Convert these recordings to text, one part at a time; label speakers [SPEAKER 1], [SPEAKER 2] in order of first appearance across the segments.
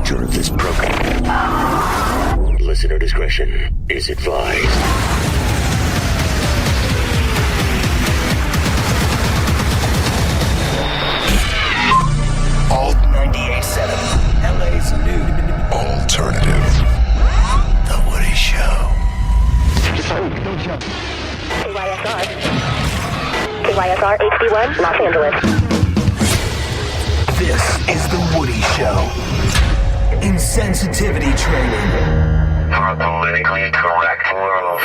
[SPEAKER 1] nature of this program. Listener discretion is advised. Alt 98.7, LA's new alternative. The Woody Show.
[SPEAKER 2] KYSR HD1, Los Angeles.
[SPEAKER 1] This is The Woody Show. Insensitivity training.
[SPEAKER 3] For a politically correct world.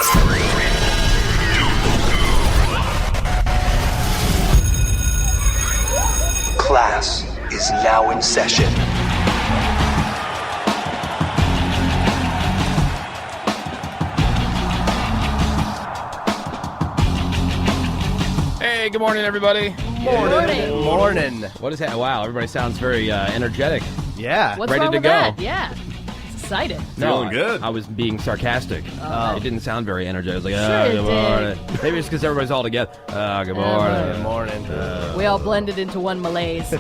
[SPEAKER 1] Class is now in session.
[SPEAKER 4] Hey, good morning, everybody.
[SPEAKER 5] Morning.
[SPEAKER 4] What is that? Wow, everybody sounds very energetic.
[SPEAKER 5] Yeah.
[SPEAKER 6] What's
[SPEAKER 4] Ready
[SPEAKER 6] wrong
[SPEAKER 4] to
[SPEAKER 6] with
[SPEAKER 4] go.
[SPEAKER 6] that? Yeah. Excited.
[SPEAKER 4] Feeling good. I was being sarcastic. It didn't sound very energetic. I was like,
[SPEAKER 6] Sure it
[SPEAKER 4] good morning. Maybe it's because everybody's all together. Good morning.
[SPEAKER 5] Good morning.
[SPEAKER 6] We all blended into one malaise.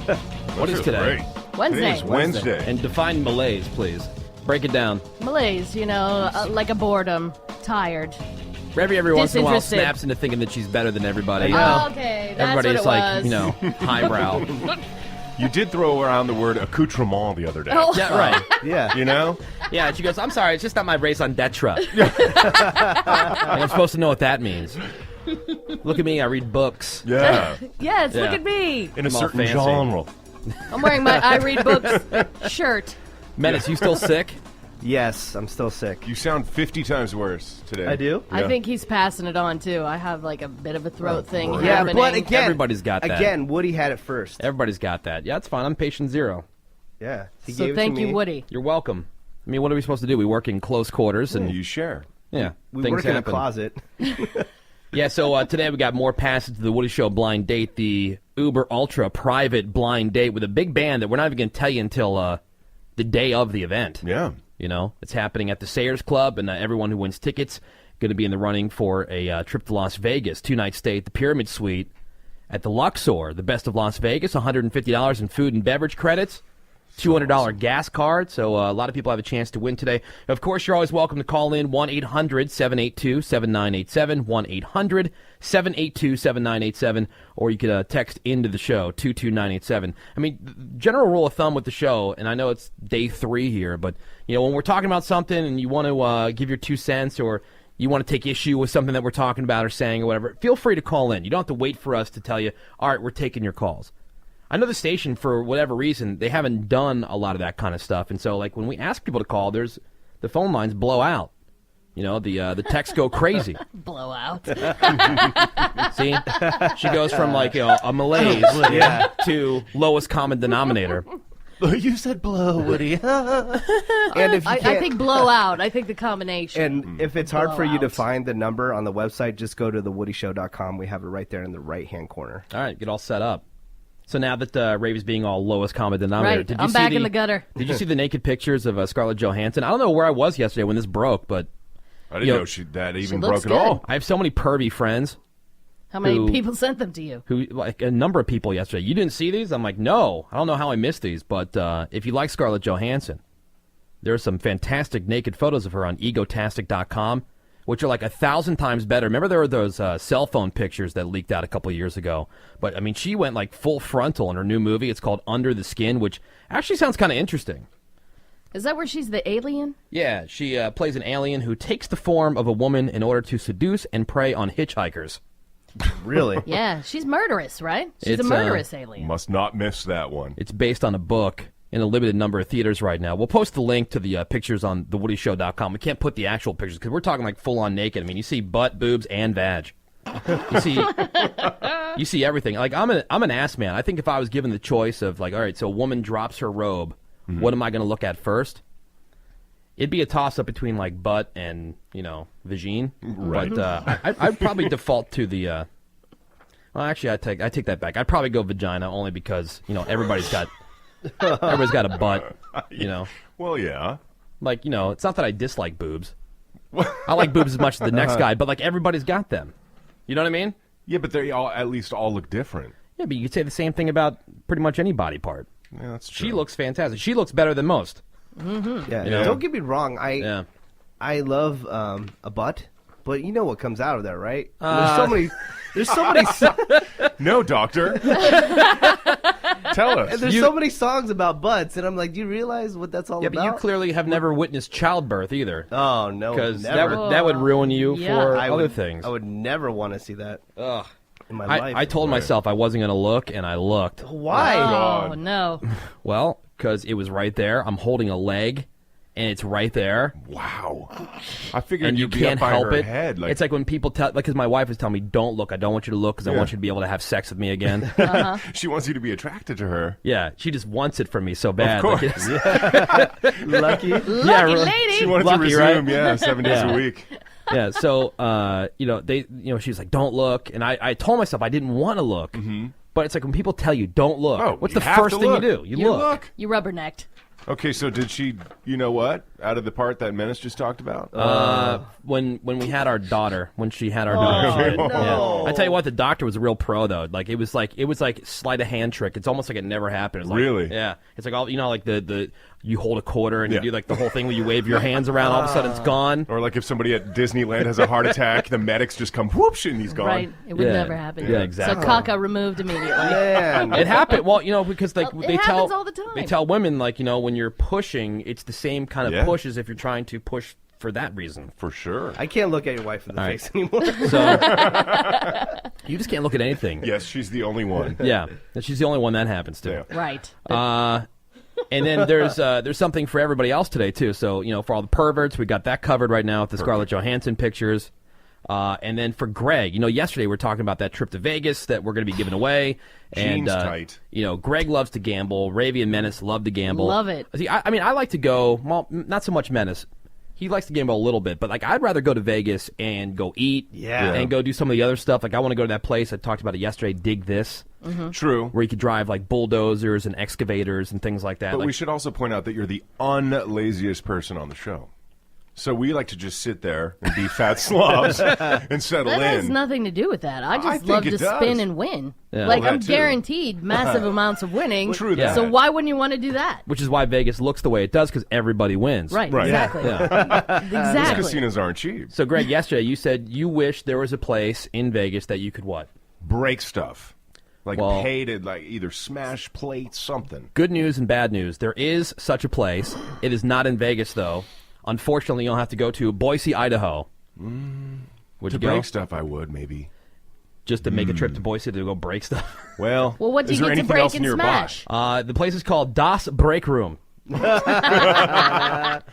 [SPEAKER 4] What is today?
[SPEAKER 6] Wednesday.
[SPEAKER 7] Wednesday.
[SPEAKER 4] And define malaise, please. Break it down.
[SPEAKER 6] Malaise, like a boredom. Tired.
[SPEAKER 4] Maybe every once in a while
[SPEAKER 6] Disinterested.
[SPEAKER 4] snaps into thinking that she's better than everybody.
[SPEAKER 6] Oh, okay. That's
[SPEAKER 4] Everybody's
[SPEAKER 6] what it
[SPEAKER 4] like,
[SPEAKER 6] was.
[SPEAKER 4] highbrow.
[SPEAKER 7] You did throw around the word accoutrement the other day.
[SPEAKER 6] Oh.
[SPEAKER 4] Yeah, right.
[SPEAKER 5] Yeah.
[SPEAKER 7] You know?
[SPEAKER 4] Yeah, and she goes, I'm sorry, it's just not my race on Detra. I'm supposed to know what that means. Look at me, I read books.
[SPEAKER 7] Yeah.
[SPEAKER 6] Yes, look
[SPEAKER 4] Yeah.
[SPEAKER 6] at me.
[SPEAKER 7] In a
[SPEAKER 4] I'm all
[SPEAKER 7] certain
[SPEAKER 4] fancy.
[SPEAKER 7] genre.
[SPEAKER 6] I'm wearing my I read books shirt.
[SPEAKER 4] Menace, you still sick?
[SPEAKER 5] Yes, I'm still sick.
[SPEAKER 7] You sound 50 times worse today.
[SPEAKER 5] I do?
[SPEAKER 6] I
[SPEAKER 7] Yeah.
[SPEAKER 6] think he's passing it on, too. I have, like, a bit of a throat thing
[SPEAKER 7] boy.
[SPEAKER 5] Yeah,
[SPEAKER 6] happening.
[SPEAKER 5] but again,
[SPEAKER 4] Everybody's got that.
[SPEAKER 5] Again, Woody had it first.
[SPEAKER 4] Everybody's got that. Yeah, it's fine. I'm patient zero.
[SPEAKER 5] Yeah. He
[SPEAKER 6] So
[SPEAKER 5] gave it
[SPEAKER 6] thank
[SPEAKER 5] to
[SPEAKER 6] you,
[SPEAKER 5] me.
[SPEAKER 6] Woody.
[SPEAKER 4] You're welcome. I mean, what are we supposed to do? We work in close quarters, and
[SPEAKER 7] You share.
[SPEAKER 4] yeah,
[SPEAKER 5] We
[SPEAKER 4] things
[SPEAKER 5] work in a
[SPEAKER 4] happen.
[SPEAKER 5] closet.
[SPEAKER 4] Yeah, so today we got more passes to the Woody Show blind date, the Uber Ultra private blind date with a big band that we're not even going to tell you until the day of the event.
[SPEAKER 7] Yeah.
[SPEAKER 4] You know, it's happening at the Sayers Club, and everyone who wins tickets going to be in the running for a trip to Las Vegas, 2-night stay at the Pyramid Suite at the Luxor, the best of Las Vegas, $150 in food and beverage credits, $200 gas card. So a lot of people have a chance to win today. Of course, you're always welcome to call in 1-800-782-7987, 1-800-782-7987, or you could text into the show, 22987. I mean, the general rule of thumb with the show, and I know it's day 3 here, but when we're talking about something and you want to give your 2 cents or you want to take issue with something that we're talking about or saying or whatever, feel free to call in. You don't have to wait for us to tell you, all right, we're taking your calls. I know the station, for whatever reason, they haven't done a lot of that kind of stuff. And so, like, when we ask people to call, the phone lines blow out. The texts go crazy.
[SPEAKER 6] Blowout.
[SPEAKER 4] See? She goes from, like, a malaise to lowest common denominator.
[SPEAKER 7] You said blow, Woody.
[SPEAKER 5] And if you
[SPEAKER 6] I
[SPEAKER 5] can't,
[SPEAKER 6] think blowout. I think the combination.
[SPEAKER 5] and if it's hard for you to
[SPEAKER 6] Blowout.
[SPEAKER 5] find the number on the website, just go to thewoodyshow.com. We have it right there in the right-hand corner.
[SPEAKER 4] All right, get all set up. So now that Ravy's being all lowest common denominator,
[SPEAKER 6] Right,
[SPEAKER 4] did you
[SPEAKER 6] I'm
[SPEAKER 4] see
[SPEAKER 6] back in the gutter.
[SPEAKER 4] Did you see the naked pictures of Scarlett Johansson? I don't know where I was yesterday when this broke, but
[SPEAKER 7] I didn't know that even
[SPEAKER 6] looks
[SPEAKER 7] broke at all.
[SPEAKER 4] I have so many pervy friends.
[SPEAKER 6] How many
[SPEAKER 4] who-
[SPEAKER 6] people sent them to you?
[SPEAKER 4] Who, like a number of people yesterday. You didn't see these? I'm like, no. I don't know how I missed these, but if you like Scarlett Johansson, there are some fantastic naked photos of her on egotastic.com, which are like 1,000 times better. Remember there were those cell phone pictures that leaked out a couple of years ago? But, I mean, she went like full frontal in her new movie. It's called Under the Skin, which actually sounds kind of interesting.
[SPEAKER 6] Is that where she's the alien?
[SPEAKER 4] Yeah, she plays an alien who takes the form of a woman in order to seduce and prey on hitchhikers.
[SPEAKER 5] Really?
[SPEAKER 6] Yeah, she's murderous, right? She's
[SPEAKER 4] It's,
[SPEAKER 6] a murderous alien.
[SPEAKER 7] Must not miss that one.
[SPEAKER 4] It's based on a book in a limited number of theaters right now. We'll post the link to the pictures on thewoodyshow.com. We can't put the actual pictures because we're talking like full-on naked. I mean, you see butt, boobs, and vag. You see everything. Like, I'm an ass man. I think if I was given the choice of, like, all right, so a woman drops her robe, what am I going to look at first? It'd be a toss-up between, like, butt and, vagine.
[SPEAKER 7] Right.
[SPEAKER 4] But I'd probably default to the... well, actually, I take that back. I'd probably go vagina only because, everybody's got a butt,
[SPEAKER 7] Well, yeah.
[SPEAKER 4] Like, it's not that I dislike boobs. I like boobs as much as the next guy, but, like, everybody's got them. You know what I mean?
[SPEAKER 7] Yeah, but they all at least all look different.
[SPEAKER 4] Yeah, but you could say the same thing about pretty much any body part.
[SPEAKER 7] Yeah, that's true.
[SPEAKER 4] She looks fantastic. She looks better than most.
[SPEAKER 5] Yeah.
[SPEAKER 7] Yeah.
[SPEAKER 5] Don't get me wrong.
[SPEAKER 4] Yeah.
[SPEAKER 5] I love a butt, but you know what comes out of there, right? There's so many. There's so many.
[SPEAKER 7] No, doctor. Tell us.
[SPEAKER 5] And there's so many songs about butts, and I'm like, do you realize what that's all
[SPEAKER 4] Yeah,
[SPEAKER 5] about?
[SPEAKER 4] but you clearly have never witnessed childbirth either.
[SPEAKER 5] Oh no,
[SPEAKER 4] Because
[SPEAKER 5] never.
[SPEAKER 4] that would ruin you
[SPEAKER 6] Yeah.
[SPEAKER 4] for
[SPEAKER 5] I
[SPEAKER 4] other
[SPEAKER 5] would,
[SPEAKER 4] things.
[SPEAKER 5] I would never want to see that
[SPEAKER 4] Ugh.
[SPEAKER 5] in my life.
[SPEAKER 4] I told myself I wasn't going to look, and I looked.
[SPEAKER 5] Why?
[SPEAKER 6] Oh,
[SPEAKER 7] God.
[SPEAKER 6] no.
[SPEAKER 4] Well, because it was right there. I'm holding a leg, and it's right there.
[SPEAKER 7] Wow. I figured
[SPEAKER 4] And you
[SPEAKER 7] you'd be
[SPEAKER 4] can't
[SPEAKER 7] up by
[SPEAKER 4] help
[SPEAKER 7] her
[SPEAKER 4] it.
[SPEAKER 7] head. Like,
[SPEAKER 4] It's like when people tell, because my wife is telling me, "Don't look. I don't want you to look because I
[SPEAKER 7] Yeah.
[SPEAKER 4] want you to be able to have sex with me again."
[SPEAKER 7] she wants you to be attracted to her.
[SPEAKER 4] Yeah, she just wants it from me so bad.
[SPEAKER 7] Of course.
[SPEAKER 4] Like, it's-
[SPEAKER 5] Lucky.
[SPEAKER 4] yeah,
[SPEAKER 6] Lucky
[SPEAKER 4] really.
[SPEAKER 6] lady.
[SPEAKER 7] She wanted
[SPEAKER 4] Lucky,
[SPEAKER 7] to
[SPEAKER 4] right?
[SPEAKER 7] resume, 7 days
[SPEAKER 4] Yeah.
[SPEAKER 7] a week.
[SPEAKER 4] Yeah, so she's like, "Don't look," and I told myself I didn't want to look, but it's like when people tell you, "Don't look,"
[SPEAKER 7] Oh,
[SPEAKER 4] what's
[SPEAKER 7] you
[SPEAKER 4] the
[SPEAKER 7] have
[SPEAKER 4] first
[SPEAKER 7] to
[SPEAKER 4] thing
[SPEAKER 7] look.
[SPEAKER 4] you do? You look.
[SPEAKER 6] You rubbernecked.
[SPEAKER 7] Okay, so did she, you know what, out of the part that Menace just talked about?
[SPEAKER 4] When we had our daughter, when she had our daughter, she did.
[SPEAKER 5] no.
[SPEAKER 4] Yeah. I tell you what, the doctor was a real pro though. Like it was like sleight of hand trick. It's almost like it never happened. It's like,
[SPEAKER 7] Really?
[SPEAKER 4] Yeah. It's like all like the you hold a quarter and
[SPEAKER 7] Yeah.
[SPEAKER 4] you do like the whole thing where you wave your hands around. All of a sudden it's gone.
[SPEAKER 7] Or like if somebody at Disneyland has a heart attack, the medics just come whoosh and he's gone.
[SPEAKER 6] Right. It would
[SPEAKER 4] Yeah.
[SPEAKER 6] never happen.
[SPEAKER 4] Yeah, exactly.
[SPEAKER 6] So caca removed immediately.
[SPEAKER 5] Man.
[SPEAKER 4] It happened. Well, because like
[SPEAKER 6] Well, it
[SPEAKER 4] they tell
[SPEAKER 6] happens all the time.
[SPEAKER 4] they tell women like when you're pushing, it's the same kind of
[SPEAKER 7] Yeah.
[SPEAKER 4] push as if you're trying to push for that reason.
[SPEAKER 7] For sure.
[SPEAKER 5] I can't look at your wife in the
[SPEAKER 4] All right.
[SPEAKER 5] face anymore.
[SPEAKER 4] So you just can't look at anything.
[SPEAKER 7] Yes, she's the only one.
[SPEAKER 4] Yeah, and she's the only one that happens to.
[SPEAKER 7] Yeah.
[SPEAKER 6] Right.
[SPEAKER 4] And then there's something for everybody else today too. So for all the perverts, we got that covered right now with the Scarlett Johansson pictures. And then for Greg, yesterday we were talking about that trip to Vegas that we're going to be giving away. And
[SPEAKER 7] Jeans tight.
[SPEAKER 4] Greg loves to gamble. Ravy and Menace love to gamble.
[SPEAKER 6] Love it.
[SPEAKER 4] See, I mean, I like to go. Well, not so much Menace. He likes to gamble a little bit, but like I'd rather go to Vegas and go eat,
[SPEAKER 5] Yeah.
[SPEAKER 4] and go do some of the other stuff. Like I want to go to that place I talked about it yesterday, Dig This,
[SPEAKER 7] True.
[SPEAKER 4] where you could drive like bulldozers and excavators and things like that.
[SPEAKER 7] But
[SPEAKER 4] like,
[SPEAKER 7] we should also point out that you're the unlaziest person on the show. So we like to just sit there and be fat slobs and settle
[SPEAKER 6] That has
[SPEAKER 7] in.
[SPEAKER 6] nothing to do with that. I just
[SPEAKER 7] think
[SPEAKER 6] love
[SPEAKER 7] it
[SPEAKER 6] to
[SPEAKER 7] does.
[SPEAKER 6] spin and win.
[SPEAKER 4] Yeah.
[SPEAKER 6] Like,
[SPEAKER 7] Well,
[SPEAKER 6] I'm
[SPEAKER 7] that too.
[SPEAKER 6] guaranteed massive amounts of winning.
[SPEAKER 7] True that.
[SPEAKER 6] So why wouldn't you want to do that?
[SPEAKER 4] which is why Vegas looks the way it does because everybody wins.
[SPEAKER 6] Right,
[SPEAKER 7] Right.
[SPEAKER 6] exactly.
[SPEAKER 4] Yeah.
[SPEAKER 7] These
[SPEAKER 6] Exactly.
[SPEAKER 7] casinos aren't cheap.
[SPEAKER 4] So, Greg, yesterday you said you wish there was a place in Vegas that you could what?
[SPEAKER 7] Break stuff. Like
[SPEAKER 4] Well-
[SPEAKER 7] pay to like either smash plates, something.
[SPEAKER 4] Good news and bad news. There is such a place. It is not in Vegas, though. Unfortunately, you'll have to go to Boise, Idaho. Would
[SPEAKER 7] To
[SPEAKER 4] you go?
[SPEAKER 7] break stuff, I would maybe.
[SPEAKER 4] Just to make a trip to Boise to go break stuff.
[SPEAKER 7] Well,
[SPEAKER 6] Well, what do
[SPEAKER 7] is
[SPEAKER 6] you
[SPEAKER 7] there
[SPEAKER 6] get to
[SPEAKER 7] anything
[SPEAKER 6] break
[SPEAKER 7] else
[SPEAKER 6] and
[SPEAKER 7] nearby?
[SPEAKER 6] smash?
[SPEAKER 4] The place is called Das Break Room.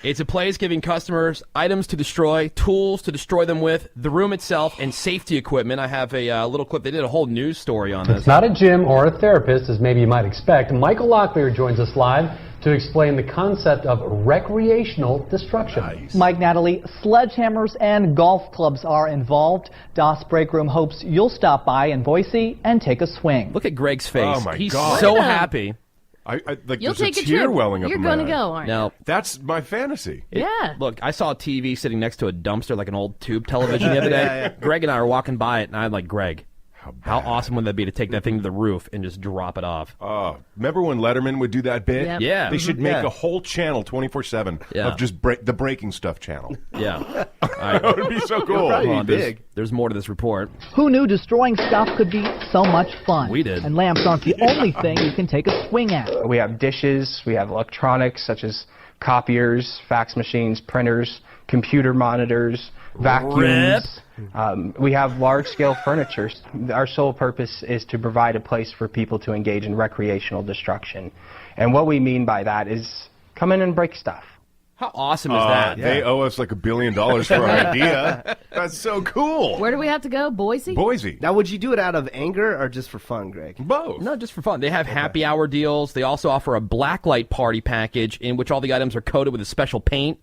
[SPEAKER 4] It's a place giving customers items to destroy, tools to destroy them with, the room itself, and safety equipment. I have a little clip. They did a whole news story on this.
[SPEAKER 8] It's not a gym or a therapist, as maybe you might expect. Michael Locklear joins us live to explain the concept of recreational destruction.
[SPEAKER 9] Mike, Natalie, sledgehammers and golf clubs are involved. Das Break Room hopes you'll stop by in Boise and take a swing.
[SPEAKER 4] Look at Greg's face.
[SPEAKER 7] Oh, my
[SPEAKER 4] He's
[SPEAKER 7] God.
[SPEAKER 4] so
[SPEAKER 6] Yeah.
[SPEAKER 4] happy.
[SPEAKER 7] I like
[SPEAKER 6] You'll
[SPEAKER 7] there's
[SPEAKER 6] take
[SPEAKER 7] a
[SPEAKER 6] a
[SPEAKER 7] tear
[SPEAKER 6] trip.
[SPEAKER 7] welling up
[SPEAKER 6] You're
[SPEAKER 7] in
[SPEAKER 6] going
[SPEAKER 7] my
[SPEAKER 6] to
[SPEAKER 7] eye.
[SPEAKER 6] go, aren't
[SPEAKER 4] Now,
[SPEAKER 7] That's my fantasy.
[SPEAKER 6] you? Yeah.
[SPEAKER 4] look, I saw a TV sitting next to a dumpster, like an old tube television the other day. Greg and I were walking by it, and I'm like, Greg, how awesome would that be to take that thing to the roof and just drop it off?
[SPEAKER 7] Remember when Letterman would do that bit?
[SPEAKER 6] Yep.
[SPEAKER 4] Yeah.
[SPEAKER 7] They should make
[SPEAKER 5] Yeah.
[SPEAKER 7] a whole channel 24/7
[SPEAKER 4] Yeah.
[SPEAKER 7] of just the breaking stuff channel.
[SPEAKER 4] Yeah.
[SPEAKER 7] That would be so cool.
[SPEAKER 5] probably
[SPEAKER 4] Hold on, there's-
[SPEAKER 5] big.
[SPEAKER 4] There's more to this report.
[SPEAKER 9] Who knew destroying stuff could be so much fun?
[SPEAKER 4] We did.
[SPEAKER 9] And lamps aren't the only thing you can take a swing at.
[SPEAKER 10] We have dishes, we have electronics such as copiers, fax machines, printers, computer monitors, vacuums. We have large-scale furniture. Our sole purpose is to provide a place for people to engage in recreational destruction. And what we mean by that is come in and break stuff.
[SPEAKER 4] How awesome is that?
[SPEAKER 7] They owe us like $1 billion for our idea. That's so cool.
[SPEAKER 6] Where do we have to go? Boise?
[SPEAKER 7] Boise.
[SPEAKER 5] Now, would you do it out of anger or just for fun, Greg?
[SPEAKER 7] Both.
[SPEAKER 4] No, just for fun. They have happy hour deals. They also offer a blacklight party package in which all the items are coated with a special paint,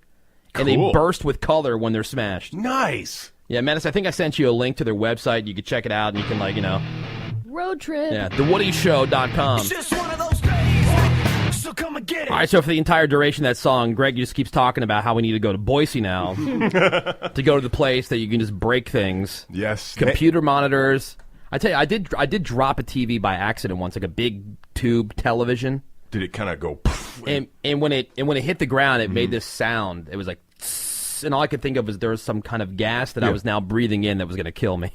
[SPEAKER 4] and they
[SPEAKER 7] Cool.
[SPEAKER 4] burst with color when they're smashed.
[SPEAKER 7] Nice.
[SPEAKER 4] Yeah, Menace, I think I sent you a link to their website. You can check it out, and you can,
[SPEAKER 6] Road trip.
[SPEAKER 4] yeah, thewoodyshow.com. All right, so for the entire duration of that song, Greg just keeps talking about how we need to go to Boise now to go to the place that you can just break things.
[SPEAKER 7] Yes.
[SPEAKER 4] Computer monitors. I tell you, I did drop a TV by accident once, like a big tube television.
[SPEAKER 7] Did it kind of go poof?
[SPEAKER 4] and when it hit the ground, it made this sound. It was like, tss, and all I could think of was there was some kind of gas that I was now breathing in that was going to kill me.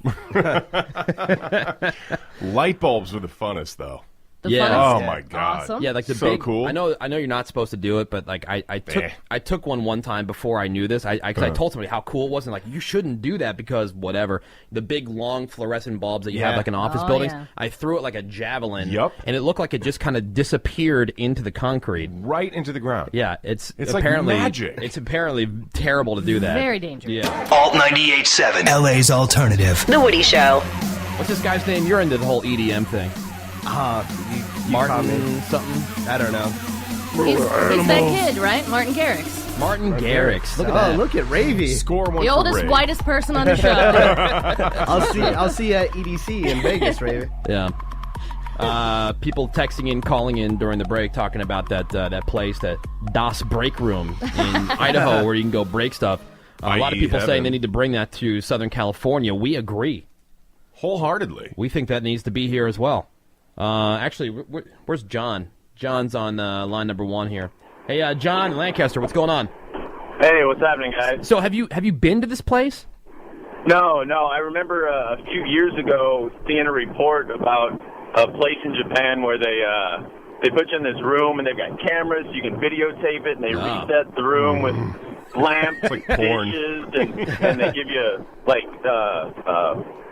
[SPEAKER 7] Light bulbs were the funnest, though.
[SPEAKER 4] Yeah.
[SPEAKER 7] Oh my god.
[SPEAKER 6] Awesome.
[SPEAKER 4] Yeah, like the
[SPEAKER 7] So
[SPEAKER 4] big.
[SPEAKER 7] cool.
[SPEAKER 4] I know you're not supposed to do it, but like I took one time before I knew this. I told somebody how cool it was, and like you shouldn't do that because whatever. The big long fluorescent bulbs that you have like in office buildings.
[SPEAKER 6] Yeah.
[SPEAKER 4] I threw it like a javelin.
[SPEAKER 7] Yup.
[SPEAKER 4] And it looked like it just kind of disappeared into the concrete.
[SPEAKER 7] Right into the ground.
[SPEAKER 4] Yeah, it's
[SPEAKER 7] like
[SPEAKER 4] apparently
[SPEAKER 7] magic.
[SPEAKER 4] It's apparently terrible to do that.
[SPEAKER 6] Very dangerous.
[SPEAKER 4] Yeah.
[SPEAKER 1] Alt 98.7, LA's alternative.
[SPEAKER 2] The Woody Show.
[SPEAKER 4] What's this guy's name? You're into the whole EDM thing.
[SPEAKER 5] You
[SPEAKER 4] Martin something.
[SPEAKER 5] I don't know.
[SPEAKER 6] He's that kid, right? Martin Garrix.
[SPEAKER 4] Martin Garrix. Look at that.
[SPEAKER 5] Look at Ravy.
[SPEAKER 7] Score one
[SPEAKER 6] The
[SPEAKER 7] for
[SPEAKER 6] oldest,
[SPEAKER 7] Ray.
[SPEAKER 6] whitest person on the show.
[SPEAKER 5] I'll see you at EDC in Vegas, Ravy.
[SPEAKER 4] Yeah. People texting in, calling in during the break, talking about that place, that Das Break Room in Idaho, where you can go break stuff. A lot of
[SPEAKER 7] I.e.
[SPEAKER 4] people saying
[SPEAKER 7] heaven.
[SPEAKER 4] they need to bring that to Southern California. We agree.
[SPEAKER 7] Wholeheartedly.
[SPEAKER 4] We think that needs to be here as well. Actually, where's John? John's on line number 1 here. Hey, John Lancaster, what's going on?
[SPEAKER 11] Hey, what's happening, guys?
[SPEAKER 4] So have you been to this place?
[SPEAKER 11] No. I remember a few years ago seeing a report about a place in Japan where they put you in this room and they've got cameras. You can videotape it, and they reset the room with lamps,
[SPEAKER 7] like porn.
[SPEAKER 11] dishes, and they give you like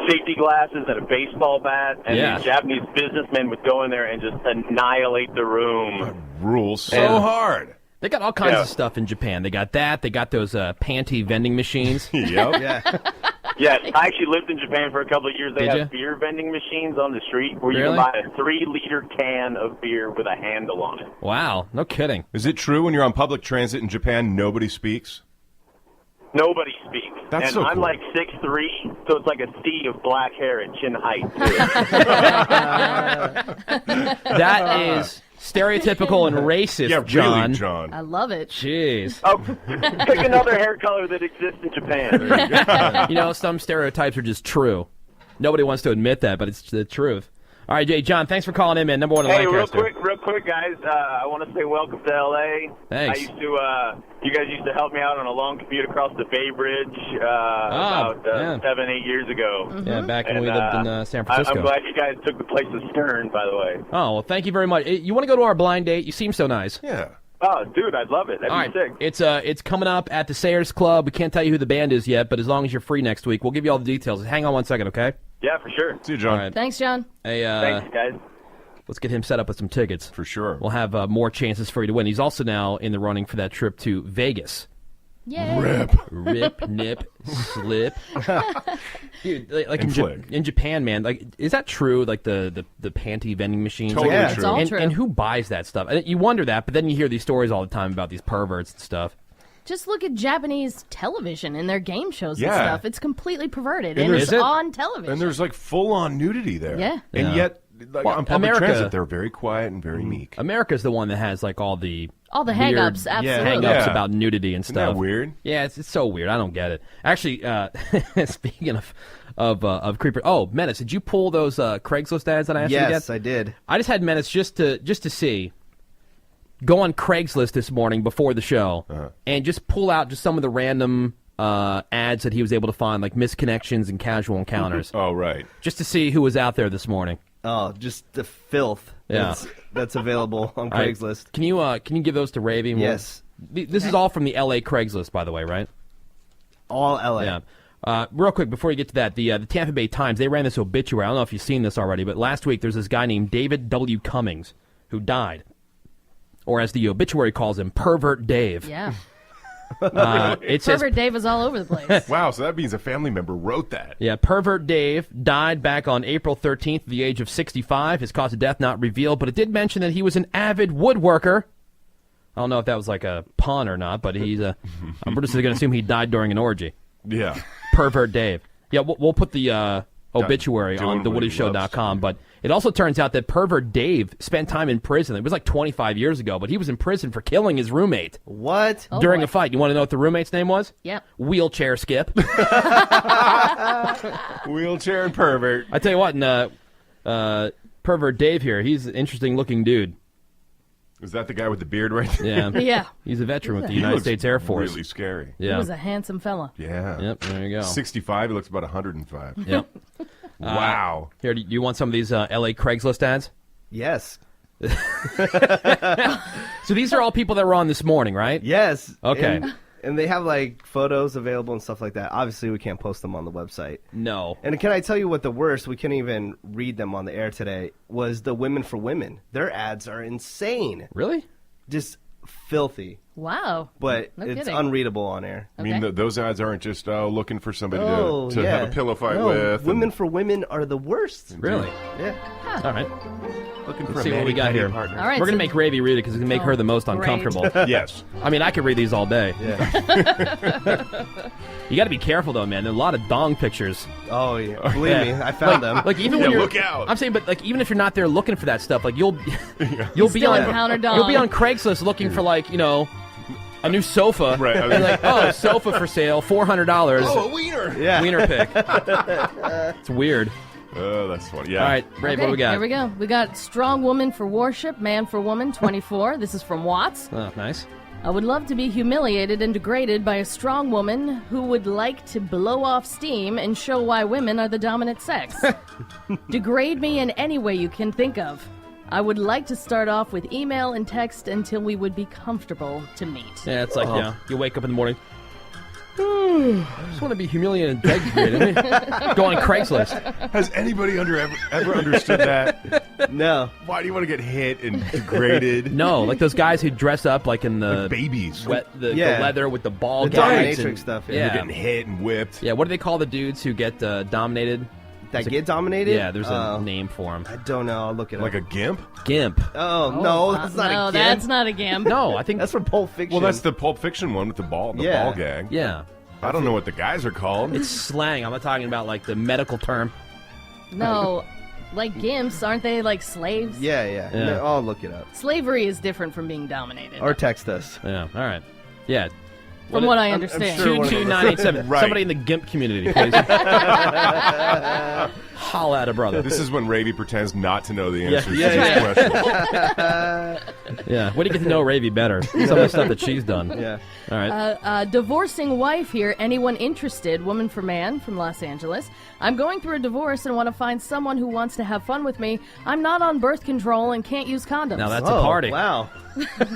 [SPEAKER 11] safety glasses and a baseball bat. And these Japanese businessmen would go in there and just annihilate the room.
[SPEAKER 7] Rules so hard.
[SPEAKER 4] They got all kinds of stuff in Japan. They got that. They got those panty vending machines.
[SPEAKER 7] Yep.
[SPEAKER 5] Yeah.
[SPEAKER 11] Yes, I actually lived in Japan for a couple of years. They
[SPEAKER 4] Did
[SPEAKER 11] have
[SPEAKER 4] ya?
[SPEAKER 11] beer vending machines on the street where you
[SPEAKER 4] Really?
[SPEAKER 11] can buy a 3-liter can of beer with a handle on it.
[SPEAKER 4] Wow, no kidding.
[SPEAKER 7] Is it true when you're on public transit in Japan, nobody speaks?
[SPEAKER 11] Nobody speaks.
[SPEAKER 7] That's
[SPEAKER 11] and
[SPEAKER 7] so
[SPEAKER 11] I'm
[SPEAKER 7] cool.
[SPEAKER 11] like 6'3", so it's like a sea of black hair at chin height.
[SPEAKER 4] That is stereotypical and racist,
[SPEAKER 7] Yeah,
[SPEAKER 4] John.
[SPEAKER 7] really, John.
[SPEAKER 6] I love it.
[SPEAKER 4] Jeez.
[SPEAKER 11] Oh, pick another hair color that exists in Japan.
[SPEAKER 4] You know, some stereotypes are just true. Nobody wants to admit that, but it's the truth. All right, Jay, John, thanks for calling in, man. Number 1 in
[SPEAKER 11] Hey,
[SPEAKER 4] Lancaster.
[SPEAKER 11] real quick, guys. I want to say welcome to L.A.
[SPEAKER 4] Thanks.
[SPEAKER 11] I used to, you guys used to help me out on a long commute across the Bay Bridge about 7-8 years ago.
[SPEAKER 4] Yeah, back when we lived in San Francisco.
[SPEAKER 11] I'm glad you guys took the place of Stern, by the way.
[SPEAKER 4] Oh, well, thank you very much. You want to go to our blind date? You seem so nice.
[SPEAKER 7] Yeah.
[SPEAKER 11] Oh, dude, I'd love it. That'd
[SPEAKER 4] All
[SPEAKER 11] be
[SPEAKER 4] right,
[SPEAKER 11] sick.
[SPEAKER 4] it's coming up at the Sayers Club. We can't tell you who the band is yet, but as long as you're free next week, we'll give you all the details. Hang on 1 second, okay?
[SPEAKER 11] Yeah, for sure.
[SPEAKER 7] See you, John.
[SPEAKER 4] All right.
[SPEAKER 6] Thanks, John.
[SPEAKER 4] Hey,
[SPEAKER 11] Thanks, guys.
[SPEAKER 4] let's get him set up with some tickets.
[SPEAKER 7] For sure.
[SPEAKER 4] We'll have more chances for you to win. He's also now in the running for that trip to Vegas.
[SPEAKER 6] Yay.
[SPEAKER 4] Rip, nip, slip. Dude, like
[SPEAKER 7] And flick.
[SPEAKER 4] in Japan, man, like, is that true? Like the panty vending machines?
[SPEAKER 7] Totally
[SPEAKER 5] Yeah,
[SPEAKER 7] true.
[SPEAKER 6] It's all
[SPEAKER 4] and,
[SPEAKER 6] true.
[SPEAKER 4] and who buys that stuff? And you wonder that, but then you hear these stories all the time about these perverts and stuff.
[SPEAKER 6] Just look at Japanese television and their game shows and
[SPEAKER 7] Yeah.
[SPEAKER 6] stuff. It's completely perverted,
[SPEAKER 7] And
[SPEAKER 6] and
[SPEAKER 7] there's-
[SPEAKER 6] it's
[SPEAKER 4] Is it?
[SPEAKER 6] on television.
[SPEAKER 7] And there's like full-on nudity there.
[SPEAKER 6] Yeah.
[SPEAKER 7] And
[SPEAKER 4] Yeah.
[SPEAKER 7] yet, like,
[SPEAKER 4] Well,
[SPEAKER 7] on public
[SPEAKER 4] America-
[SPEAKER 7] transit, they're very quiet and very meek.
[SPEAKER 4] America's the one that has like all the weird
[SPEAKER 6] hang-ups, absolutely.
[SPEAKER 4] hang-ups
[SPEAKER 7] Yeah.
[SPEAKER 4] about nudity and
[SPEAKER 7] Isn't
[SPEAKER 4] stuff.
[SPEAKER 7] that weird?
[SPEAKER 4] Yeah, it's so weird. I don't get it. Actually, speaking of creeper. Oh, Menace, did you pull those Craigslist ads that I asked you to get?
[SPEAKER 5] Yes, I did.
[SPEAKER 4] I just had Menace just to see. Go on Craigslist this morning before the show and just pull out just some of the random ads that he was able to find, like misconnections and casual encounters,
[SPEAKER 7] Oh, right.
[SPEAKER 4] just to see who was out there this morning.
[SPEAKER 5] Oh, just the filth
[SPEAKER 4] Yeah.
[SPEAKER 5] that's available on
[SPEAKER 4] All right.
[SPEAKER 5] Craigslist.
[SPEAKER 4] Can you give those to Ravy?
[SPEAKER 5] Yes.
[SPEAKER 4] This is all from the L.A. Craigslist, by the way, right?
[SPEAKER 5] All LA.
[SPEAKER 4] Yeah. Real quick, before you get to that, the Tampa Bay Times, they ran this obituary. I don't know if you've seen this already, but last week there's this guy named David W. Cummings who died. Or as the obituary calls him, Pervert Dave.
[SPEAKER 6] Yeah.
[SPEAKER 4] It says,
[SPEAKER 6] Pervert Dave was all over the place.
[SPEAKER 7] Wow, so that means a family member wrote that.
[SPEAKER 4] yeah, Pervert Dave died back on April 13th at the age of 65. His cause of death not revealed, but it did mention that he was an avid woodworker. I don't know if that was like a pun or not, but he's I'm just going to assume he died during an orgy.
[SPEAKER 7] Yeah.
[SPEAKER 4] Pervert Dave. Yeah, we'll put the obituary
[SPEAKER 7] Doing
[SPEAKER 4] on
[SPEAKER 7] what he
[SPEAKER 4] thewoodyshow.com,
[SPEAKER 7] loves.
[SPEAKER 4] but it also turns out that Pervert Dave spent time in prison. It was like 25 years ago, but he was in prison for killing his roommate
[SPEAKER 5] What?
[SPEAKER 6] Oh,
[SPEAKER 4] during
[SPEAKER 6] boy.
[SPEAKER 4] a fight. You want to know what the roommate's name was?
[SPEAKER 6] Yep.
[SPEAKER 4] Wheelchair Skip.
[SPEAKER 7] Wheelchair and pervert.
[SPEAKER 4] I tell you what, Pervert Dave here, he's an interesting looking dude.
[SPEAKER 7] Is that the guy with the beard right there?
[SPEAKER 4] Yeah.
[SPEAKER 6] Yeah.
[SPEAKER 4] He's a veteran with the
[SPEAKER 7] He
[SPEAKER 4] United
[SPEAKER 7] looks
[SPEAKER 4] States Air Force.
[SPEAKER 7] Really scary.
[SPEAKER 6] He
[SPEAKER 4] Yeah.
[SPEAKER 6] was a handsome fella.
[SPEAKER 7] Yeah.
[SPEAKER 4] Yep, there you go.
[SPEAKER 7] 65. He looks about 105.
[SPEAKER 4] Yep.
[SPEAKER 7] Wow.
[SPEAKER 4] Here, do you want some of these L.A. Craigslist ads?
[SPEAKER 5] Yes.
[SPEAKER 4] So these are all people that were on this morning, right?
[SPEAKER 5] Yes.
[SPEAKER 4] Okay.
[SPEAKER 5] And they have like photos available and stuff like that. Obviously, we can't post them on the website.
[SPEAKER 4] No.
[SPEAKER 5] And can I tell you what the worst? We couldn't even read them on the air today. Was the Women for Women? Their ads are insane.
[SPEAKER 4] Really?
[SPEAKER 5] Just filthy.
[SPEAKER 6] Wow.
[SPEAKER 5] But
[SPEAKER 6] No
[SPEAKER 5] it's
[SPEAKER 6] kidding.
[SPEAKER 5] unreadable on air.
[SPEAKER 7] I mean, those ads aren't just looking for somebody
[SPEAKER 5] Oh,
[SPEAKER 7] to
[SPEAKER 5] yeah.
[SPEAKER 7] have a pillow fight
[SPEAKER 5] No,
[SPEAKER 7] with.
[SPEAKER 5] Women for Women are the worst.
[SPEAKER 4] Really?
[SPEAKER 5] Yeah.
[SPEAKER 4] All right.
[SPEAKER 7] Looking for
[SPEAKER 4] Let's
[SPEAKER 7] a
[SPEAKER 4] see what we got here.
[SPEAKER 7] partner.
[SPEAKER 6] All right,
[SPEAKER 4] We're going to
[SPEAKER 6] so-
[SPEAKER 4] make Ravy read it because it's going to make her the most
[SPEAKER 6] great.
[SPEAKER 4] uncomfortable.
[SPEAKER 7] Yes.
[SPEAKER 4] I mean, I could read these all day.
[SPEAKER 5] Yeah.
[SPEAKER 4] You got to be careful, though, man. There are a lot of dong pictures.
[SPEAKER 5] Oh, yeah. Believe me, I found them.
[SPEAKER 4] Like, even
[SPEAKER 7] Yeah,
[SPEAKER 4] when you're...
[SPEAKER 7] look out.
[SPEAKER 4] I'm saying, but, like, even if you're not there looking for that stuff, like, you'll be
[SPEAKER 6] still
[SPEAKER 4] on...
[SPEAKER 6] encounter dong.
[SPEAKER 4] You'll be on Craigslist looking for, like, you know... A new sofa,
[SPEAKER 7] Right.
[SPEAKER 4] And like, oh, sofa for sale, $400.
[SPEAKER 7] Oh, a wiener.
[SPEAKER 5] Yeah.
[SPEAKER 4] Wiener pick. It's weird.
[SPEAKER 7] Oh, that's funny. Yeah.
[SPEAKER 4] All right, Brave, what do we got?
[SPEAKER 6] Here we go. We got strong woman for worship, man for woman, 24. This is from Watts.
[SPEAKER 4] Oh, nice.
[SPEAKER 6] I would love to be humiliated and degraded by a strong woman who would like to blow off steam and show why women are the dominant sex. Degrade me in any way you can think of. I would like to start off with email and text until we would be comfortable to meet.
[SPEAKER 4] Yeah, it's like, you wake up in the morning. I just want to be humiliated and degraded. Go on Craigslist.
[SPEAKER 7] Has anybody ever understood that?
[SPEAKER 5] No.
[SPEAKER 7] Why do you want to get hit and degraded?
[SPEAKER 4] No, like those guys who dress up like in the
[SPEAKER 7] Like babies.
[SPEAKER 4] the
[SPEAKER 5] Yeah.
[SPEAKER 4] leather with the ball
[SPEAKER 5] The
[SPEAKER 4] gags
[SPEAKER 5] dominatrix
[SPEAKER 4] and
[SPEAKER 5] stuff, yeah.
[SPEAKER 4] Yeah,
[SPEAKER 7] They're getting hit and whipped.
[SPEAKER 4] yeah. What do they call the dudes who get dominated?
[SPEAKER 5] That get dominated?
[SPEAKER 4] Yeah, there's a
[SPEAKER 5] Oh.
[SPEAKER 4] name for them.
[SPEAKER 5] I don't know. I'll look it
[SPEAKER 7] Like
[SPEAKER 5] up.
[SPEAKER 7] a gimp?
[SPEAKER 4] Gimp.
[SPEAKER 5] Oh, no, that's not
[SPEAKER 6] no,
[SPEAKER 5] a
[SPEAKER 6] that's
[SPEAKER 5] gimp.
[SPEAKER 6] not a gimp.
[SPEAKER 4] No, I think
[SPEAKER 5] That's from Pulp Fiction.
[SPEAKER 7] Well, that's the Pulp Fiction one with the ball
[SPEAKER 5] Yeah.
[SPEAKER 7] gag.
[SPEAKER 4] yeah.
[SPEAKER 7] I don't know what the guys are called.
[SPEAKER 4] It's slang. I'm not talking about like the medical term.
[SPEAKER 6] No, like gimps, aren't they like slaves?
[SPEAKER 5] Yeah, yeah.
[SPEAKER 4] Yeah.
[SPEAKER 5] No, I'll look it up.
[SPEAKER 6] Slavery is different from being dominated.
[SPEAKER 5] Or text us.
[SPEAKER 4] Yeah. All right. Yeah.
[SPEAKER 6] from what I understand.
[SPEAKER 5] sure one of
[SPEAKER 4] 22987.
[SPEAKER 7] Right.
[SPEAKER 4] Somebody in the GIMP community, please. Holla at a brother.
[SPEAKER 7] This is when Ravy pretends not to know the answers
[SPEAKER 4] Yeah,
[SPEAKER 7] to
[SPEAKER 4] yeah,
[SPEAKER 7] these questions.
[SPEAKER 4] Yeah. Way to get to know Ravy better. Some of the stuff that she's done.
[SPEAKER 5] Yeah.
[SPEAKER 4] All right.
[SPEAKER 6] Divorcing wife here. Anyone interested? Woman for man from Los Angeles. I'm going through a divorce and want to find someone who wants to have fun with me. I'm not on birth control and can't use condoms.
[SPEAKER 4] Now that's
[SPEAKER 5] Oh,
[SPEAKER 4] a party.
[SPEAKER 5] Wow.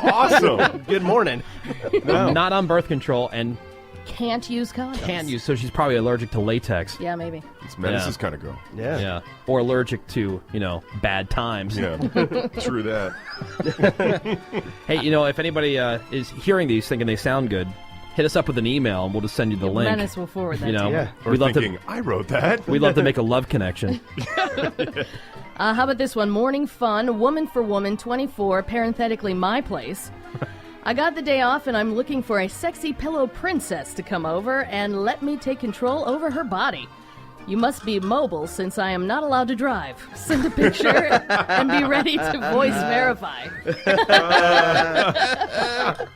[SPEAKER 7] Awesome.
[SPEAKER 5] Good morning.
[SPEAKER 4] Not on birth control and
[SPEAKER 6] Can't use condoms.
[SPEAKER 4] can't use, so she's probably allergic to latex.
[SPEAKER 6] Yeah, maybe.
[SPEAKER 7] It's Menace's
[SPEAKER 4] Yeah.
[SPEAKER 7] kind of girl.
[SPEAKER 5] Yeah.
[SPEAKER 4] Yeah. Or allergic to, bad times.
[SPEAKER 7] Yeah. True that.
[SPEAKER 4] Hey, if anybody is hearing these thinking they sound good, hit us up with an email and we'll just send you the link.
[SPEAKER 6] Menace will forward that
[SPEAKER 4] You know,
[SPEAKER 6] to you.
[SPEAKER 5] Yeah.
[SPEAKER 7] Or
[SPEAKER 4] we love
[SPEAKER 7] thinking,
[SPEAKER 4] to
[SPEAKER 7] I wrote that.
[SPEAKER 4] we love to make a love connection.
[SPEAKER 6] How about this one? Morning fun, woman for woman, 24, parenthetically my place. I got the day off and I'm looking for a sexy pillow princess to come over and let me take control over her body. You must be mobile since I am not allowed to drive. Send a picture and be ready to voice verify.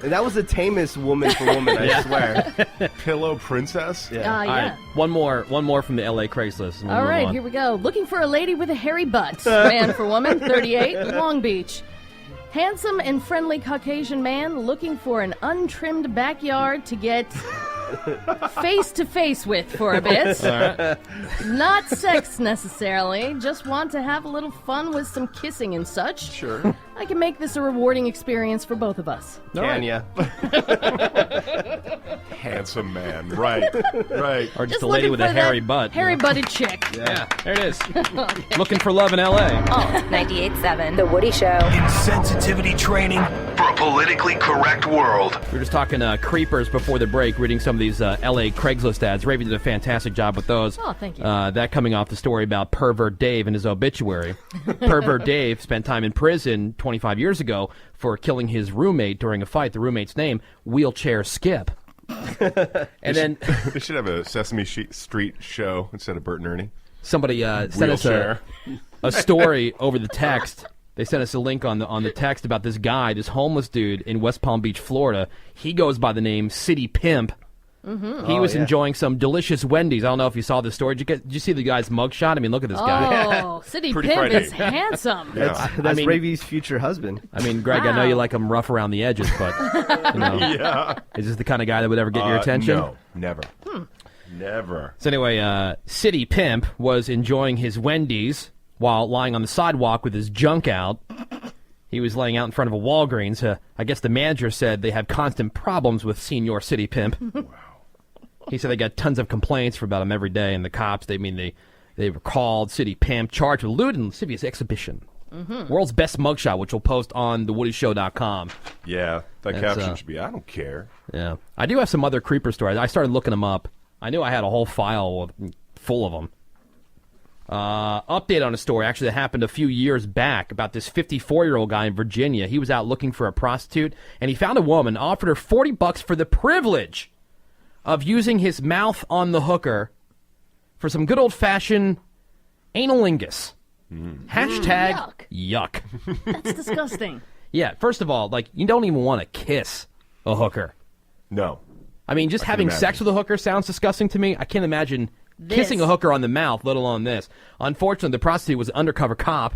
[SPEAKER 5] And that was the tamest woman for woman, I swear.
[SPEAKER 7] Pillow princess?
[SPEAKER 5] Yeah.
[SPEAKER 4] All right, one more from the LA Craigslist. and we'll
[SPEAKER 6] All
[SPEAKER 4] move
[SPEAKER 6] right,
[SPEAKER 4] on.
[SPEAKER 6] here we go. Looking for a lady with a hairy butt. Man for woman, 38, Long Beach. Handsome and friendly Caucasian man looking for an untrimmed backyard to get face to face with for a bit. Not sex necessarily, just want to have a little fun with some kissing and such.
[SPEAKER 7] Sure.
[SPEAKER 6] I can make this a rewarding experience for both of us.
[SPEAKER 5] Can ya?
[SPEAKER 7] Handsome man. Right. Right.
[SPEAKER 4] Or just
[SPEAKER 6] Just
[SPEAKER 4] a lady
[SPEAKER 6] looking
[SPEAKER 4] with a
[SPEAKER 6] for
[SPEAKER 4] hairy
[SPEAKER 6] that
[SPEAKER 4] butt.
[SPEAKER 6] Hairy butted chick.
[SPEAKER 4] Yeah, there it is. Looking for love in LA.
[SPEAKER 2] 98.7 The Woody Show.
[SPEAKER 1] Insensitivity training for a politically correct world.
[SPEAKER 4] We were just talking creepers before the break, reading some of these LA Craigslist ads. Raven did a fantastic job with those.
[SPEAKER 6] Oh, thank you.
[SPEAKER 4] That coming off the story about Pervert Dave and his obituary. Pervert Dave spent time in prison 25 years ago for killing his roommate during a fight. The roommate's name, Wheelchair Skip. And then
[SPEAKER 7] They should have a Sesame Street show instead of Bert and Ernie.
[SPEAKER 4] somebody sent us a story over the text. They sent us a link on the text about this guy, this homeless dude in West Palm Beach, Florida. He goes by the name City Pimp. He was enjoying some delicious Wendy's. I don't know if you saw this story. Did you see the guy's mugshot? I mean, look at this guy.
[SPEAKER 6] Oh, City
[SPEAKER 7] Pretty
[SPEAKER 6] Pimp
[SPEAKER 7] Friday.
[SPEAKER 6] is handsome.
[SPEAKER 5] That's Ravi's future husband.
[SPEAKER 4] I mean, Greg, I know you like him rough around the edges, but you know, is this the kind of guy that would ever get your attention?
[SPEAKER 7] No, never. Never.
[SPEAKER 4] So anyway, City Pimp was enjoying his Wendy's while lying on the sidewalk with his junk out. He was laying out in front of a Walgreens. I guess the manager said they have constant problems with Senior City Pimp. Wow. He said they got tons of complaints about him every day, and the cops, they were called City Pimp, charged with lewd and lascivious exhibition. World's best mugshot, which we'll post on thewoodyshow.com.
[SPEAKER 7] Yeah, that caption should be, I don't care.
[SPEAKER 4] Yeah. I do have some other creeper stories. I started looking them up. I knew I had a whole file full of them. Update on a story actually that happened a few years back about this 54-year-old guy in Virginia. He was out looking for a prostitute, and he found a woman, offered her $40 for the privilege of using his mouth on the hooker for some good old-fashioned analingus. Hashtag yuck.
[SPEAKER 6] That's disgusting.
[SPEAKER 4] Yeah, first of all, like, you don't even want to kiss a hooker.
[SPEAKER 7] No.
[SPEAKER 4] I mean, just having sex with a hooker sounds disgusting to me. I can't imagine kissing a hooker on the mouth, let alone this. Unfortunately, the prostitute was an undercover cop.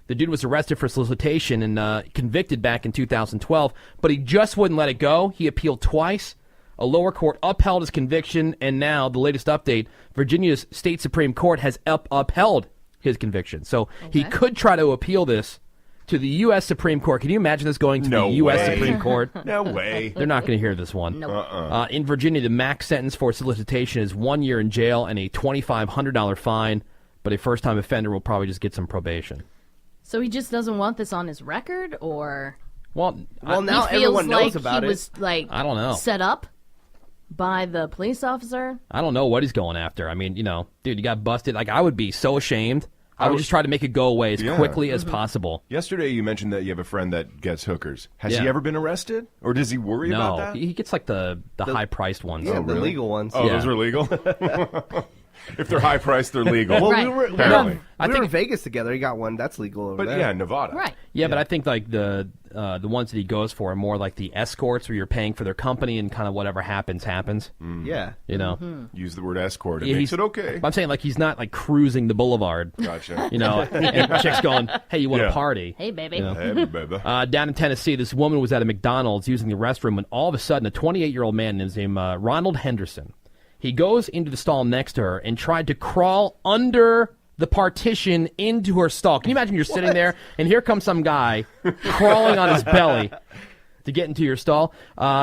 [SPEAKER 4] The dude was arrested for solicitation and convicted back in 2012, but he just wouldn't let it go. He appealed twice. A lower court upheld his conviction, and now, the latest update, Virginia's state Supreme Court has upheld his conviction. So he could try to appeal this to the U.S. Supreme Court. Can you imagine this going to the U.S. Supreme Court?
[SPEAKER 7] No way.
[SPEAKER 4] They're not going to hear this one. In Virginia, the max sentence for solicitation is 1 year in jail and a $2,500 fine, but a first-time offender will probably just get some probation.
[SPEAKER 6] So he just doesn't want this on his record, or?
[SPEAKER 4] Well,
[SPEAKER 5] now everyone knows about
[SPEAKER 6] he
[SPEAKER 5] it.
[SPEAKER 6] was like,
[SPEAKER 4] I don't know.
[SPEAKER 6] set up by the police officer.
[SPEAKER 4] I don't know what he's going after. I mean, dude, you got busted. Like, I would be so ashamed. I would just try to make it go away as quickly as possible.
[SPEAKER 7] Yesterday you mentioned that you have a friend that gets hookers. Has he ever been arrested? Or does he worry about that?
[SPEAKER 4] No, he gets like the high-priced ones.
[SPEAKER 5] Yeah, the legal ones.
[SPEAKER 7] Oh, those are legal? If they're high priced, they're legal.
[SPEAKER 5] Well,
[SPEAKER 6] Right.
[SPEAKER 5] we were in Vegas together. He got one that's legal over
[SPEAKER 7] But
[SPEAKER 5] there.
[SPEAKER 7] yeah, Nevada.
[SPEAKER 6] Right.
[SPEAKER 4] Yeah, but I think like the ones that he goes for are more like the escorts, where you're paying for their company and kind of whatever happens.
[SPEAKER 5] Yeah.
[SPEAKER 4] You know,
[SPEAKER 7] Use the word escort. It
[SPEAKER 4] Yeah,
[SPEAKER 7] makes
[SPEAKER 4] he's-
[SPEAKER 7] it okay.
[SPEAKER 4] I'm saying like he's not like cruising the boulevard.
[SPEAKER 7] Gotcha.
[SPEAKER 4] And chicks going, "Hey, you want to party?"
[SPEAKER 6] Hey, baby.
[SPEAKER 7] Hey, baby.
[SPEAKER 4] Down in Tennessee, this woman was at a McDonald's using the restroom when all of a sudden a 28-year-old man named Ronald Henderson, he goes into the stall next to her and tried to crawl under the partition into her stall. Can you imagine you're sitting there and here comes some guy crawling on his belly to get into your stall?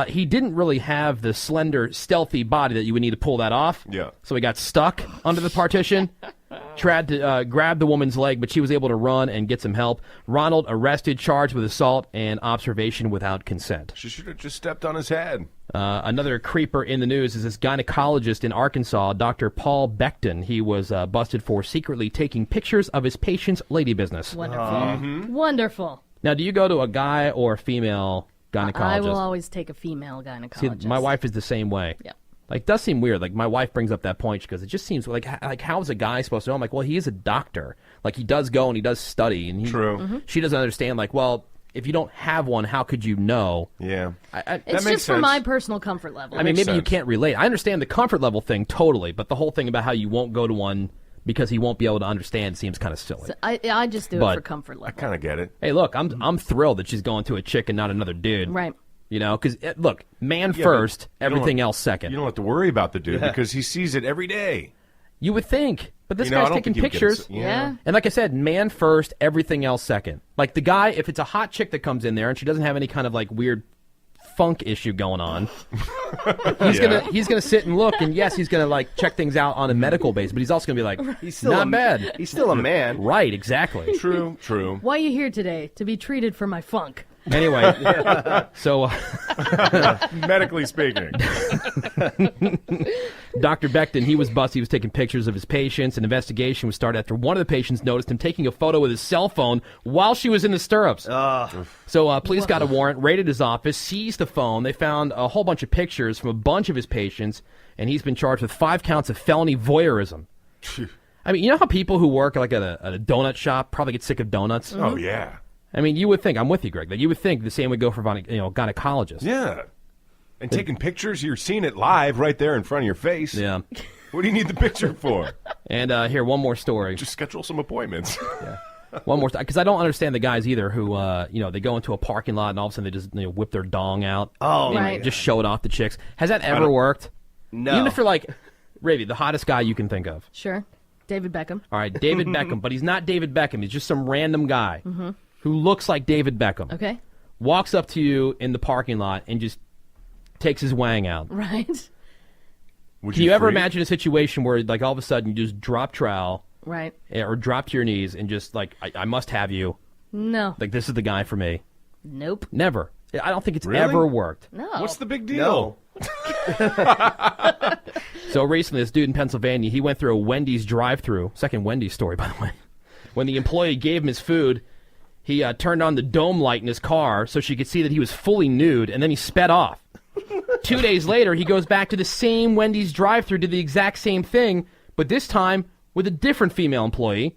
[SPEAKER 4] He didn't really have the slender, stealthy body that you would need to pull that off.
[SPEAKER 7] Yeah.
[SPEAKER 4] So he got stuck under the partition. Tried to grab the woman's leg, but she was able to run and get some help. Ronald arrested, charged with assault and observation without consent.
[SPEAKER 7] She should have just stepped on his head.
[SPEAKER 4] Another creeper in the news is this gynecologist in Arkansas, Dr. Paul Becton. He was busted for secretly taking pictures of his patient's lady business.
[SPEAKER 6] Wonderful. Wonderful.
[SPEAKER 4] Now, do you go to a guy or a female gynecologist?
[SPEAKER 6] I will always take a female
[SPEAKER 4] See,
[SPEAKER 6] gynecologist.
[SPEAKER 4] my wife is the same way.
[SPEAKER 6] Yep.
[SPEAKER 4] Like, it does seem weird. Like, my wife brings up that point because it just seems like how is a guy supposed to know? I'm like, well, he is a doctor. Like, he does go and he does study. And
[SPEAKER 7] True.
[SPEAKER 4] She doesn't understand, like, well, if you don't have one, how could you know?
[SPEAKER 7] Yeah.
[SPEAKER 6] It's just for my personal comfort level.
[SPEAKER 4] I mean, maybe you
[SPEAKER 7] sense.
[SPEAKER 4] can't relate. I understand the comfort level thing totally, but the whole thing about how you won't go to one because he won't be able to understand seems kind of silly.
[SPEAKER 6] So I just do it
[SPEAKER 4] But
[SPEAKER 6] for comfort level.
[SPEAKER 7] I kind of get it.
[SPEAKER 4] Hey, look, I'm thrilled that she's going to a chick and not another dude.
[SPEAKER 6] Right.
[SPEAKER 4] You know, because, look, man
[SPEAKER 7] Yeah,
[SPEAKER 4] first,
[SPEAKER 7] but you don't-
[SPEAKER 4] everything else second.
[SPEAKER 7] You don't have to worry about the dude because he sees it every day.
[SPEAKER 4] You would think. But this
[SPEAKER 7] You know, I
[SPEAKER 4] guy's
[SPEAKER 7] don't
[SPEAKER 4] taking
[SPEAKER 7] think he would get
[SPEAKER 4] pictures.
[SPEAKER 7] us- yeah.
[SPEAKER 4] And like I said, man first, everything else second. Like the guy, if it's a hot chick that comes in there and she doesn't have any kind of like weird funk issue going on, he's gonna sit and look, and yes, he's gonna like check things out on a medical base, but he's also gonna be like,
[SPEAKER 5] He's still
[SPEAKER 4] not
[SPEAKER 5] a,
[SPEAKER 4] bad.
[SPEAKER 5] He's still a man.
[SPEAKER 4] Right, exactly.
[SPEAKER 7] True.
[SPEAKER 6] Why are you here today? To be treated for my funk.
[SPEAKER 4] Anyway, so
[SPEAKER 7] Medically speaking.
[SPEAKER 4] Dr. Becton, he was busted. He was taking pictures of his patients. An investigation was started after one of the patients noticed him taking a photo with his cell phone while she was in the stirrups. So police got a warrant, raided his office, seized the phone. They found a whole bunch of pictures from a bunch of his patients, and he's been charged with 5 counts of felony voyeurism. I mean, you know how people who work like at a donut shop probably get sick of donuts?
[SPEAKER 7] Oh, yeah.
[SPEAKER 4] I mean, you would think, I'm with you, Greg, that you would think the same would go for gynecologists.
[SPEAKER 7] Yeah. And taking pictures, you're seeing it live right there in front of your face.
[SPEAKER 4] Yeah.
[SPEAKER 7] What do you need the picture for?
[SPEAKER 4] And here, one more story.
[SPEAKER 7] Just schedule some appointments.
[SPEAKER 4] One more, because I don't understand the guys either who, they go into a parking lot and all of a sudden they just whip their dong out.
[SPEAKER 5] Oh,
[SPEAKER 4] and
[SPEAKER 6] right.
[SPEAKER 4] just show it off the chicks. Has that ever worked?
[SPEAKER 5] No.
[SPEAKER 4] Even if you're like, Ravy, the hottest guy you can think of.
[SPEAKER 6] Sure. David Beckham.
[SPEAKER 4] All right, David Beckham, but he's not David Beckham. He's just some random guy who looks like David Beckham.
[SPEAKER 6] Okay.
[SPEAKER 4] Walks up to you in the parking lot and just takes his wang out.
[SPEAKER 6] Right.
[SPEAKER 7] Would
[SPEAKER 4] Can you ever
[SPEAKER 7] freak?
[SPEAKER 4] imagine a situation where, like, all of a sudden you just drop trowel
[SPEAKER 6] Right.
[SPEAKER 4] or drop to your knees and just, like, I must have you.
[SPEAKER 6] No.
[SPEAKER 4] Like, this is the guy for me.
[SPEAKER 6] Nope.
[SPEAKER 4] Never. I don't think it's
[SPEAKER 7] Really?
[SPEAKER 4] ever worked.
[SPEAKER 6] No.
[SPEAKER 7] What's the big deal?
[SPEAKER 4] So recently, this dude in Pennsylvania, he went through a Wendy's drive-thru. Second Wendy's story, by the way. When the employee gave him his food, he turned on the dome light in his car so she could see that he was fully nude, and then he sped off. 2 days later, he goes back to the same Wendy's drive-thru, did the exact same thing, but this time with a different female employee.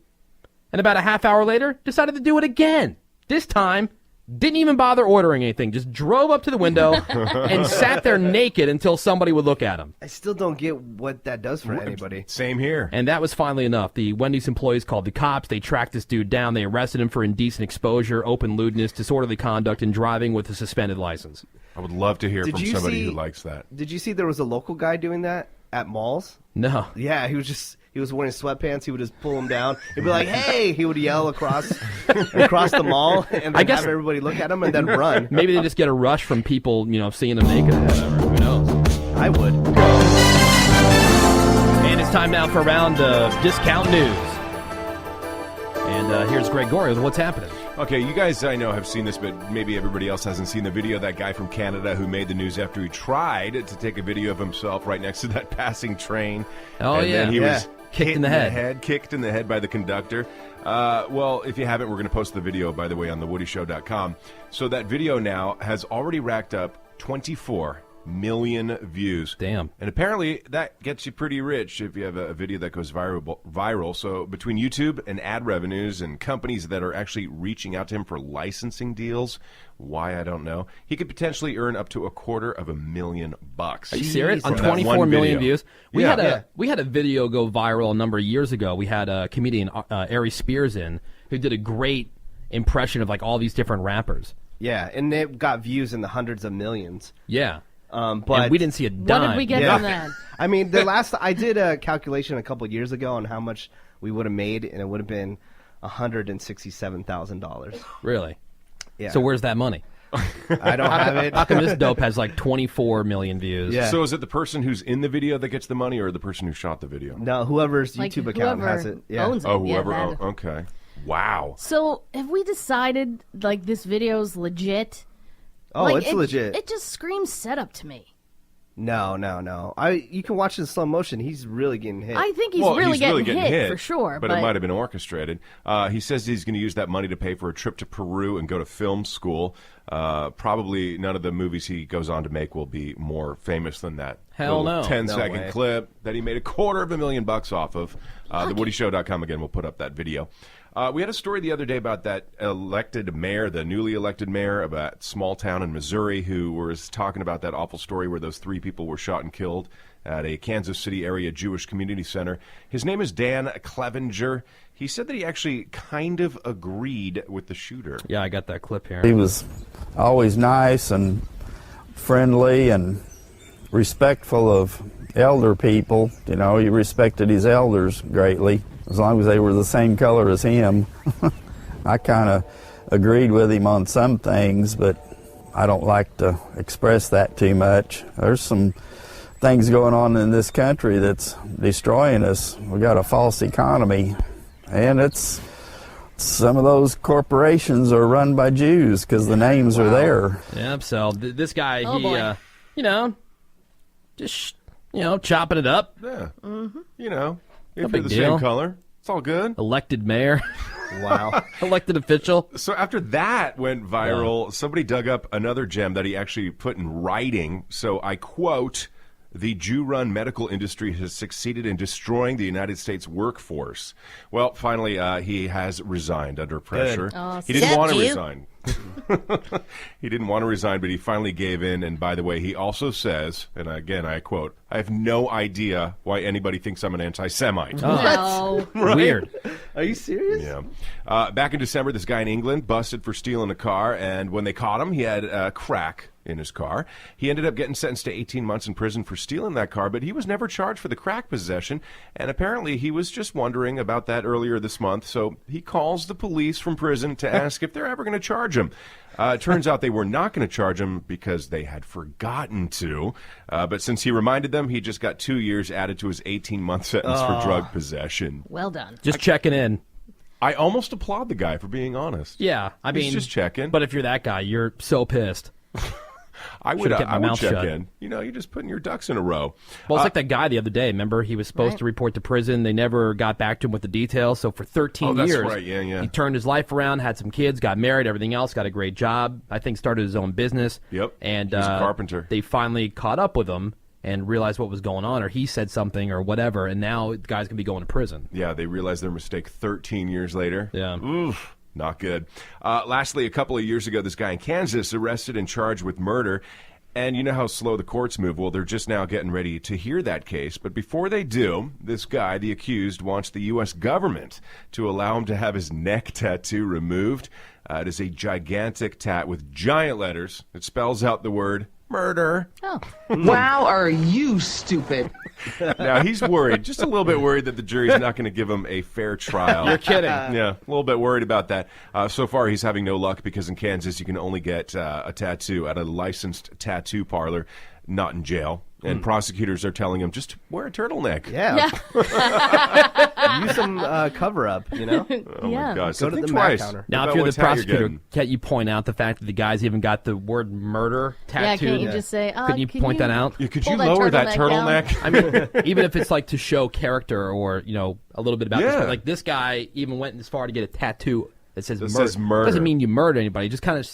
[SPEAKER 4] And about a half hour later, decided to do it again. This time, didn't even bother ordering anything. Just drove up to the window and sat there naked until somebody would look at him.
[SPEAKER 5] I still don't get what that does for anybody.
[SPEAKER 7] Same here.
[SPEAKER 4] And that was finally enough. The Wendy's employees called the cops. They tracked this dude down. They arrested him for indecent exposure, open lewdness, disorderly conduct, and driving with a suspended license.
[SPEAKER 7] I would love to hear
[SPEAKER 5] Did
[SPEAKER 7] from
[SPEAKER 5] you
[SPEAKER 7] somebody
[SPEAKER 5] see-
[SPEAKER 7] who likes that.
[SPEAKER 5] Did you see there was a local guy doing that at malls?
[SPEAKER 4] No.
[SPEAKER 5] Yeah, he was wearing sweatpants. He would just pull them down. He'd be like, "Hey!" He would yell across the mall, and then have everybody look at him and then run.
[SPEAKER 4] Maybe they just get a rush from people, seeing them naked or whatever. Who knows?
[SPEAKER 5] I would.
[SPEAKER 4] And it's time now for a round of discount news. And here's Greg Gorey with what's happening.
[SPEAKER 7] Okay, you guys, I know, have seen this, but maybe everybody else hasn't seen the video. That guy from Canada who made the news after he tried to take a video of himself right next to that passing train.
[SPEAKER 4] Oh,
[SPEAKER 7] and
[SPEAKER 4] yeah.
[SPEAKER 7] then he was
[SPEAKER 4] Kicked
[SPEAKER 7] hit
[SPEAKER 4] in the head.
[SPEAKER 7] Kicked in the head by the conductor. Well, if you haven't, we're going to post the video, by the way, on thewoodyshow.com. So that video now has already racked up 24 million views.
[SPEAKER 4] Damn.
[SPEAKER 7] And apparently that gets you pretty rich if you have a video that goes viral. So between YouTube and ad revenues and companies that are actually reaching out to him for licensing deals, why I don't know, he could potentially earn up to $250,000.
[SPEAKER 4] Are you serious? On
[SPEAKER 7] From that
[SPEAKER 4] 24
[SPEAKER 7] one
[SPEAKER 4] million
[SPEAKER 7] video.
[SPEAKER 4] views? We had a video go viral a number of years ago. We had a comedian, Ari Spears, in who did a great impression of like all these different rappers.
[SPEAKER 5] Yeah, and it got views in the hundreds of millions.
[SPEAKER 4] Yeah.
[SPEAKER 5] But
[SPEAKER 4] and we didn't see a dime.
[SPEAKER 6] What did we get from that?
[SPEAKER 5] I mean, I did a calculation a couple of years ago on how much we would have made, and it would have been $167,000.
[SPEAKER 4] Really?
[SPEAKER 5] Yeah.
[SPEAKER 4] So where's that money?
[SPEAKER 5] I don't have it.
[SPEAKER 4] How come this dope has like 24 million views?
[SPEAKER 5] Yeah.
[SPEAKER 7] So is it the person who's in the video that gets the money, or the person who shot the video?
[SPEAKER 5] No, whoever's
[SPEAKER 6] Like,
[SPEAKER 5] YouTube account
[SPEAKER 6] whoever
[SPEAKER 5] has it. Yeah.
[SPEAKER 6] owns it.
[SPEAKER 7] Oh,
[SPEAKER 6] Yeah,
[SPEAKER 7] whoever.
[SPEAKER 6] that-
[SPEAKER 7] Okay. Wow.
[SPEAKER 6] So, have we decided, like, this video's legit?
[SPEAKER 5] Oh,
[SPEAKER 6] Like,
[SPEAKER 5] it's legit.
[SPEAKER 6] It just screams setup to me.
[SPEAKER 5] No. You can watch it in slow motion. He's really getting hit.
[SPEAKER 6] I think he's
[SPEAKER 7] Well,
[SPEAKER 6] really
[SPEAKER 7] he's
[SPEAKER 6] getting,
[SPEAKER 7] really getting hit,
[SPEAKER 6] for sure.
[SPEAKER 7] But it might have been orchestrated. He says he's going to use that money to pay for a trip to Peru and go to film school. Probably none of the movies he goes on to make will be more famous than that.
[SPEAKER 4] Hell
[SPEAKER 7] little
[SPEAKER 4] no.
[SPEAKER 7] 10-second
[SPEAKER 5] No way.
[SPEAKER 7] clip that he made $250,000 off of. TheWoodyShow.com, again, we'll put up that video. We had a story the other day about that elected mayor, the newly elected mayor of a small town in Missouri, who was talking about that awful story where those 3 people were shot and killed at a Kansas City area Jewish community center. His name is Dan Clevenger. He said that he actually kind of agreed with the shooter.
[SPEAKER 4] Yeah, I got that clip here.
[SPEAKER 12] He was always nice and friendly and respectful of elder people. You know, he respected his elders greatly, as long as they were the same color as him. I kind of agreed with him on some things, but I don't like to express that too much. There's some things going on in this country that's destroying us. We got a false economy, and it's some of those corporations are run by Jews because the names are there.
[SPEAKER 4] Yep, so this guy,
[SPEAKER 6] Oh, boy.
[SPEAKER 4] just, chopping it up.
[SPEAKER 7] Yeah.
[SPEAKER 6] Mm-hmm.
[SPEAKER 7] You know,
[SPEAKER 4] No
[SPEAKER 7] if
[SPEAKER 4] big
[SPEAKER 7] you're the
[SPEAKER 4] deal.
[SPEAKER 7] same color, it's all good.
[SPEAKER 4] Elected mayor.
[SPEAKER 5] Wow.
[SPEAKER 4] Elected official.
[SPEAKER 7] So after that went viral, somebody dug up another gem that he actually put in writing. So I quote, the Jew-run medical industry has succeeded in destroying the United States workforce. Well, finally, he has resigned under pressure.
[SPEAKER 6] Oh,
[SPEAKER 7] he didn't want to resign. He didn't want to resign, but he finally gave in. And by the way, he also says, and again, I quote, "I have no idea why anybody thinks I'm an anti-Semite."
[SPEAKER 6] No.
[SPEAKER 7] Right?
[SPEAKER 4] Weird.
[SPEAKER 5] Are you serious?
[SPEAKER 7] Yeah. Back in December, this guy in England busted for stealing a car, and when they caught him, he had crack in his car. He ended up getting sentenced to 18 months in prison for stealing that car, but he was never charged for the crack possession, and apparently he was just wondering about that earlier this month, so he calls the police from prison to ask if they're ever going to charge him. It turns out they were not going to charge him because they had forgotten to, but since he reminded them, he just got 2 years added to his 18-month sentence for drug possession.
[SPEAKER 6] Well done.
[SPEAKER 4] Just checking in.
[SPEAKER 7] I almost applaud the guy for being honest.
[SPEAKER 4] Yeah, I mean,
[SPEAKER 7] He's just checking.
[SPEAKER 4] But if you're that guy, you're so pissed.
[SPEAKER 7] I would
[SPEAKER 4] kept my mouth
[SPEAKER 7] check
[SPEAKER 4] shut.
[SPEAKER 7] in. You know, you're just putting your ducks in a row.
[SPEAKER 4] Well, it's like that guy the other day. Remember, he was supposed to report to prison. They never got back to him with the details. So for 13
[SPEAKER 7] that's
[SPEAKER 4] years,
[SPEAKER 7] right. Yeah.
[SPEAKER 4] he turned his life around, had some kids, got married, everything else, got a great job. I think started his own business.
[SPEAKER 7] Yep.
[SPEAKER 4] And
[SPEAKER 7] he's a carpenter.
[SPEAKER 4] They finally caught up with him and realized what was going on, or he said something or whatever, and now the guy's going to be going to prison.
[SPEAKER 7] Yeah, they realized their mistake 13 years later.
[SPEAKER 4] Yeah.
[SPEAKER 7] Oof. Not good. Lastly, a couple of years ago, this guy in Kansas arrested and charged with murder. And you know how slow the courts move. Well, they're just now getting ready to hear that case. But before they do, this guy, the accused, wants the U.S. government to allow him to have his neck tattoo removed. It is a gigantic tat with giant letters. It spells out the word murder.
[SPEAKER 6] Oh.
[SPEAKER 13] Wow, are you stupid?
[SPEAKER 7] Now, he's worried, just a little bit worried that the jury's not going to give him a fair trial.
[SPEAKER 4] You're kidding.
[SPEAKER 7] Yeah, a little bit worried about that. So far, he's having no luck because in Kansas, you can only get a tattoo at a licensed tattoo parlor, not in jail. And prosecutors are telling him, just wear a turtleneck.
[SPEAKER 5] Yeah. Use some cover-up, you know?
[SPEAKER 7] Oh, my God. So
[SPEAKER 5] Go to
[SPEAKER 7] think
[SPEAKER 5] the
[SPEAKER 7] twice.
[SPEAKER 5] Mac counter.
[SPEAKER 4] Now, if you're the prosecutor, can't you point out the fact that the guy's even got the word murder tattooed?
[SPEAKER 6] Yeah, can't you just say,
[SPEAKER 4] Couldn't you point that out?
[SPEAKER 7] Yeah, could
[SPEAKER 6] pull
[SPEAKER 7] you
[SPEAKER 6] that
[SPEAKER 7] lower that
[SPEAKER 6] turtleneck
[SPEAKER 7] turtleneck?
[SPEAKER 4] I mean, even if it's like to show character or, you know, a little bit about this. Like this guy even went as far to get a tattoo that says murder. Doesn't mean you murder anybody. Just kind of,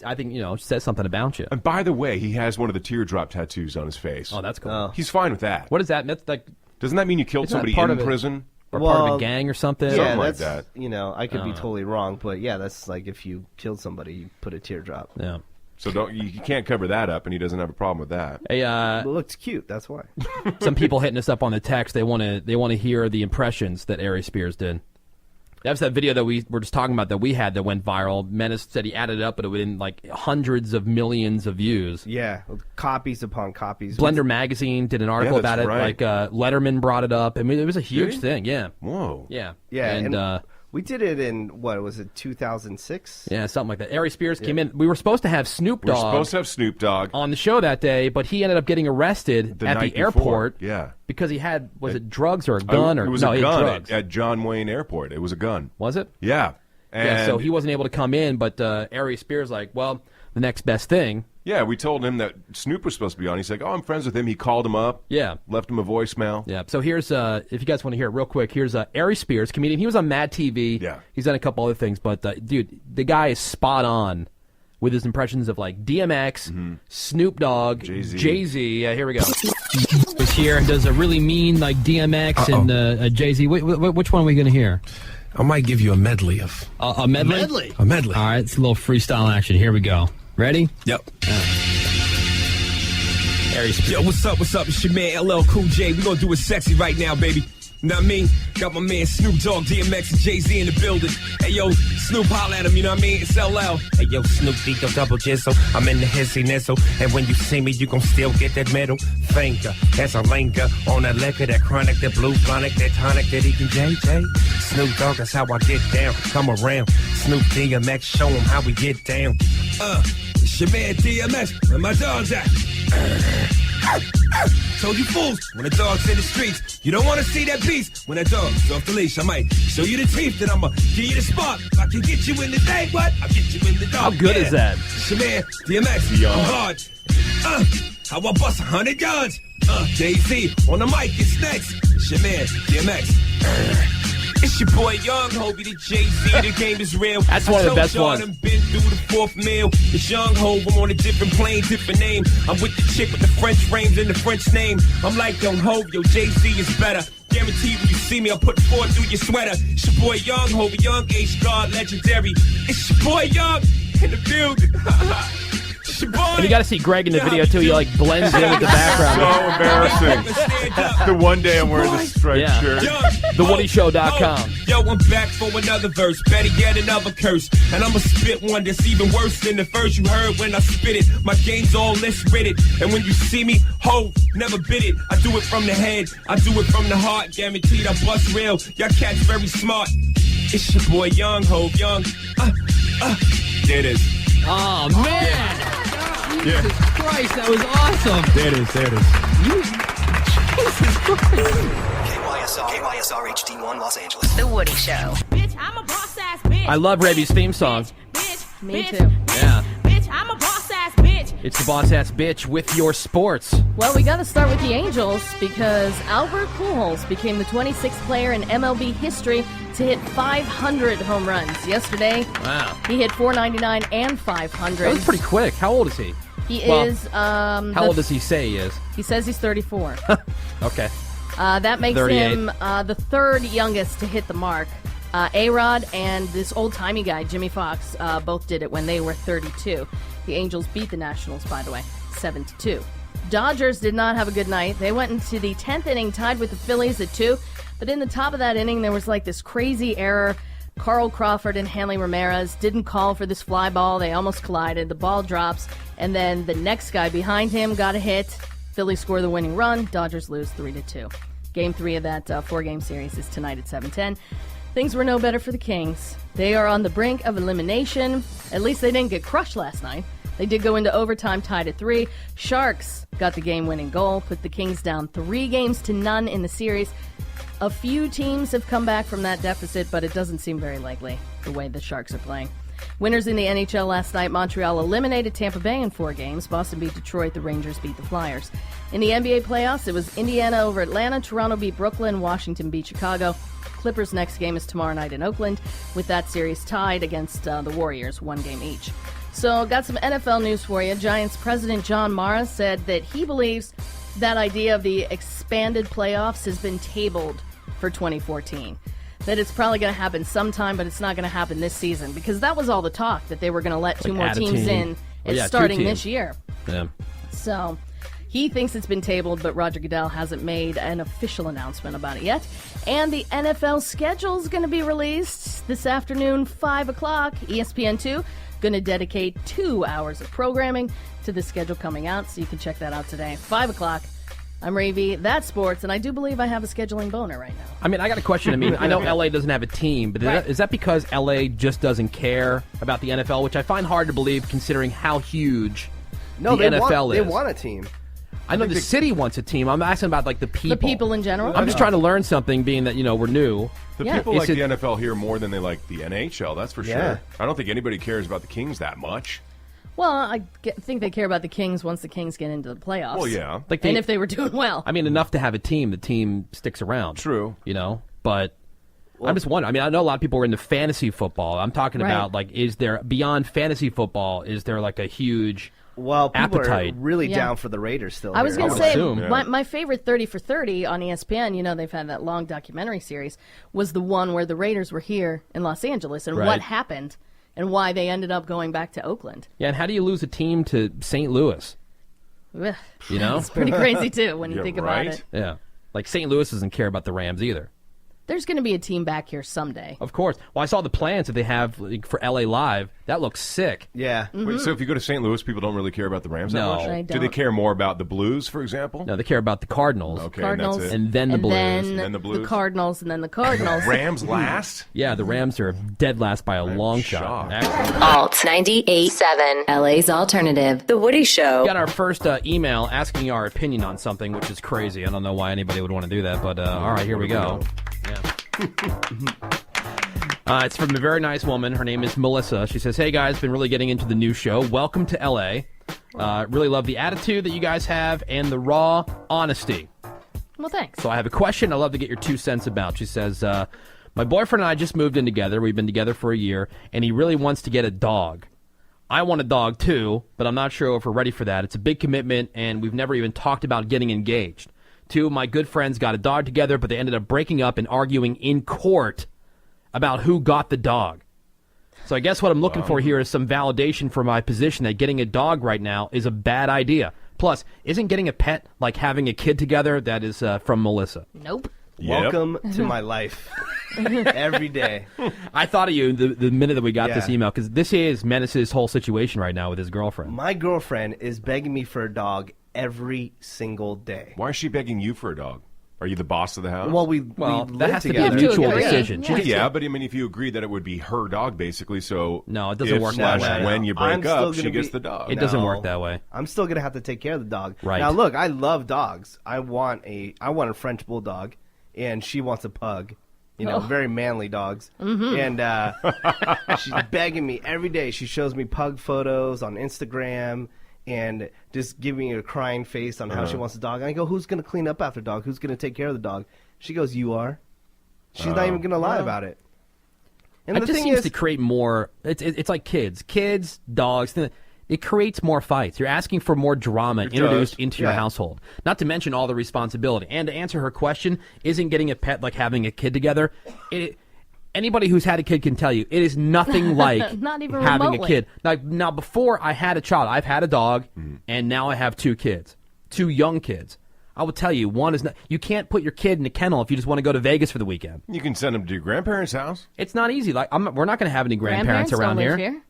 [SPEAKER 4] I think, you know, says something about you.
[SPEAKER 7] And by the way, he has one of the teardrop tattoos on his face.
[SPEAKER 4] Oh, that's cool.
[SPEAKER 7] He's fine with that.
[SPEAKER 4] What is that? That's like,
[SPEAKER 7] doesn't that mean you killed
[SPEAKER 4] Isn't that
[SPEAKER 7] somebody
[SPEAKER 4] part
[SPEAKER 7] in
[SPEAKER 4] of it?
[SPEAKER 7] prison?
[SPEAKER 4] or part of
[SPEAKER 5] Well,
[SPEAKER 4] a gang or something?
[SPEAKER 5] Yeah,
[SPEAKER 7] Something like
[SPEAKER 5] that's,
[SPEAKER 7] that.
[SPEAKER 5] you know, I could be
[SPEAKER 4] know.
[SPEAKER 5] totally wrong, but yeah, that's like if you killed somebody, you put a teardrop.
[SPEAKER 4] Yeah.
[SPEAKER 7] So you can't cover that up, and he doesn't have a problem with that.
[SPEAKER 4] Hey,
[SPEAKER 5] It looks cute, that's why.
[SPEAKER 4] some people hitting us up on the text. They want to hear the impressions that Ari Spears did. That was that video that we were just talking about that we had that went viral. Menace said he added it up, but it was in like hundreds of millions of views.
[SPEAKER 5] Yeah, copies upon copies.
[SPEAKER 4] Blender Magazine did an article about it.
[SPEAKER 7] right.
[SPEAKER 4] Like Letterman brought it up. I mean, it was a huge
[SPEAKER 7] Really?
[SPEAKER 4] thing. Yeah.
[SPEAKER 7] Whoa.
[SPEAKER 4] Yeah.
[SPEAKER 5] Yeah,
[SPEAKER 4] And
[SPEAKER 5] we did it in, what, was it 2006?
[SPEAKER 4] yeah, something like that. Ari Spears came in. We were supposed to have Snoop
[SPEAKER 7] We're
[SPEAKER 4] Dogg
[SPEAKER 7] supposed to have Snoop Dogg
[SPEAKER 4] on the show that day, but he ended up getting arrested
[SPEAKER 7] the
[SPEAKER 4] at
[SPEAKER 7] night
[SPEAKER 4] the
[SPEAKER 7] before.
[SPEAKER 4] airport.
[SPEAKER 7] Yeah.
[SPEAKER 4] Because he had, was it drugs or a gun? Or
[SPEAKER 7] it was
[SPEAKER 4] no,
[SPEAKER 7] a
[SPEAKER 4] he had
[SPEAKER 7] gun
[SPEAKER 4] drugs.
[SPEAKER 7] at John Wayne Airport. It was a gun.
[SPEAKER 4] Was it?
[SPEAKER 7] Yeah. And
[SPEAKER 4] Yeah, so he wasn't able to come in, but Ari Spears like, well, the next best thing.
[SPEAKER 7] Yeah, we told him that Snoop was supposed to be on. He's like, oh, I'm friends with him. He called him up.
[SPEAKER 4] Yeah.
[SPEAKER 7] Left him a voicemail.
[SPEAKER 4] Yeah, so here's, if you guys want to hear it real quick, here's Ari Spears, comedian. He was on Mad TV.
[SPEAKER 7] Yeah.
[SPEAKER 4] He's done a couple other things, but, dude, the guy is spot on with his impressions of, like, DMX, Snoop Dogg, Jay-Z. Yeah, here we go.
[SPEAKER 14] Was here and does a really mean, like, DMX and Jay-Z. Which one are we going to hear?
[SPEAKER 15] I might give you a medley of...
[SPEAKER 14] A medley?
[SPEAKER 15] A medley.
[SPEAKER 14] All right, it's a little freestyle action. Here we go. Ready?
[SPEAKER 15] Yep.
[SPEAKER 14] Ari Spears.
[SPEAKER 15] Yo, what's up? It's your man LL Cool J. We gonna do it sexy right now, baby. Know what I mean? Got my man Snoop Dogg, DMX, and Jay-Z in the building. Hey, yo, Snoop, holla at him, you know what I mean? It's LL.
[SPEAKER 16] Hey, yo, Snoop Dogg, double jizzle. I'm in the hissy nizzle. And when you see me, you gon' still get that middle finger. That's a linger on that liquor, that chronic, that blue chronic, that tonic, that eating JJ. Snoop Dogg, that's how I get down. Come around. Snoop DMX, show him how we get down.
[SPEAKER 15] It's your man DMX, where my dog's at? Told you fools, when the dog's in the streets, you don't want to see that beast. When that dog's off the leash, I might show you the teeth, then I'ma give you the spark. If I can get you in the day, what? I'll get you in the dark.
[SPEAKER 4] How good is that?
[SPEAKER 15] It's your man, DMX, I'm hard. How I bust 100 yards? Jay-Z on the mic, it's next. It's your man, DMX. It's your boy Young Hovey, the Jay-Z, the game is real.
[SPEAKER 4] That's one of the best ones.
[SPEAKER 15] I done been through the fourth meal. It's Young Hov, I'm on a different plane, different name. I'm with the chick with the French frames and the French name. I'm like Young Hov, yo, Jay-Z is better. Guaranteed when you see me, I'll put 4 through your sweater. It's your boy Young Hov, Young H God, legendary. It's your boy Young in the building.
[SPEAKER 4] And you got to see Greg in the video too. He like blends in with the background.
[SPEAKER 7] So embarrassing. The one day I'm wearing the striped shirt.
[SPEAKER 4] TheWoodyShow.com.
[SPEAKER 15] Yo, I'm back for another verse. Better yet, another curse. And I'ma spit one that's even worse than the first you heard when I spit it. My game's all less written. And when you see me, ho, never bit it. I do it from the head. I do it from the heart. Guaranteed I bust real. Y'all cats very smart. It's your boy Young Hov, Young. There it is.
[SPEAKER 14] Oh, man. Jesus Christ, that was awesome.
[SPEAKER 7] There it is.
[SPEAKER 14] Jesus Christ.
[SPEAKER 17] KYSR HD1 Los Angeles.
[SPEAKER 2] The Woody Show.
[SPEAKER 18] Bitch, I'm a boss ass bitch.
[SPEAKER 4] I love Raby's theme song.
[SPEAKER 6] Me too.
[SPEAKER 4] Yeah.
[SPEAKER 18] Bitch, I'm a boss ass bitch.
[SPEAKER 4] It's the boss ass bitch with your sports.
[SPEAKER 6] Well, we got to start with the Angels because Albert Pujols became the 26th player in MLB history to hit 500 home runs. Yesterday,
[SPEAKER 4] wow,
[SPEAKER 6] he hit 499 and 500.
[SPEAKER 4] That was pretty quick. How old is he?
[SPEAKER 6] He is.
[SPEAKER 4] How old does he say he is?
[SPEAKER 6] He says he's 34.
[SPEAKER 4] Okay.
[SPEAKER 6] That makes
[SPEAKER 4] 38.
[SPEAKER 6] him the third youngest to hit the mark. A-Rod and this old-timey guy, Jimmy Fox, both did it when they were 32. The Angels beat the Nationals, by the way, 7-2. Dodgers did not have a good night. They went into the 10th inning tied with the Phillies at 2, but in the top of that inning, there was like this crazy error. Carl Crawford and Hanley Ramirez didn't call for this fly ball. They almost collided. The ball drops, and then the next guy behind him got a hit. Phillies score the winning run. Dodgers lose 3-2. Game 3 of that 4-game series is tonight at 7:10. Things were no better for the Kings. They are on the brink of elimination. At least they didn't get crushed last night. They did go into overtime tied at 3. Sharks got the game-winning goal, put the Kings down 3-0 in the series. A few teams have come back from that deficit, but it doesn't seem very likely the way the Sharks are playing. Winners in the NHL last night, Montreal eliminated Tampa Bay in 4 games. Boston beat Detroit. The Rangers beat the Flyers. In the NBA playoffs, it was Indiana over Atlanta. Toronto beat Brooklyn. Washington beat Chicago. Clippers' next game is tomorrow night in Oakland, with that series tied against the Warriors, 1 game each. So, got some NFL news for you. Giants president John Mara said that he believes that idea of the expanded playoffs has been tabled for 2014. That it's probably going to happen sometime, but it's not going to happen this season, because that was all the talk, that they were going to let 2 more teams in starting this year.
[SPEAKER 4] Yeah.
[SPEAKER 6] So he thinks it's been tabled, but Roger Goodell hasn't made an official announcement about it yet. And the NFL schedule is going to be released this afternoon, 5 o'clock. ESPN2 going to dedicate 2 hours of programming to the schedule coming out, so you can check that out today, 5 o'clock. I'm Ravy, that's sports, and I do believe I have a scheduling boner right now.
[SPEAKER 4] I mean, I got a question. I mean, I know LA doesn't have a team, but is that because LA just doesn't care about the NFL, which I find hard to believe considering how huge the NFL is.
[SPEAKER 5] They want a team.
[SPEAKER 4] I know the city wants a team. I'm asking about, like, the people.
[SPEAKER 6] The people in general?
[SPEAKER 4] I'm just trying to learn something, being that, we're new.
[SPEAKER 7] The people like the NFL here more than they like the NHL, that's for sure. I don't think anybody cares about the Kings that much.
[SPEAKER 6] Well, I think they care about the Kings once the Kings get into the playoffs.
[SPEAKER 7] Well, yeah.
[SPEAKER 6] And if they were doing well.
[SPEAKER 4] I mean, enough to have a team. The team sticks around.
[SPEAKER 7] True.
[SPEAKER 4] But I'm just wondering. I mean, I know a lot of people are into fantasy football. I'm talking about, like, is there, beyond fantasy football, is there, like, a huge
[SPEAKER 5] people
[SPEAKER 4] appetite?
[SPEAKER 5] Are really down for the Raiders still.
[SPEAKER 6] I was going to say, my favorite 30 for 30 on ESPN, they've had that long documentary series, was the one where the Raiders were here in Los Angeles and what happened. And why they ended up going back to Oakland.
[SPEAKER 4] Yeah, and how do you lose a team to St. Louis?
[SPEAKER 6] It's pretty crazy, too, when you think about it.
[SPEAKER 4] Yeah. Like, St. Louis doesn't care about the Rams either.
[SPEAKER 6] There's going to be a team back here someday.
[SPEAKER 4] Of course. Well, I saw the plans that they have for LA Live. That looks sick.
[SPEAKER 5] Yeah.
[SPEAKER 6] Mm-hmm.
[SPEAKER 7] Wait, so if you go to St. Louis, people don't really care about the Rams that much?
[SPEAKER 6] I
[SPEAKER 7] Do they care more about the Blues, for example?
[SPEAKER 4] No, they care about the Cardinals.
[SPEAKER 7] Okay,
[SPEAKER 6] Cardinals,
[SPEAKER 7] and that's it.
[SPEAKER 4] And then the Blues.
[SPEAKER 6] And
[SPEAKER 7] then the Blues.
[SPEAKER 6] The Cardinals, and then the Cardinals.
[SPEAKER 7] Rams last?
[SPEAKER 4] Yeah, the Rams are dead last by a long shot.
[SPEAKER 2] Alt 98.7, LA's alternative. The Woody Show.
[SPEAKER 4] We got our first email asking our opinion on something, which is crazy. I don't know why anybody would want to do that, but all right, here we go. Yeah. It's from a very nice woman. Her name is Melissa. She says, "Hey guys, been really getting into the new show. Welcome to LA. Really love the attitude that you guys have and the raw honesty.
[SPEAKER 6] Well, thanks.
[SPEAKER 4] So I have a question I'd love to get your 2 cents about." She says, My boyfriend and I just moved in together. We've been together for a year, and he really wants to get a dog. I want a dog too, but I'm not sure if we're ready for that. It's a big commitment, and we've never even talked about getting engaged. Two of my good friends got a dog together, but they ended up breaking up and arguing in court about who got the dog. So I guess what I'm looking for here is some validation for my position that getting a dog right now is a bad idea. Plus, isn't getting a pet like having a kid together? That is from Melissa.
[SPEAKER 6] Nope.
[SPEAKER 5] Welcome to my life. Every day.
[SPEAKER 4] I thought of you the minute that we got this email, because this is Menace's whole situation right now with his girlfriend.
[SPEAKER 5] My girlfriend is begging me for a dog every single day.
[SPEAKER 7] Why is she begging you for a dog? Are you the boss of the house?
[SPEAKER 5] Well, we
[SPEAKER 4] that
[SPEAKER 5] live
[SPEAKER 4] has
[SPEAKER 5] together.
[SPEAKER 4] to be a mutual decision.
[SPEAKER 7] Yeah, but I mean, if you agree that it would be her dog, basically, so
[SPEAKER 4] no, it doesn't work
[SPEAKER 7] that
[SPEAKER 4] that way.
[SPEAKER 7] When you break up, she gets the dog.
[SPEAKER 4] It doesn't work that way.
[SPEAKER 5] I'm still gonna have to take care of the dog.
[SPEAKER 4] Right.
[SPEAKER 5] Now, look, I love dogs. I want a French bulldog, and she wants a pug. You know, very manly dogs.
[SPEAKER 6] Mm-hmm.
[SPEAKER 5] And she's begging me every day. She shows me pug photos on Instagram and just giving me a crying face on how she wants a dog. And I go, who's going to clean up after the dog? Who's going to take care of the dog? She goes, you are. She's not even going to lie about it. And
[SPEAKER 4] It
[SPEAKER 5] the
[SPEAKER 4] just
[SPEAKER 5] thing
[SPEAKER 4] seems
[SPEAKER 5] is,
[SPEAKER 4] to create more. It's like kids, dogs. It creates more fights. You're asking for more drama introduced into your household. Not to mention all the responsibility. And to answer her question, isn't getting a pet like having a kid together? Anybody who's had a kid can tell you it is nothing like
[SPEAKER 6] Not even
[SPEAKER 4] having
[SPEAKER 6] remotely.
[SPEAKER 4] a kid. Now, before I had a child, I've had a dog, and now I have 2 kids, 2 young kids. I will tell you, one is not. You can't put your kid in a kennel if you just want to go to Vegas for the weekend.
[SPEAKER 7] You can send them to your grandparents' house.
[SPEAKER 4] It's not easy. Like we're not going to have any grandparents around
[SPEAKER 6] don't live
[SPEAKER 4] here.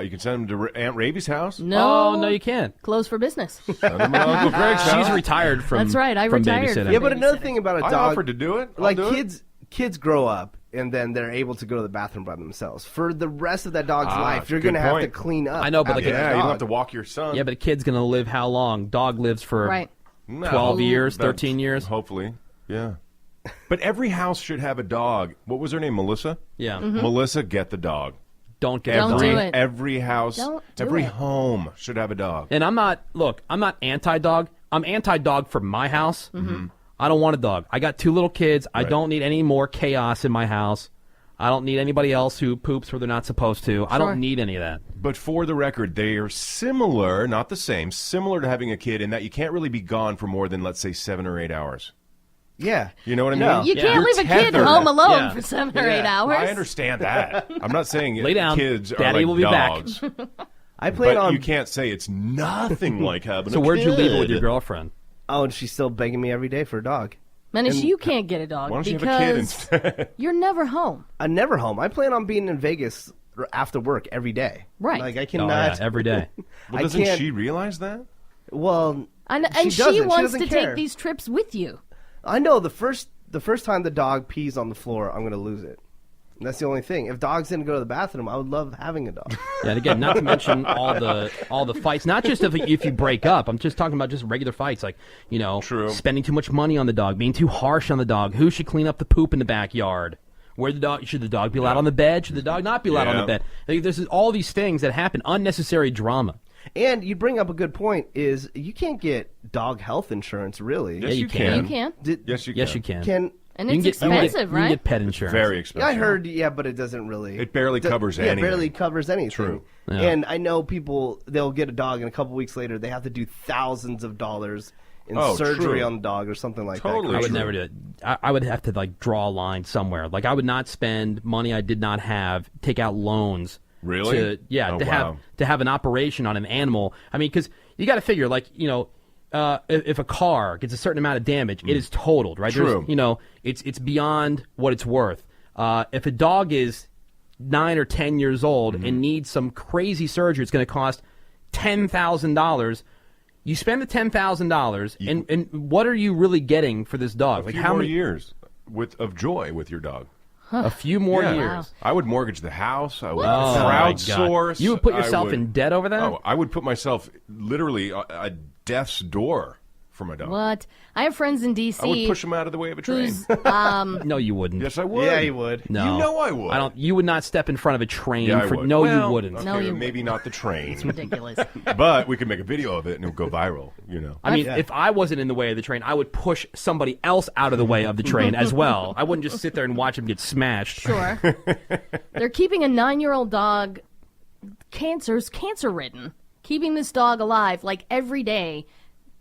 [SPEAKER 7] You can send them to Aunt Ravy's house.
[SPEAKER 6] No.
[SPEAKER 4] Oh, no, you can't.
[SPEAKER 6] Closed for business.
[SPEAKER 7] Send them to Uncle Greg's house.
[SPEAKER 4] She's retired from.
[SPEAKER 6] That's right, I
[SPEAKER 4] from
[SPEAKER 6] retired
[SPEAKER 4] babysitting.
[SPEAKER 6] from
[SPEAKER 5] yeah, but another thing about a dog,
[SPEAKER 7] I offered to do it. I'll
[SPEAKER 5] like
[SPEAKER 7] do it.
[SPEAKER 5] kids grow up and then they're able to go to the bathroom by themselves. For the rest of that dog's life,
[SPEAKER 7] that's
[SPEAKER 5] you're
[SPEAKER 7] a good
[SPEAKER 5] going to have to
[SPEAKER 7] point.
[SPEAKER 5] clean up.
[SPEAKER 4] I know, but
[SPEAKER 5] after
[SPEAKER 4] like,
[SPEAKER 5] the
[SPEAKER 7] Yeah, you don't
[SPEAKER 5] dog.
[SPEAKER 7] have to walk your son.
[SPEAKER 4] Yeah, but a kid's going to live how long? Dog lives for
[SPEAKER 6] Right.
[SPEAKER 4] 12 years,
[SPEAKER 7] That's-
[SPEAKER 4] 13 years.
[SPEAKER 7] Hopefully, yeah. But every house should have a dog. What was her name? Melissa?
[SPEAKER 4] Yeah.
[SPEAKER 7] Melissa, get the dog.
[SPEAKER 4] Don't get
[SPEAKER 6] Don't
[SPEAKER 4] every,
[SPEAKER 6] do it.
[SPEAKER 7] Every house,
[SPEAKER 6] Don't do
[SPEAKER 7] every
[SPEAKER 6] it.
[SPEAKER 7] home should have a dog.
[SPEAKER 4] And I'm not anti-dog. I'm anti-dog for my house.
[SPEAKER 6] Mm-hmm.
[SPEAKER 4] I don't want a dog. I got 2 little kids. I don't need any more chaos in my house. I don't need anybody else who poops where they're not supposed to. I
[SPEAKER 6] Sure.
[SPEAKER 4] don't need any of that.
[SPEAKER 7] But for the record, they are similar, not the same, similar to having a kid in that you can't really be gone for more than, let's say, 7 or 8 hours.
[SPEAKER 5] Yeah.
[SPEAKER 7] You know what I mean?
[SPEAKER 5] No.
[SPEAKER 6] You can't
[SPEAKER 7] You're
[SPEAKER 6] leave a kid
[SPEAKER 7] tethered.
[SPEAKER 6] home alone
[SPEAKER 4] Yeah.
[SPEAKER 6] for 7 or 8
[SPEAKER 7] Yeah,
[SPEAKER 6] hours.
[SPEAKER 7] I understand that. I'm not saying
[SPEAKER 4] Lay down.
[SPEAKER 7] kids are
[SPEAKER 4] Daddy
[SPEAKER 7] like
[SPEAKER 4] will be back.
[SPEAKER 7] dogs.
[SPEAKER 5] I plan
[SPEAKER 7] But
[SPEAKER 5] on.
[SPEAKER 7] you can't say it's nothing like having
[SPEAKER 4] So
[SPEAKER 7] a
[SPEAKER 4] where'd
[SPEAKER 7] kid.
[SPEAKER 4] you leave it with your girlfriend?
[SPEAKER 5] Oh, and she's still begging me every day for a dog.
[SPEAKER 6] Menace,
[SPEAKER 5] And-
[SPEAKER 6] you can't get a dog
[SPEAKER 7] Why don't you have a kid
[SPEAKER 6] because
[SPEAKER 7] instead?
[SPEAKER 6] you're never home.
[SPEAKER 5] I'm never home. I plan on being in Vegas after work every day.
[SPEAKER 6] Right.
[SPEAKER 5] Like I
[SPEAKER 4] Oh,
[SPEAKER 5] cannot.
[SPEAKER 4] yeah, every day.
[SPEAKER 7] Well,
[SPEAKER 5] I
[SPEAKER 7] doesn't
[SPEAKER 5] can't-
[SPEAKER 7] she realize that?
[SPEAKER 5] Well,
[SPEAKER 6] And
[SPEAKER 5] she
[SPEAKER 6] she
[SPEAKER 5] doesn't. She
[SPEAKER 6] wants
[SPEAKER 5] doesn't
[SPEAKER 6] to
[SPEAKER 5] care.
[SPEAKER 6] take these trips with you.
[SPEAKER 5] I know the first time the dog pees on the floor, I'm going to lose it. And that's the only thing. If dogs didn't go to the bathroom, I would love having a dog.
[SPEAKER 4] Yeah, and again, not to mention all the fights. Not just if you break up. I'm just talking about just regular fights, like spending too much money on the dog, being too harsh on the dog. Who should clean up the poop in the backyard? Should the dog be allowed on the bed? Should the dog not be allowed on the bed? Like, there's all these things that happen, unnecessary drama.
[SPEAKER 5] And you bring up a good point: is you can't get dog health insurance, really.
[SPEAKER 7] Yes, you can.
[SPEAKER 6] You can.
[SPEAKER 7] Yes, you can.
[SPEAKER 4] Yes, you can.
[SPEAKER 6] And
[SPEAKER 4] You
[SPEAKER 6] it's
[SPEAKER 4] can get-
[SPEAKER 6] expensive,
[SPEAKER 4] you can
[SPEAKER 6] right?
[SPEAKER 4] get pet insurance.
[SPEAKER 7] Very expensive.
[SPEAKER 5] I heard, but it doesn't really.
[SPEAKER 7] It barely covers
[SPEAKER 5] It
[SPEAKER 7] anything.
[SPEAKER 5] barely covers anything.
[SPEAKER 7] True.
[SPEAKER 4] Yeah.
[SPEAKER 5] And I know people, they'll get a dog, and a couple weeks later, they have to do thousands of dollars in surgery
[SPEAKER 7] true.
[SPEAKER 5] on the dog or something like
[SPEAKER 7] Totally.
[SPEAKER 5] that.
[SPEAKER 4] I would
[SPEAKER 7] True.
[SPEAKER 4] never do it. I would have to draw a line somewhere. Like I would not spend money I did not have, take out loans.
[SPEAKER 7] Really?
[SPEAKER 4] To have an operation on an animal. I mean, because you got to figure, if a car gets a certain amount of damage, it is totaled, right?
[SPEAKER 7] True.
[SPEAKER 4] It's beyond what it's worth. If a dog is 9 or 10 years old and needs some crazy surgery, it's going to cost $10,000. You spend the $10,000, and what are you really getting for this dog?
[SPEAKER 7] A few more years of joy with your dog.
[SPEAKER 4] A few more
[SPEAKER 7] Yeah.
[SPEAKER 4] years.
[SPEAKER 7] I would mortgage the house. I would
[SPEAKER 4] Oh, my
[SPEAKER 7] crowdsource.
[SPEAKER 4] God. You would put
[SPEAKER 7] I
[SPEAKER 4] yourself
[SPEAKER 7] would-
[SPEAKER 4] in debt over that?
[SPEAKER 7] Oh, I would put myself literally at death's door for my dog.
[SPEAKER 6] What? I have friends in D.C.
[SPEAKER 7] I would push him out of the way of a train.
[SPEAKER 6] who's,
[SPEAKER 4] No, you wouldn't.
[SPEAKER 7] Yes, I would.
[SPEAKER 5] Yeah, you would.
[SPEAKER 4] No,
[SPEAKER 7] You know I would.
[SPEAKER 4] I don't. You would not step in front of a train.
[SPEAKER 7] Yeah, I
[SPEAKER 4] for,
[SPEAKER 7] would.
[SPEAKER 4] No,
[SPEAKER 7] Well,
[SPEAKER 4] you wouldn't.
[SPEAKER 7] Okay,
[SPEAKER 6] No, you
[SPEAKER 7] maybe not the train.
[SPEAKER 6] It's ridiculous.
[SPEAKER 7] But we could make a video of it and it would go viral,
[SPEAKER 4] I mean, if I wasn't in the way of the train, I would push somebody else out of the way of the train as well. I wouldn't just sit there and watch him get smashed.
[SPEAKER 6] Sure. They're keeping a 9-year-old dog cancer-ridden. Keeping this dog alive, like every day,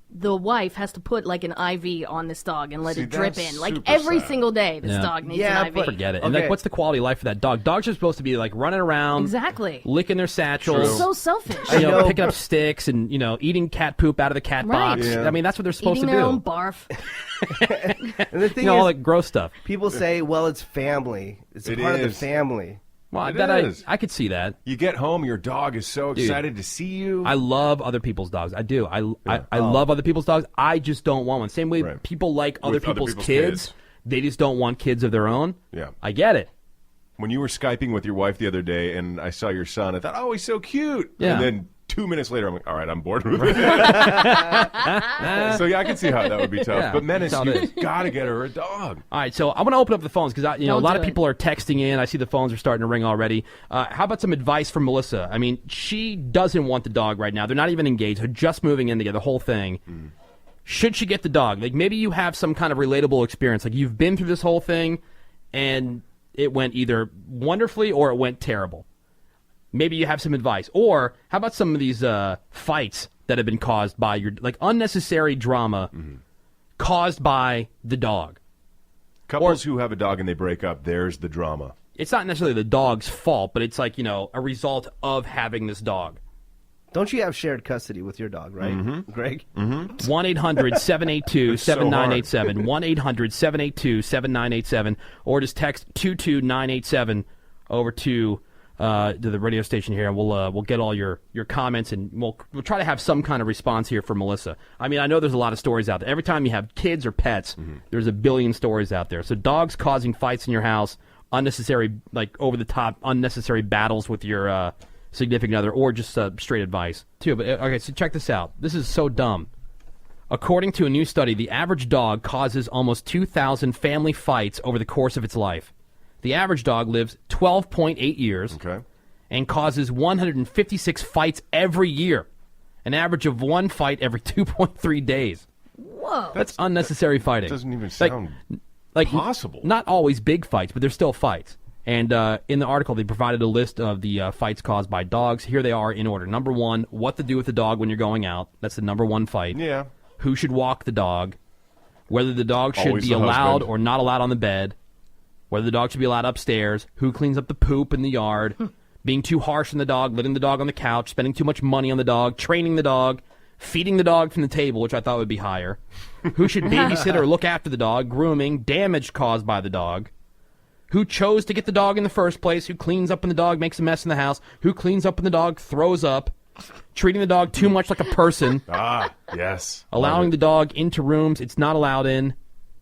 [SPEAKER 6] the wife has to put like an IV on this dog and let it drip in. Like every single day, this dog needs an IV.
[SPEAKER 4] Forget it. And like, what's the quality of life for that dog? Dogs are supposed to be like running around,
[SPEAKER 6] Exactly.
[SPEAKER 4] licking their satchels,
[SPEAKER 6] It's so selfish.
[SPEAKER 4] you know, picking up sticks and eating cat poop out of the cat
[SPEAKER 6] Right.
[SPEAKER 4] box.
[SPEAKER 5] Yeah.
[SPEAKER 4] I mean, that's what they're supposed
[SPEAKER 6] Eating
[SPEAKER 4] to
[SPEAKER 6] their
[SPEAKER 4] do.
[SPEAKER 6] own barf.
[SPEAKER 5] And the thing
[SPEAKER 4] all
[SPEAKER 5] is,
[SPEAKER 4] that gross stuff.
[SPEAKER 5] people say, well, it's family. It's a
[SPEAKER 7] It
[SPEAKER 5] part of the
[SPEAKER 7] is.
[SPEAKER 5] family.
[SPEAKER 4] Well,
[SPEAKER 7] It
[SPEAKER 4] that
[SPEAKER 7] is.
[SPEAKER 4] I could see that.
[SPEAKER 7] You get home, your dog is so
[SPEAKER 4] Dude,
[SPEAKER 7] excited to see you.
[SPEAKER 4] I love other people's dogs. I do. I
[SPEAKER 7] Oh.
[SPEAKER 4] love other people's dogs. I just don't want one. Same way people like other
[SPEAKER 7] With other
[SPEAKER 4] people's
[SPEAKER 7] people's
[SPEAKER 4] kids.
[SPEAKER 7] kids.
[SPEAKER 4] They just don't want kids of their own.
[SPEAKER 7] Yeah.
[SPEAKER 4] I get it.
[SPEAKER 7] When you were Skyping with your wife the other day and I saw your son, I thought, oh, he's so cute.
[SPEAKER 4] Yeah.
[SPEAKER 7] And then 2 minutes later, I'm like, all right, I'm bored with it. So, yeah, I can see how that would be tough.
[SPEAKER 4] Yeah,
[SPEAKER 7] But Menace,
[SPEAKER 4] that's how it
[SPEAKER 7] you've got to get her a dog.
[SPEAKER 4] All right, so I'm going to open up the phones because a
[SPEAKER 6] Don't
[SPEAKER 4] lot
[SPEAKER 6] do
[SPEAKER 4] of
[SPEAKER 6] it.
[SPEAKER 4] people are texting in. I see the phones are starting to ring already. How about some advice from Melissa? I mean, she doesn't want the dog right now. They're not even engaged. They're just moving in together, the whole thing. Should she get the dog? Like, maybe you have some kind of relatable experience. Like, you've been through this whole thing, and it went either wonderfully or it went terrible. Maybe you have some advice. Or how about some of these fights that have been caused by your, like, unnecessary drama caused by the dog?
[SPEAKER 7] Couples who have a dog and they break up, there's the drama.
[SPEAKER 4] It's not necessarily the dog's fault, but it's like, a result of having this dog.
[SPEAKER 5] Don't you have shared custody with your dog, right, Greg?
[SPEAKER 4] 1-800-782-7987. 1-800-782-7987. Or just text 22987 over to the radio station here, and we'll get all your comments, and we'll try to have some kind of response here for Melissa. I mean, I know there's a lot of stories out there. Every time you have kids or pets, there's a billion stories out there. So dogs causing fights in your house, unnecessary, like over-the-top, unnecessary battles with your significant other, or just straight advice, too. But okay, so check this out. This is so dumb. According to a new study, the average dog causes almost 2,000 family fights over the course of its life. The average dog lives 12.8 years and causes 156 fights every year, an average of one fight every 2.3 days.
[SPEAKER 6] Whoa.
[SPEAKER 4] That's unnecessary fighting.
[SPEAKER 7] Doesn't even sound possible.
[SPEAKER 4] Not always big fights, but there's still fights. And in the article, they provided a list of the fights caused by dogs. Here they are in order. Number one, what to do with the dog when you're going out. That's the number one fight.
[SPEAKER 7] Yeah.
[SPEAKER 4] Who should walk the dog. Whether the dog should
[SPEAKER 7] Always
[SPEAKER 4] be
[SPEAKER 7] the
[SPEAKER 4] allowed
[SPEAKER 7] husband.
[SPEAKER 4] or not allowed on the bed. Whether the dog should be allowed upstairs. Who cleans up the poop in the yard. Being too harsh on the dog. Letting the dog on the couch. Spending too much money on the dog. Training the dog. Feeding the dog from the table, which I thought would be higher. Who should babysit or look after the dog. Grooming. Damage caused by the dog. Who chose to get the dog in the first place? Who cleans up when the dog makes a mess in the house? Who cleans up when the dog throws up? Treating the dog too much like a person.
[SPEAKER 7] Yes.
[SPEAKER 4] Allowing the dog into rooms it's not allowed in.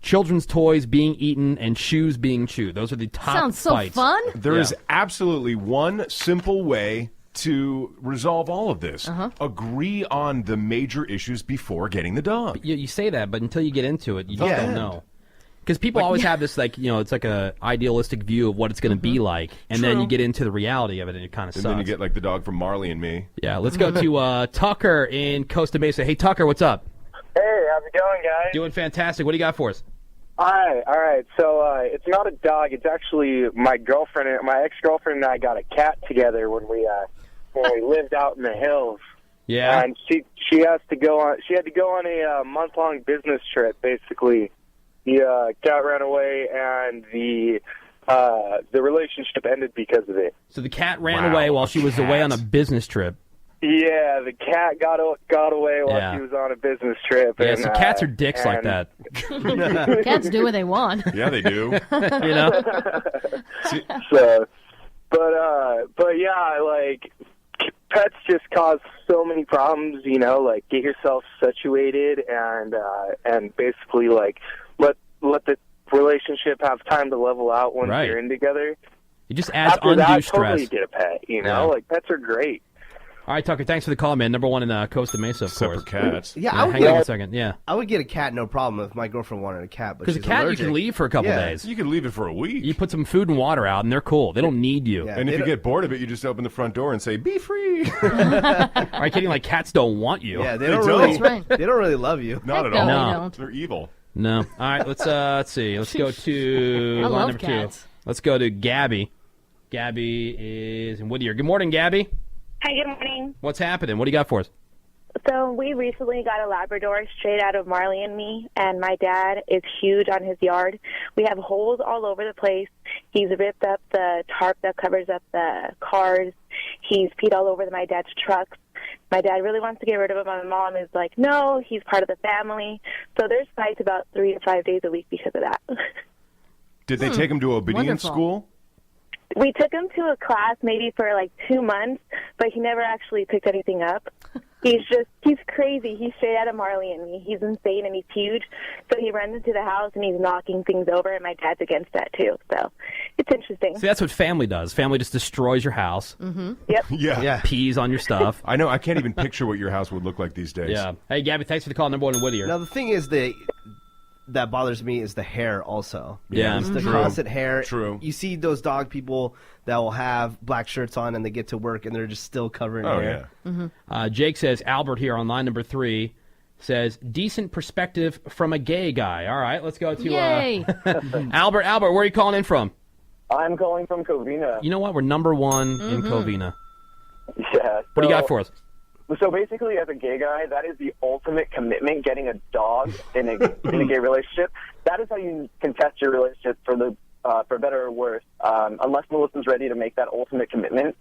[SPEAKER 4] Children's toys being eaten and shoes being chewed. Those are the top
[SPEAKER 6] Sounds so
[SPEAKER 4] fights.
[SPEAKER 6] fun.
[SPEAKER 7] There is absolutely one simple way to resolve all of this. Agree on the major issues before getting the dog.
[SPEAKER 4] You say that, but until you get into it, you just don't know. Because people always have this, like, it's like a idealistic view of what it's going to be like, and then
[SPEAKER 7] True.
[SPEAKER 4] you get into the reality of it, and it kind of
[SPEAKER 7] And
[SPEAKER 4] sucks.
[SPEAKER 7] then you get like the dog from Marley and Me.
[SPEAKER 4] Yeah, let's go to Tucker in Costa Mesa. Hey, Tucker, what's up?
[SPEAKER 19] Hey, how's it going, guys?
[SPEAKER 4] Doing fantastic. What do you got for us?
[SPEAKER 19] All right. So it's not a dog. It's actually my girlfriend, my ex-girlfriend, and I got a cat together when we lived out in the hills.
[SPEAKER 4] Yeah.
[SPEAKER 19] And she had to go on a month-long business trip. Basically, the cat ran away, and the relationship ended because of it.
[SPEAKER 4] So the cat ran away while she was away on a business trip.
[SPEAKER 19] Yeah, the cat got away while she was on a business trip.
[SPEAKER 4] Yeah,
[SPEAKER 19] and,
[SPEAKER 4] so cats are dicks like that.
[SPEAKER 6] Cats do what they want.
[SPEAKER 7] Yeah, they do.
[SPEAKER 19] So, but yeah, like pets just cause so many problems. Like get yourself situated and basically like let the relationship have time to level out once you're in together.
[SPEAKER 4] It just adds
[SPEAKER 19] After
[SPEAKER 4] undue
[SPEAKER 19] that,
[SPEAKER 4] stress.
[SPEAKER 19] totally get a pet. Like pets are great.
[SPEAKER 4] All right, Tucker, thanks for the call, man. Number one in Costa Mesa, of
[SPEAKER 7] Except
[SPEAKER 4] course.
[SPEAKER 7] for cats.
[SPEAKER 5] Yeah, I would
[SPEAKER 4] hang on 1 second. Yeah.
[SPEAKER 5] I would get a cat, no problem, if my girlfriend wanted a cat.
[SPEAKER 4] Because a
[SPEAKER 5] she's
[SPEAKER 4] cat
[SPEAKER 5] allergic.
[SPEAKER 4] you can leave for a couple
[SPEAKER 5] Yeah.
[SPEAKER 4] days.
[SPEAKER 7] You can leave it for a week.
[SPEAKER 4] You put some food and water out, and they're cool. They don't need you.
[SPEAKER 7] And if you get bored of it, you just open the front door and say, "Be free."
[SPEAKER 4] Are you kidding? Like, cats don't want you.
[SPEAKER 5] Yeah, they don't really.
[SPEAKER 7] That's right.
[SPEAKER 5] They don't really love you.
[SPEAKER 7] Not at
[SPEAKER 6] No,
[SPEAKER 7] all.
[SPEAKER 6] they
[SPEAKER 4] No.
[SPEAKER 6] don't.
[SPEAKER 7] They're evil.
[SPEAKER 4] No. All right, let's see. Let's go to
[SPEAKER 6] I
[SPEAKER 4] line
[SPEAKER 6] love
[SPEAKER 4] number
[SPEAKER 6] cats.
[SPEAKER 4] 2. Let's go to Gabby. Gabby is in Whittier. Good morning, Gabby.
[SPEAKER 20] Hi, good morning.
[SPEAKER 4] What's happening? What do you got for us?
[SPEAKER 20] So we recently got a Labrador straight out of Marley and Me, and my dad is huge on his yard. We have holes all over the place. He's ripped up the tarp that covers up the cars. He's peed all over my dad's trucks. My dad really wants to get rid of him. My mom is like, no, he's part of the family. So there's fights about 3 to 5 days a week because of that.
[SPEAKER 7] Did they take him to obedience
[SPEAKER 20] Wonderful.
[SPEAKER 7] school?
[SPEAKER 20] We took him to a class maybe for like 2 months, but he never actually picked anything up. He's crazy. He's straight out of Marley and Me. He's insane and he's huge. So he runs into the house and he's knocking things over, and my dad's against that too. So it's interesting.
[SPEAKER 4] See, that's what family does. Family just destroys your house.
[SPEAKER 20] Mm-hmm. Yep.
[SPEAKER 7] Yeah.
[SPEAKER 4] Pees on your stuff.
[SPEAKER 7] I know. I can't even picture what your house would look like these days.
[SPEAKER 4] Yeah. Hey, Gabby, thanks for the call. Number one in Whittier.
[SPEAKER 5] Now the thing is that bothers me is the hair also.
[SPEAKER 4] Yeah.
[SPEAKER 5] It's the
[SPEAKER 4] True.
[SPEAKER 5] constant hair.
[SPEAKER 7] True.
[SPEAKER 5] You see those dog people that will have black shirts on and they get to work and they're just still covered in
[SPEAKER 7] Oh,
[SPEAKER 5] hair.
[SPEAKER 4] Jake says, Albert here on line number 3 says, decent perspective from a gay guy. All right, let's go to
[SPEAKER 6] Yay.
[SPEAKER 4] Albert. Albert, where are you calling in from?
[SPEAKER 21] I'm calling from Covina.
[SPEAKER 4] You know what? We're number one in Covina.
[SPEAKER 21] Yeah.
[SPEAKER 4] What do you got for us?
[SPEAKER 21] So basically, as a gay guy, that is the ultimate commitment. Getting a dog in a gay relationship. That is how you can test your relationship for better or worse. Unless Melissa's ready to make that ultimate commitment,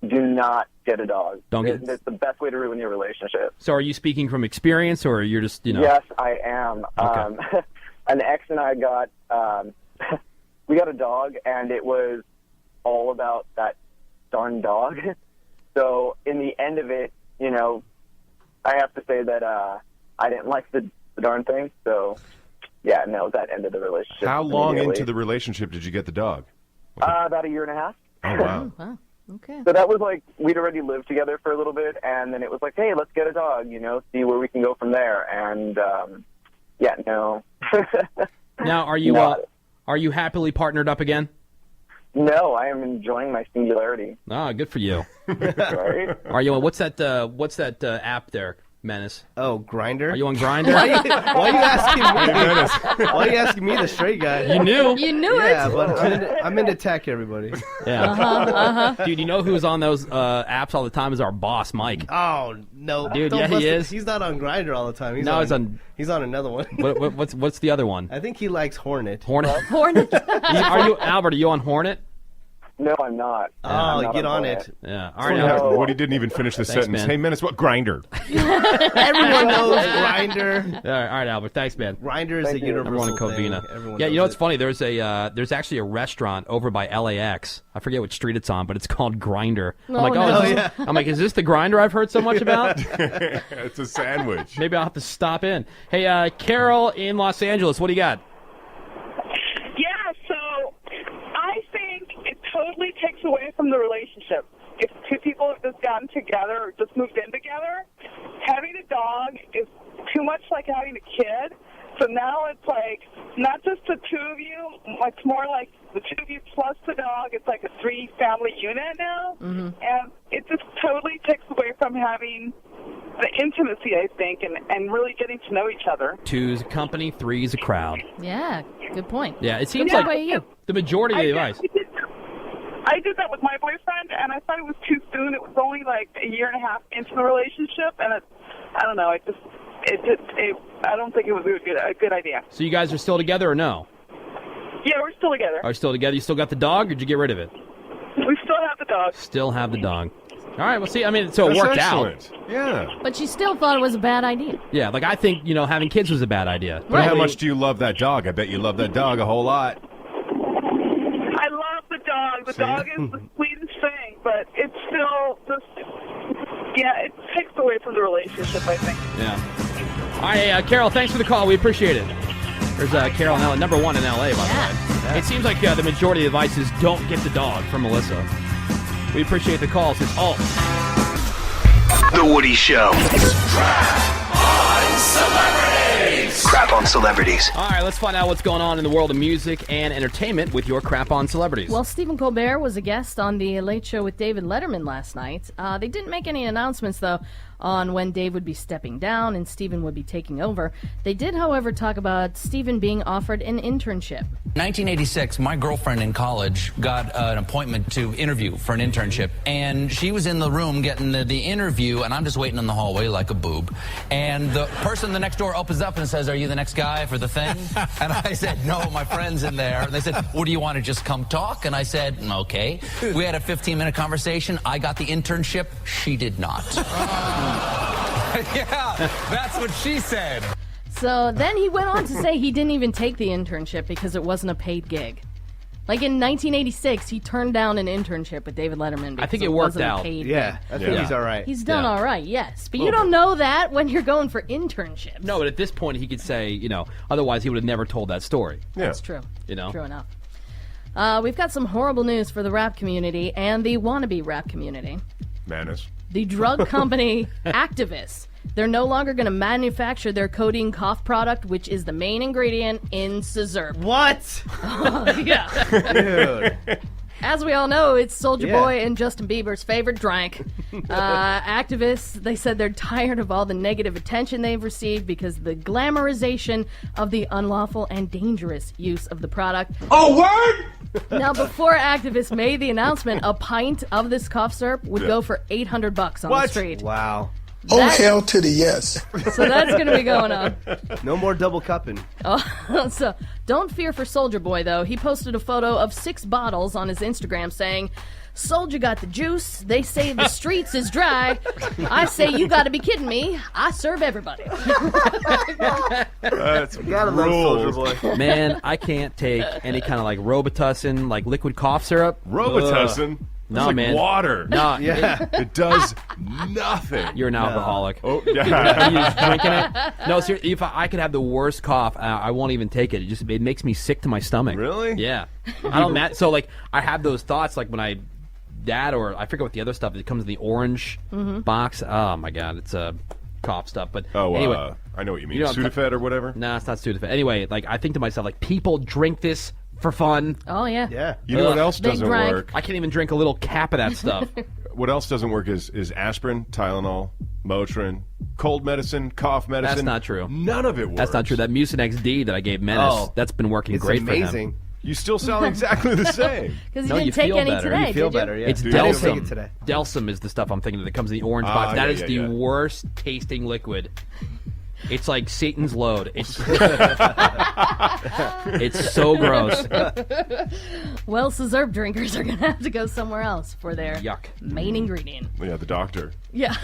[SPEAKER 21] do not get a dog. It's the best way to ruin your relationship.
[SPEAKER 4] So are you speaking from experience, or you're just,
[SPEAKER 21] Yes, I am.
[SPEAKER 4] Okay.
[SPEAKER 21] An ex and I got we got a dog, and it was all about that darn dog. So in the end of it, I have to say that I didn't like the darn thing. So yeah, no, that ended the relationship.
[SPEAKER 7] How long
[SPEAKER 21] immediately.
[SPEAKER 7] into the relationship did you get the dog?
[SPEAKER 21] About 1.5 years.
[SPEAKER 7] Oh, wow.
[SPEAKER 6] Wow. Okay.
[SPEAKER 21] So that was like, we'd already lived together for a little bit, and then it was like, hey, let's get a dog, see where we can go from there. And yeah, no.
[SPEAKER 4] Now, are you happily partnered up again?
[SPEAKER 21] No, I am enjoying my singularity.
[SPEAKER 4] Ah, good for you.
[SPEAKER 21] Right?
[SPEAKER 4] Are you on what's that app there, Menace?
[SPEAKER 5] Oh, Grindr.
[SPEAKER 4] Are you on Grindr?
[SPEAKER 5] Why are you asking me? Why are you asking me, the straight guy?
[SPEAKER 4] You knew.
[SPEAKER 6] You knew it.
[SPEAKER 5] Yeah, but I'm into tech, everybody.
[SPEAKER 4] Yeah. Dude, you know who's on those apps all the time is our boss, Mike.
[SPEAKER 5] Oh no,
[SPEAKER 4] Dude,
[SPEAKER 5] Don't
[SPEAKER 4] yeah, he
[SPEAKER 5] bust it.
[SPEAKER 4] is.
[SPEAKER 5] He's not on Grindr all the time.
[SPEAKER 4] No, he's on
[SPEAKER 5] another one.
[SPEAKER 4] What's the other one?
[SPEAKER 5] I think he likes Hornet.
[SPEAKER 4] Hornet.
[SPEAKER 6] Hornet.
[SPEAKER 4] Are you Albert? Are you on Hornet?
[SPEAKER 21] No, I'm not.
[SPEAKER 5] Oh,
[SPEAKER 21] I'm not
[SPEAKER 5] get on
[SPEAKER 21] Hornet.
[SPEAKER 5] it.
[SPEAKER 4] Yeah.
[SPEAKER 7] All right, Albert. Woody didn't even finish the
[SPEAKER 4] Thanks,
[SPEAKER 7] sentence.
[SPEAKER 4] man.
[SPEAKER 7] Hey, Menace, what Grinder?
[SPEAKER 5] Everyone knows Grindr.
[SPEAKER 4] All right, Albert. Thanks, man.
[SPEAKER 5] Grindr is a
[SPEAKER 4] Number one in
[SPEAKER 5] universal thing.
[SPEAKER 4] Covina.
[SPEAKER 5] Everyone
[SPEAKER 4] Yeah, you
[SPEAKER 5] knows
[SPEAKER 4] know what's
[SPEAKER 5] it.
[SPEAKER 4] funny? There's actually a restaurant over by LAX. I forget what street it's on, but it's called Grinder. I'm
[SPEAKER 6] Oh,
[SPEAKER 4] like,
[SPEAKER 6] no.
[SPEAKER 4] I'm like, is this the Grinder I've heard so much about?
[SPEAKER 7] It's a sandwich.
[SPEAKER 4] Maybe I'll have to stop in. Hey, Carol in Los Angeles, what do you got?
[SPEAKER 22] Yeah, so I think it totally takes away from the relationship. If two people have just gotten together or just moved in together, having a dog is too much like having a kid. So now it's like not just the two of you, it's more like the two of you plus the dog. It's like a 3-family unit now.
[SPEAKER 6] Mm-hmm.
[SPEAKER 22] And it just totally takes away from having the intimacy, I think, and really getting to know each other.
[SPEAKER 4] 2's a company, 3's a crowd.
[SPEAKER 6] Yeah, good point.
[SPEAKER 4] Yeah, it seems
[SPEAKER 6] What
[SPEAKER 4] like
[SPEAKER 6] about you?
[SPEAKER 4] the majority of the advice.
[SPEAKER 22] I did that with my boyfriend, and I thought it was too soon. It was only like 1.5 years into the relationship, and I don't know. I don't think it was a good idea.
[SPEAKER 4] So you guys are still together or no?
[SPEAKER 22] Yeah, we're still together.
[SPEAKER 4] Are you still together? You still got the dog, or did you get rid of it?
[SPEAKER 22] We still have the dog.
[SPEAKER 4] Still have the dog. All right, well, see, I mean, so it
[SPEAKER 7] That's
[SPEAKER 4] worked
[SPEAKER 7] excellent.
[SPEAKER 4] out.
[SPEAKER 7] Yeah.
[SPEAKER 6] But she still thought it was a bad idea.
[SPEAKER 4] Yeah, like I think, having kids was a bad idea.
[SPEAKER 7] But how much do you love that dog? I bet you love that dog a whole lot.
[SPEAKER 22] I love the dog. The dog is the sweetest thing, but it's still just, it takes away from the relationship, I think.
[SPEAKER 4] Yeah. All right, Carol, thanks for the call. We appreciate it. There's Carol in LA, number one in LA, by the way. It seems like the majority of the advice is don't get the dog from Melissa. We appreciate the calls. It's alt.
[SPEAKER 17] The Woody Show. Crap on celebrities.
[SPEAKER 4] All right, let's find out what's going on in the world of music and entertainment with your crap on celebrities.
[SPEAKER 6] Well, Stephen Colbert was a guest on the Late Show with David Letterman last night. They didn't make any announcements, though, on when Dave would be stepping down and Stephen would be taking over. They did, however, talk about Stephen being offered an internship.
[SPEAKER 3] 1986, my girlfriend in college got an appointment to interview for an internship, and she was in the room getting the interview, and I'm just waiting in the hallway like a boob. And the person in the next door opens up and says, "Are you the next guy for the thing?" And I said, "No, my friend's in there." And they said, "Well, do you want to just come talk?" And I said, "Okay." We had a 15-minute conversation. I got the internship. She did not. Yeah, that's what she said.
[SPEAKER 6] So then he went on to say he didn't even take the internship because it wasn't a paid gig. Like in 1986, he turned down an internship with David Letterman because
[SPEAKER 4] I think it worked
[SPEAKER 6] wasn't
[SPEAKER 4] out.
[SPEAKER 6] A paid
[SPEAKER 5] Yeah,
[SPEAKER 6] gig.
[SPEAKER 5] I think he's all right.
[SPEAKER 6] He's done all right, yes. But you don't know that when you're going for internships.
[SPEAKER 4] No, but at this point, he could say, otherwise he would have never told that story.
[SPEAKER 6] That's true.
[SPEAKER 4] You know?
[SPEAKER 6] True enough. We've got some horrible news for the rap community and the wannabe rap community.
[SPEAKER 7] Madness.
[SPEAKER 6] The drug company Actavis. They're no longer going to manufacture their codeine cough product, which is the main ingredient in Scissorp.
[SPEAKER 5] What?
[SPEAKER 6] Yeah.
[SPEAKER 5] Dude.
[SPEAKER 6] As we all know, it's Soulja
[SPEAKER 5] Yeah.
[SPEAKER 6] Boy and Justin Bieber's favorite drink. Activists, they said they're tired of all the negative attention they've received because of the glamorization of the unlawful and dangerous use of the product.
[SPEAKER 15] Oh, word!
[SPEAKER 6] Now, before activists made the announcement, a pint of this cough syrup would go for $800 on the street.
[SPEAKER 5] Wow.
[SPEAKER 8] Oh,
[SPEAKER 6] That-
[SPEAKER 8] hell to the yes.
[SPEAKER 6] So that's going to be going on.
[SPEAKER 5] No more double cupping.
[SPEAKER 6] Oh, so don't fear for Soulja Boy, though. He posted a photo of 6 bottles on his Instagram saying, "Soulja got the juice. They say the streets is dry. I say you got to be kidding me. I serve everybody."
[SPEAKER 7] That's
[SPEAKER 5] Gotta love Soulja Boy.
[SPEAKER 4] Man, I can't take any kind of like Robitussin, like liquid cough syrup.
[SPEAKER 7] Robitussin?
[SPEAKER 4] Ugh.
[SPEAKER 7] That's
[SPEAKER 4] No,
[SPEAKER 7] like
[SPEAKER 4] man.
[SPEAKER 7] water.
[SPEAKER 4] No,
[SPEAKER 5] Yeah.
[SPEAKER 7] It does nothing.
[SPEAKER 4] You're an alcoholic.
[SPEAKER 7] Oh,
[SPEAKER 4] You're
[SPEAKER 7] yeah.
[SPEAKER 4] just drinking it. No, seriously, if I could have the worst cough, I won't even take it. It makes me sick to my stomach.
[SPEAKER 7] Really?
[SPEAKER 4] Yeah. I don't. So like, I have those thoughts like when I or I forget what the other stuff that comes in the orange box. Oh my god, it's cough stuff. But anyway,
[SPEAKER 7] I know what you mean.
[SPEAKER 4] You know what I'm
[SPEAKER 7] Sudafed or whatever?
[SPEAKER 4] no, it's not Sudafed. Anyway, like I think to myself, like people drink this for fun.
[SPEAKER 6] Oh, yeah.
[SPEAKER 5] Yeah.
[SPEAKER 7] You know what else
[SPEAKER 6] Big
[SPEAKER 7] doesn't
[SPEAKER 6] drink.
[SPEAKER 7] work?
[SPEAKER 4] I can't even drink a little cap of that stuff.
[SPEAKER 7] What else doesn't work is aspirin, Tylenol, Motrin, cold medicine, cough medicine.
[SPEAKER 4] That's not true.
[SPEAKER 7] None of it works.
[SPEAKER 4] That's not true. That Mucinex D that I gave Menace, that's been working
[SPEAKER 5] It's
[SPEAKER 4] great for him.
[SPEAKER 5] amazing.
[SPEAKER 7] You still sound exactly the same.
[SPEAKER 6] Because
[SPEAKER 4] No,
[SPEAKER 6] you
[SPEAKER 4] you
[SPEAKER 6] didn't take
[SPEAKER 4] feel
[SPEAKER 6] any
[SPEAKER 4] better.
[SPEAKER 6] today,
[SPEAKER 5] You feel
[SPEAKER 6] did you?
[SPEAKER 5] better, yeah.
[SPEAKER 4] It's
[SPEAKER 5] I didn't take
[SPEAKER 4] Delsum.
[SPEAKER 5] it today.
[SPEAKER 4] Delsum is the stuff I'm thinking of that comes in the orange box. That is the
[SPEAKER 7] yeah.
[SPEAKER 4] worst tasting liquid. It's like Satan's load. It's it's so gross.
[SPEAKER 6] Well, Scissorp drinkers are going to have to go somewhere else for their
[SPEAKER 4] Yuck.
[SPEAKER 6] main ingredient.
[SPEAKER 7] Yeah, the doctor.
[SPEAKER 6] Yeah.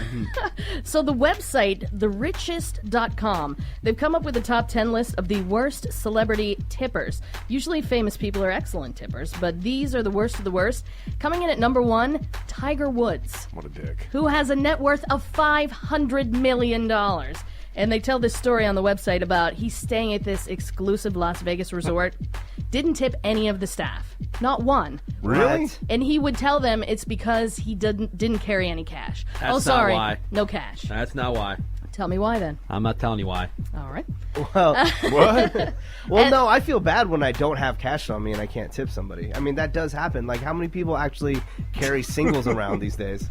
[SPEAKER 6] So the website, therichest.com, they've come up with a top 10 list of the worst celebrity tippers. Usually famous people are excellent tippers, but these are the worst of the worst. Coming in at number 1, Tiger Woods,
[SPEAKER 7] What a dick.
[SPEAKER 6] who has a net worth of $500 million. And they tell this story on the website about he's staying at this exclusive Las Vegas resort, didn't tip any of the staff. Not one.
[SPEAKER 7] Really?
[SPEAKER 6] And he would tell them it's because he didn't carry any cash.
[SPEAKER 4] That's
[SPEAKER 6] oh,
[SPEAKER 4] not
[SPEAKER 6] sorry,
[SPEAKER 4] why.
[SPEAKER 6] no cash.
[SPEAKER 4] That's not why.
[SPEAKER 6] Tell me why then.
[SPEAKER 4] I'm not telling you why.
[SPEAKER 6] All right.
[SPEAKER 5] Well,
[SPEAKER 7] What?
[SPEAKER 5] well, no, I feel bad when I don't have cash on me and I can't tip somebody. I mean, that does happen. Like, how many people actually carry singles around these days?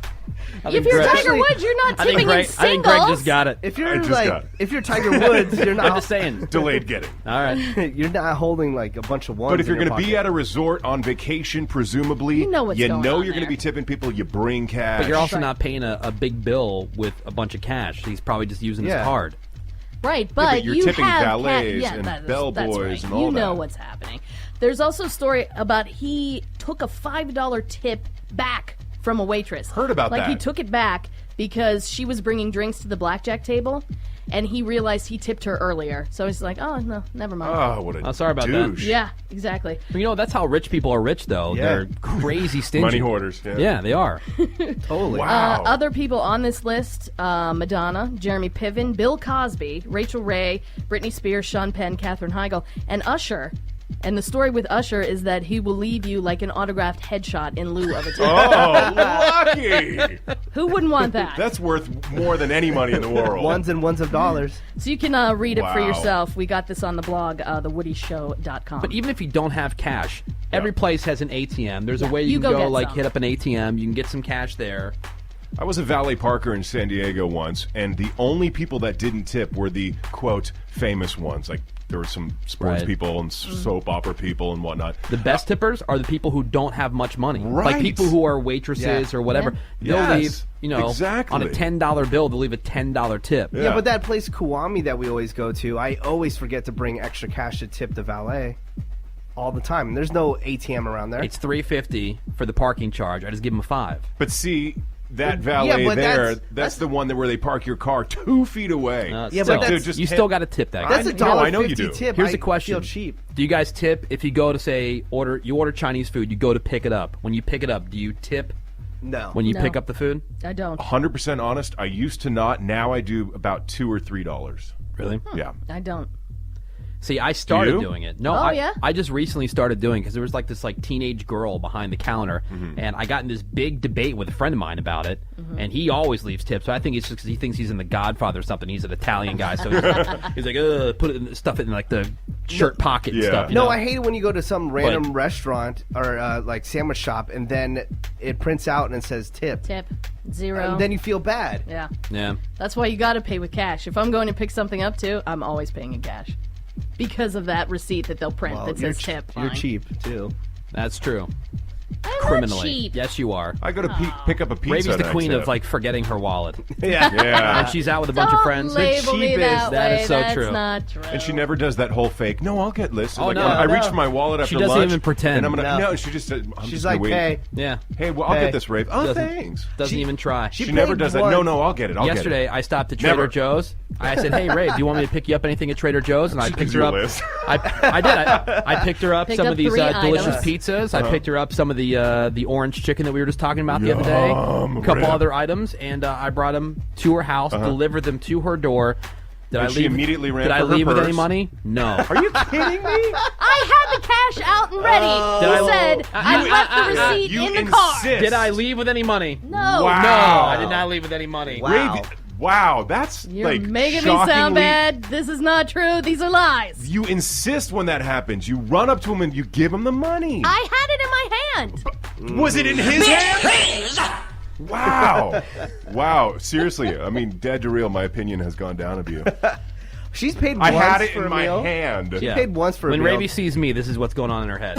[SPEAKER 6] If you're Tiger Woods, you're not tipping in singles.
[SPEAKER 4] I think Greg just got it.
[SPEAKER 5] If
[SPEAKER 7] I
[SPEAKER 5] you're
[SPEAKER 7] just got
[SPEAKER 5] like,
[SPEAKER 7] it.
[SPEAKER 5] if you're Tiger Woods, you're
[SPEAKER 4] I'm
[SPEAKER 5] not.
[SPEAKER 4] just saying.
[SPEAKER 7] Delayed getting.
[SPEAKER 4] All right.
[SPEAKER 5] You're not holding like a bunch of ones.
[SPEAKER 7] But if you're
[SPEAKER 5] going
[SPEAKER 7] going to be at a resort on vacation, presumably,
[SPEAKER 6] You know what's going on
[SPEAKER 7] you're going
[SPEAKER 6] there.
[SPEAKER 7] to be tipping people. You bring cash.
[SPEAKER 4] But you're also not paying a big bill with a bunch of cash. He's probably just using his
[SPEAKER 5] Yeah.
[SPEAKER 4] card.
[SPEAKER 6] Right,
[SPEAKER 7] but
[SPEAKER 6] but
[SPEAKER 7] you're
[SPEAKER 6] you
[SPEAKER 7] tipping
[SPEAKER 6] have
[SPEAKER 7] valets
[SPEAKER 6] yeah,
[SPEAKER 7] and
[SPEAKER 6] that's
[SPEAKER 7] bellboys
[SPEAKER 6] right.
[SPEAKER 7] and all
[SPEAKER 6] You know
[SPEAKER 7] that.
[SPEAKER 6] what's happening. There's also a story about he took a $5 tip back from a waitress.
[SPEAKER 7] Heard about
[SPEAKER 6] like
[SPEAKER 7] that.
[SPEAKER 6] he took it back because she was bringing drinks to the blackjack table, and he realized he tipped her earlier. So he's like, "Oh no, never mind."
[SPEAKER 7] Oh, what a
[SPEAKER 4] Oh, sorry about
[SPEAKER 7] douche.
[SPEAKER 6] Yeah, exactly.
[SPEAKER 4] But you know, that's how rich people are rich, though.
[SPEAKER 5] Yeah.
[SPEAKER 4] They're crazy stingy.
[SPEAKER 7] Money hoarders. Yeah.
[SPEAKER 4] Yeah, they are.
[SPEAKER 5] Totally.
[SPEAKER 7] Wow.
[SPEAKER 6] Other people on this list, Madonna, Jeremy Piven, Bill Cosby, Rachel Ray, Britney Spears, Sean Penn, Katherine Heigl, and Usher. And the story with Usher is that he will leave you like an autographed headshot in lieu of a tip.
[SPEAKER 7] Oh, lucky!
[SPEAKER 6] Who wouldn't want that?
[SPEAKER 7] That's worth more than any money in the world.
[SPEAKER 5] Ones and ones of dollars.
[SPEAKER 6] So you can read it for
[SPEAKER 7] Wow.
[SPEAKER 6] yourself. We got this on the blog, thewoodyshow.com.
[SPEAKER 4] But even if you don't have cash, every place has an ATM. There's a way
[SPEAKER 6] you
[SPEAKER 4] you
[SPEAKER 6] go
[SPEAKER 4] can go,
[SPEAKER 6] get
[SPEAKER 4] like,
[SPEAKER 6] some.
[SPEAKER 4] hit up an ATM. You can get some cash there.
[SPEAKER 7] I was a valet parker in San Diego once, and the only people that didn't tip were the, quote, famous ones. Like, there were some sports
[SPEAKER 4] Right.
[SPEAKER 7] people and soap opera people and whatnot.
[SPEAKER 4] The best tippers are the people who don't have much money.
[SPEAKER 7] Right.
[SPEAKER 4] Like people who are waitresses
[SPEAKER 5] Yeah.
[SPEAKER 4] or whatever.
[SPEAKER 7] Yeah.
[SPEAKER 4] They'll
[SPEAKER 7] Yes.
[SPEAKER 4] leave,
[SPEAKER 7] Exactly.
[SPEAKER 4] on a $10 bill, they'll leave a $10 tip.
[SPEAKER 5] Yeah, but that place Kuami that we always go to, I always forget to bring extra cash to tip the valet. All the time. And there's no ATM around there.
[SPEAKER 4] It's $3.50 for the parking charge. I just give them a $5.
[SPEAKER 7] But see, that valet
[SPEAKER 5] but
[SPEAKER 7] there,
[SPEAKER 5] that's
[SPEAKER 7] that's the one that where they park your car 2 feet away.
[SPEAKER 5] Yeah,
[SPEAKER 7] It's
[SPEAKER 5] but
[SPEAKER 7] like they're
[SPEAKER 5] that's-
[SPEAKER 7] just
[SPEAKER 4] You still got to tip that guy.
[SPEAKER 5] That's
[SPEAKER 7] I know, I know you
[SPEAKER 5] $1.50
[SPEAKER 7] do.
[SPEAKER 5] tip.
[SPEAKER 4] Here's
[SPEAKER 5] I
[SPEAKER 4] the question:
[SPEAKER 5] feel cheap.
[SPEAKER 4] Do you guys tip if you go to say you order Chinese food? You go to pick it up. When you pick it up, do you tip
[SPEAKER 5] No.
[SPEAKER 4] when you
[SPEAKER 6] No.
[SPEAKER 4] pick up the food?
[SPEAKER 6] I don't.
[SPEAKER 7] 100% honest, I used to not. Now I do about $2 or $3.
[SPEAKER 4] Really?
[SPEAKER 7] Yeah.
[SPEAKER 6] I don't.
[SPEAKER 4] See, I started
[SPEAKER 7] you?
[SPEAKER 4] doing it. No,
[SPEAKER 6] Oh, yeah?
[SPEAKER 4] I just recently started doing it because there was like this teenage girl behind the counter,
[SPEAKER 7] Mm-hmm.
[SPEAKER 4] and I got in this big debate with a friend of mine about it.
[SPEAKER 6] Mm-hmm.
[SPEAKER 4] And he always leaves tips. So I think it's just because he thinks he's in The Godfather or something. He's an Italian guy, so he's like, put it in, stuff it in like the shirt pocket and
[SPEAKER 7] Yeah.
[SPEAKER 4] stuff. You
[SPEAKER 5] No,
[SPEAKER 4] know?
[SPEAKER 5] I hate it when you go to some random restaurant or like sandwich shop and then it prints out and it says tip.
[SPEAKER 6] Tip. Zero.
[SPEAKER 5] And then you feel bad.
[SPEAKER 6] Yeah.
[SPEAKER 4] Yeah.
[SPEAKER 6] That's why you got to pay with cash. If I'm going to pick something up too, I'm always paying in cash. Because of that receipt that they'll print
[SPEAKER 5] Well,
[SPEAKER 6] that
[SPEAKER 5] you're
[SPEAKER 6] says tip.
[SPEAKER 5] You're
[SPEAKER 6] Fine.
[SPEAKER 5] cheap too.
[SPEAKER 4] That's true.
[SPEAKER 6] I'm
[SPEAKER 4] Criminally.
[SPEAKER 6] not cheap.
[SPEAKER 4] Yes, you are.
[SPEAKER 7] I go to pick up a pizza.
[SPEAKER 4] Ravy's the
[SPEAKER 7] and I
[SPEAKER 4] queen
[SPEAKER 7] tip.
[SPEAKER 4] of like forgetting her wallet.
[SPEAKER 5] Yeah.
[SPEAKER 7] Yeah.
[SPEAKER 4] And she's out with a bunch of
[SPEAKER 6] Don't
[SPEAKER 4] friends.
[SPEAKER 6] label me that
[SPEAKER 4] That
[SPEAKER 6] way.
[SPEAKER 4] is so
[SPEAKER 6] That's
[SPEAKER 4] true.
[SPEAKER 6] not true.
[SPEAKER 7] And she never does that whole fake. No, I'll get listed.
[SPEAKER 4] Oh,
[SPEAKER 7] like,
[SPEAKER 4] no,
[SPEAKER 7] I
[SPEAKER 4] no.
[SPEAKER 7] reach for my wallet after
[SPEAKER 4] She doesn't
[SPEAKER 7] lunch,
[SPEAKER 4] even pretend.
[SPEAKER 7] And I'm gonna
[SPEAKER 5] No.
[SPEAKER 7] no. She just said, I'm
[SPEAKER 5] She's
[SPEAKER 7] just
[SPEAKER 5] like,
[SPEAKER 7] gonna wait.
[SPEAKER 5] hey.
[SPEAKER 4] Yeah.
[SPEAKER 7] Hey, well, I'll
[SPEAKER 5] Hey.
[SPEAKER 7] get this, Rave. Oh,
[SPEAKER 4] Doesn't-
[SPEAKER 7] thanks.
[SPEAKER 4] Doesn't even try.
[SPEAKER 7] She never
[SPEAKER 5] paid
[SPEAKER 7] does that.
[SPEAKER 5] once.
[SPEAKER 7] No, I'll get it. I'll
[SPEAKER 4] Yesterday,
[SPEAKER 7] get it.
[SPEAKER 4] I stopped at Trader
[SPEAKER 7] Never.
[SPEAKER 4] Joe's. I said, "Hey, Ray, do you want me to pick you up anything at Trader Joe's?" And I
[SPEAKER 7] She
[SPEAKER 4] picked
[SPEAKER 7] gives
[SPEAKER 4] her
[SPEAKER 7] you a
[SPEAKER 4] up.
[SPEAKER 7] list.
[SPEAKER 4] I did. I picked her up
[SPEAKER 6] Picked
[SPEAKER 4] some
[SPEAKER 6] up
[SPEAKER 4] of these
[SPEAKER 6] 3
[SPEAKER 4] delicious
[SPEAKER 6] items.
[SPEAKER 4] pizzas. I picked her up some of the orange chicken that we were just talking about the other day.
[SPEAKER 7] Yum,
[SPEAKER 4] A couple
[SPEAKER 7] Rip.
[SPEAKER 4] other items, and I brought them to her house, delivered them to her door. Did
[SPEAKER 7] And
[SPEAKER 4] I
[SPEAKER 7] she
[SPEAKER 4] leave?
[SPEAKER 7] immediately ran
[SPEAKER 4] Did I
[SPEAKER 7] for her
[SPEAKER 4] leave with any
[SPEAKER 7] purse?
[SPEAKER 4] money? No.
[SPEAKER 7] Are you kidding me?
[SPEAKER 6] I had the cash out and ready.
[SPEAKER 4] Did
[SPEAKER 6] He
[SPEAKER 4] I-
[SPEAKER 6] said I left the receipt
[SPEAKER 7] You
[SPEAKER 6] in the car.
[SPEAKER 7] insist.
[SPEAKER 4] Did I leave with any money?
[SPEAKER 6] No.
[SPEAKER 7] Wow.
[SPEAKER 4] No, I did not leave with any money.
[SPEAKER 5] Wow.
[SPEAKER 7] Rave, wow, that's
[SPEAKER 6] You're
[SPEAKER 7] like
[SPEAKER 6] making me sound
[SPEAKER 7] shockingly-
[SPEAKER 6] bad. This is not true. These are lies.
[SPEAKER 7] You insist when that happens. You run up to him and you give him the money.
[SPEAKER 6] I had it in my hand.
[SPEAKER 7] Was it in his hand? Wow. Wow. Seriously, I mean, dead to real, my opinion has gone down of you.
[SPEAKER 5] She's paid
[SPEAKER 7] I
[SPEAKER 5] once
[SPEAKER 7] had it
[SPEAKER 5] for
[SPEAKER 7] in
[SPEAKER 5] a
[SPEAKER 7] my
[SPEAKER 5] meal.
[SPEAKER 7] hand.
[SPEAKER 5] She paid once for
[SPEAKER 4] when
[SPEAKER 5] a meal.
[SPEAKER 4] Ravy sees me, this is what's going on in her head.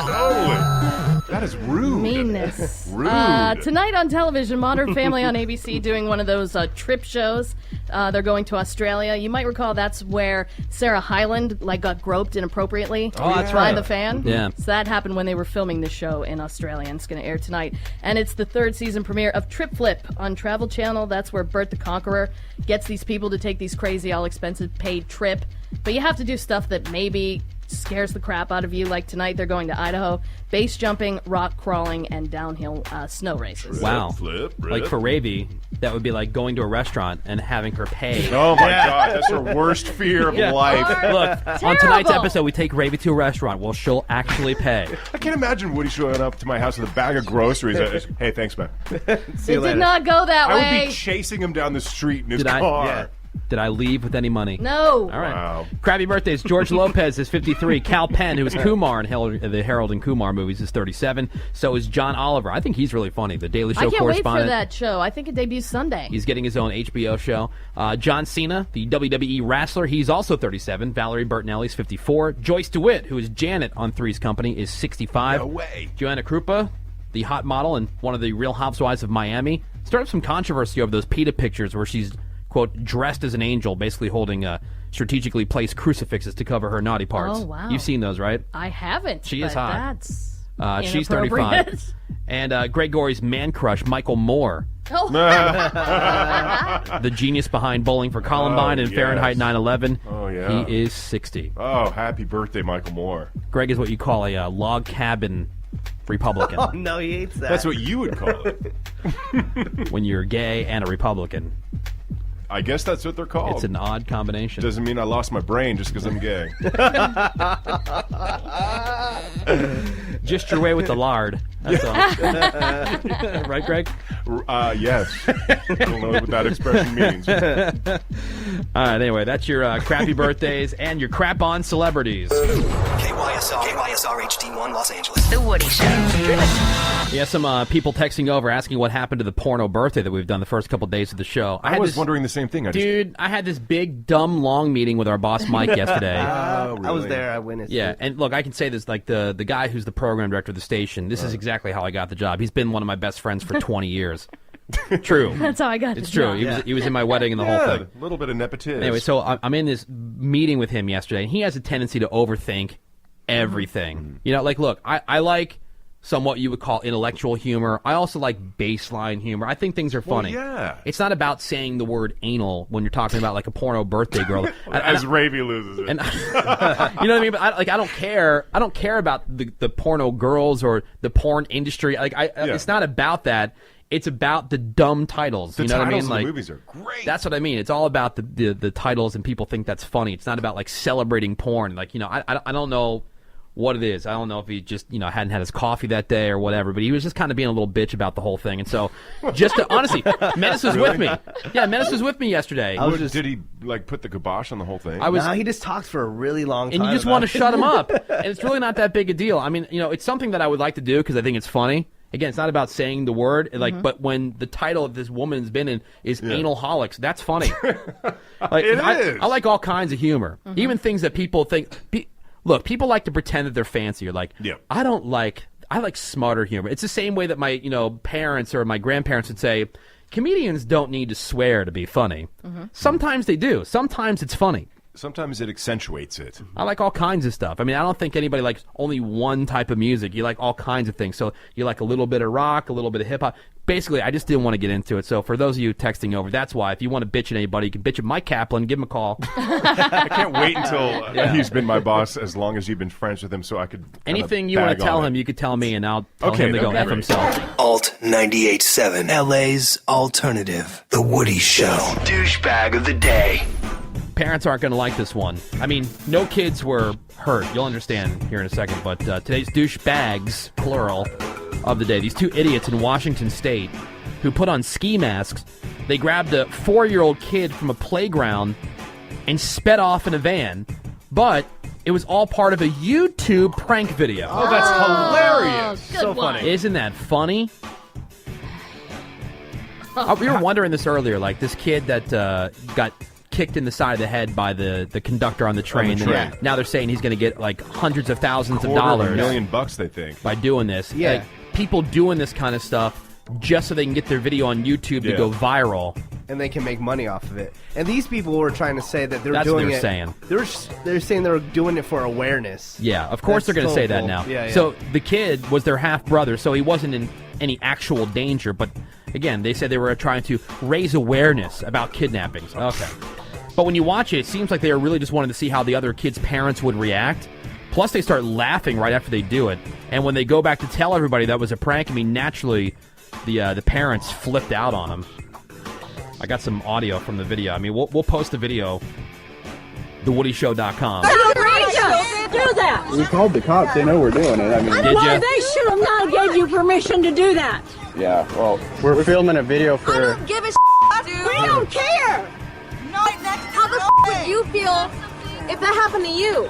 [SPEAKER 7] Totally. That is rude.
[SPEAKER 6] Meanness.
[SPEAKER 7] Rude.
[SPEAKER 6] Tonight on television, Modern Family on ABC doing one of those trip shows. They're going to Australia. You might recall that's where Sarah Hyland got groped inappropriately
[SPEAKER 4] Oh, that's
[SPEAKER 6] by
[SPEAKER 4] right.
[SPEAKER 6] the fan.
[SPEAKER 4] Yeah.
[SPEAKER 6] So that happened when they were filming the show in Australia, and it's going to air tonight. And it's the 3rd season premiere of Trip Flip on Travel Channel. That's where Bert the Conqueror gets these people to take these crazy, all-expensive paid trip. But you have to do stuff that maybe scares the crap out of you. Like tonight, they're going to Idaho. Base jumping, rock crawling, and downhill snow races.
[SPEAKER 4] Wow.
[SPEAKER 7] Flip,
[SPEAKER 4] Like for Ravy, that would be like going to a restaurant and having her pay.
[SPEAKER 7] Oh my God, that's her worst fear of life.
[SPEAKER 4] Look, on tonight's episode, we take Ravy to a restaurant. Well, she'll actually pay.
[SPEAKER 7] I can't imagine Woody showing up to my house with a bag of groceries. Hey, thanks, man.
[SPEAKER 6] It did not go that
[SPEAKER 7] I
[SPEAKER 6] way.
[SPEAKER 7] would be chasing him down the street in his
[SPEAKER 4] Did I?
[SPEAKER 7] car.
[SPEAKER 4] Yeah. Did I leave with any money?
[SPEAKER 6] No.
[SPEAKER 4] All right.
[SPEAKER 7] Wow.
[SPEAKER 4] Crappy birthdays. George Lopez is 53. Cal Penn, who is Kumar in the Harold and Kumar movies, is 37. So is John Oliver. I think he's really funny. The Daily Show
[SPEAKER 6] I can't wait for
[SPEAKER 4] correspondent.
[SPEAKER 6] that show. I think it debuts Sunday.
[SPEAKER 4] He's getting his own HBO show. John Cena, the WWE wrestler, he's also 37. Valerie Bertinelli's 54. Joyce DeWitt, who is Janet on Three's Company, is 65.
[SPEAKER 7] No way.
[SPEAKER 4] Joanna Krupa, the hot model and one of the Real Housewives of Miami, started some controversy over those PETA pictures where she's, quote, dressed as an angel, basically holding strategically placed crucifixes to cover her naughty parts.
[SPEAKER 6] Oh, wow.
[SPEAKER 4] You've seen those, right?
[SPEAKER 6] I haven't.
[SPEAKER 4] She is
[SPEAKER 6] but
[SPEAKER 4] hot.
[SPEAKER 6] That's
[SPEAKER 4] She's 35.
[SPEAKER 6] inappropriate.
[SPEAKER 4] And Greg Gorey's man crush, Michael Moore,
[SPEAKER 6] Oh.
[SPEAKER 4] the genius behind Bowling for Columbine and
[SPEAKER 7] yes.
[SPEAKER 4] Fahrenheit 9/11.
[SPEAKER 7] Oh, yeah.
[SPEAKER 4] He is 60.
[SPEAKER 7] Oh, happy birthday, Michael Moore.
[SPEAKER 4] Greg is what you call a log cabin Republican.
[SPEAKER 5] Oh, no, he hates that.
[SPEAKER 7] That's what you would call it.
[SPEAKER 4] When you're gay and a Republican.
[SPEAKER 7] I guess that's what they're called.
[SPEAKER 4] It's an odd combination.
[SPEAKER 7] Doesn't mean I lost my brain just because I'm gay.
[SPEAKER 4] Just your way with the lard. That's all. Right, Greg?
[SPEAKER 7] Yes. I don't know what that expression means.
[SPEAKER 4] All right, anyway, that's your crappy birthdays and your crap on celebrities.
[SPEAKER 17] KYSR HD1 Los Angeles.
[SPEAKER 2] The Woody Show.
[SPEAKER 4] Yeah, some people texting over asking what happened to the porno birthday that we've done the first couple days of the show.
[SPEAKER 7] I was wondering the same thing.
[SPEAKER 4] Dude, I had this big, dumb, long meeting with our boss, Mike, yesterday.
[SPEAKER 5] I was there. I witnessed it.
[SPEAKER 4] Yeah, and look, I can say this, like the guy who's the program director of the station, this is exactly how I got the job. He's been one of my best friends for 20 years. True.
[SPEAKER 6] That's how I got
[SPEAKER 4] It's
[SPEAKER 6] the
[SPEAKER 4] true.
[SPEAKER 6] job.
[SPEAKER 4] He was in my wedding and the whole thing.
[SPEAKER 7] A little bit of nepotism.
[SPEAKER 4] Anyway, so I'm in this meeting with him yesterday, and he has a tendency to overthink everything. You know, like, look, I like somewhat you would call intellectual humor. I also like baseline humor. I think things are funny.
[SPEAKER 7] Well, yeah.
[SPEAKER 4] It's not about saying the word anal when you're talking about like a porno birthday girl.
[SPEAKER 7] As Ravy loses it.
[SPEAKER 4] And you know what I mean? But I don't care. I don't care about the porno girls or the porn industry. Like it's not about that. It's about the dumb titles.
[SPEAKER 7] The
[SPEAKER 4] you know what I
[SPEAKER 7] titles
[SPEAKER 4] mean?
[SPEAKER 7] of the
[SPEAKER 4] Like,
[SPEAKER 7] movies are great.
[SPEAKER 4] That's what I mean. It's all about the titles, and people think that's funny. It's not about like celebrating porn. Like, you know, I don't know what it is. I don't know if he just, you know, hadn't had his coffee that day or whatever, but he was just kind of being a little bitch about the whole thing. And so, just to, honestly, Menace was with me. Yeah, Menace was with me yesterday.
[SPEAKER 7] Did he like put the kibosh on the whole thing?
[SPEAKER 5] He just talked for a really long time.
[SPEAKER 4] And you just want to shut him up. And it's really not that big a deal. I mean, you know, it's something that I would like to do because I think it's funny. Again, it's not about saying the word, like, but when the title of this woman's been in is Analholics, that's funny. Like,
[SPEAKER 7] It
[SPEAKER 4] I
[SPEAKER 7] is.
[SPEAKER 4] like all kinds of humor, even things that people think. Look, people like to pretend that they're fancy. Like, I like smarter humor. It's the same way that my parents or my grandparents would say, comedians don't need to swear to be funny. Sometimes they do. Sometimes it's funny.
[SPEAKER 7] Sometimes it accentuates it.
[SPEAKER 4] I like all kinds of stuff. I mean, I don't think anybody likes only one type of music. You like all kinds of things. So you like a little bit of rock, a little bit of hip-hop. Basically, I just didn't want to get into it. So for those of you texting over, that's why. If you want to bitch at anybody, you can bitch at Mike Kaplan. Give him a call.
[SPEAKER 7] I can't wait until he's been my boss as long as you've been friends with him so I could
[SPEAKER 4] Anything you want to tell him, you could tell me, and I'll tell him to go F himself.
[SPEAKER 17] Alt 98.7, LA's alternative. The Woody Show. Douchebag of the day.
[SPEAKER 4] Parents aren't going to like this one. I mean, no kids were hurt. You'll understand here in a second. But today's douchebags, plural, of the day. These two idiots in Washington State who put on ski masks. They grabbed a 4-year-old kid from a playground and sped off in a van. But it was all part of a YouTube prank video.
[SPEAKER 7] Oh, that's hilarious.
[SPEAKER 6] So funny.
[SPEAKER 4] Isn't that funny? We were wondering this earlier. Like, this kid that got kicked in the side of the head by the conductor on the train. And now they're saying he's going to get like hundreds of thousands of dollars.
[SPEAKER 7] $250 million, they think.
[SPEAKER 4] By doing this.
[SPEAKER 5] Yeah.
[SPEAKER 4] Like, people doing this kind of stuff just so they can get their video on YouTube to go viral.
[SPEAKER 5] And they can make money off of it. And these people were trying to say that they're
[SPEAKER 4] That's
[SPEAKER 5] doing
[SPEAKER 4] what they're
[SPEAKER 5] it.
[SPEAKER 4] saying.
[SPEAKER 5] They're saying they're doing it for awareness.
[SPEAKER 4] Yeah, of course they're going to say that now.
[SPEAKER 5] Yeah, yeah.
[SPEAKER 4] So the kid was their half-brother, so he wasn't in any actual danger. But again, they said they were trying to raise awareness about kidnappings. Okay. But when you watch it, it seems like they were really just wanting to see how the other kids' parents would react. Plus, they start laughing right after they do it. And when they go back to tell everybody that was a prank, I mean, naturally, the parents flipped out on them. I got some audio from the video. I mean, we'll post the video, thewoodyshow.com.
[SPEAKER 8] Outrageous! Do that!
[SPEAKER 9] We called the cops. They know we're doing it. I mean,
[SPEAKER 4] Did ya?
[SPEAKER 8] They should have not gave you permission to do that.
[SPEAKER 9] yeah. Well, we're filming a video for.
[SPEAKER 8] I don't give a dude. We don't care. How the would you feel if that happened to you?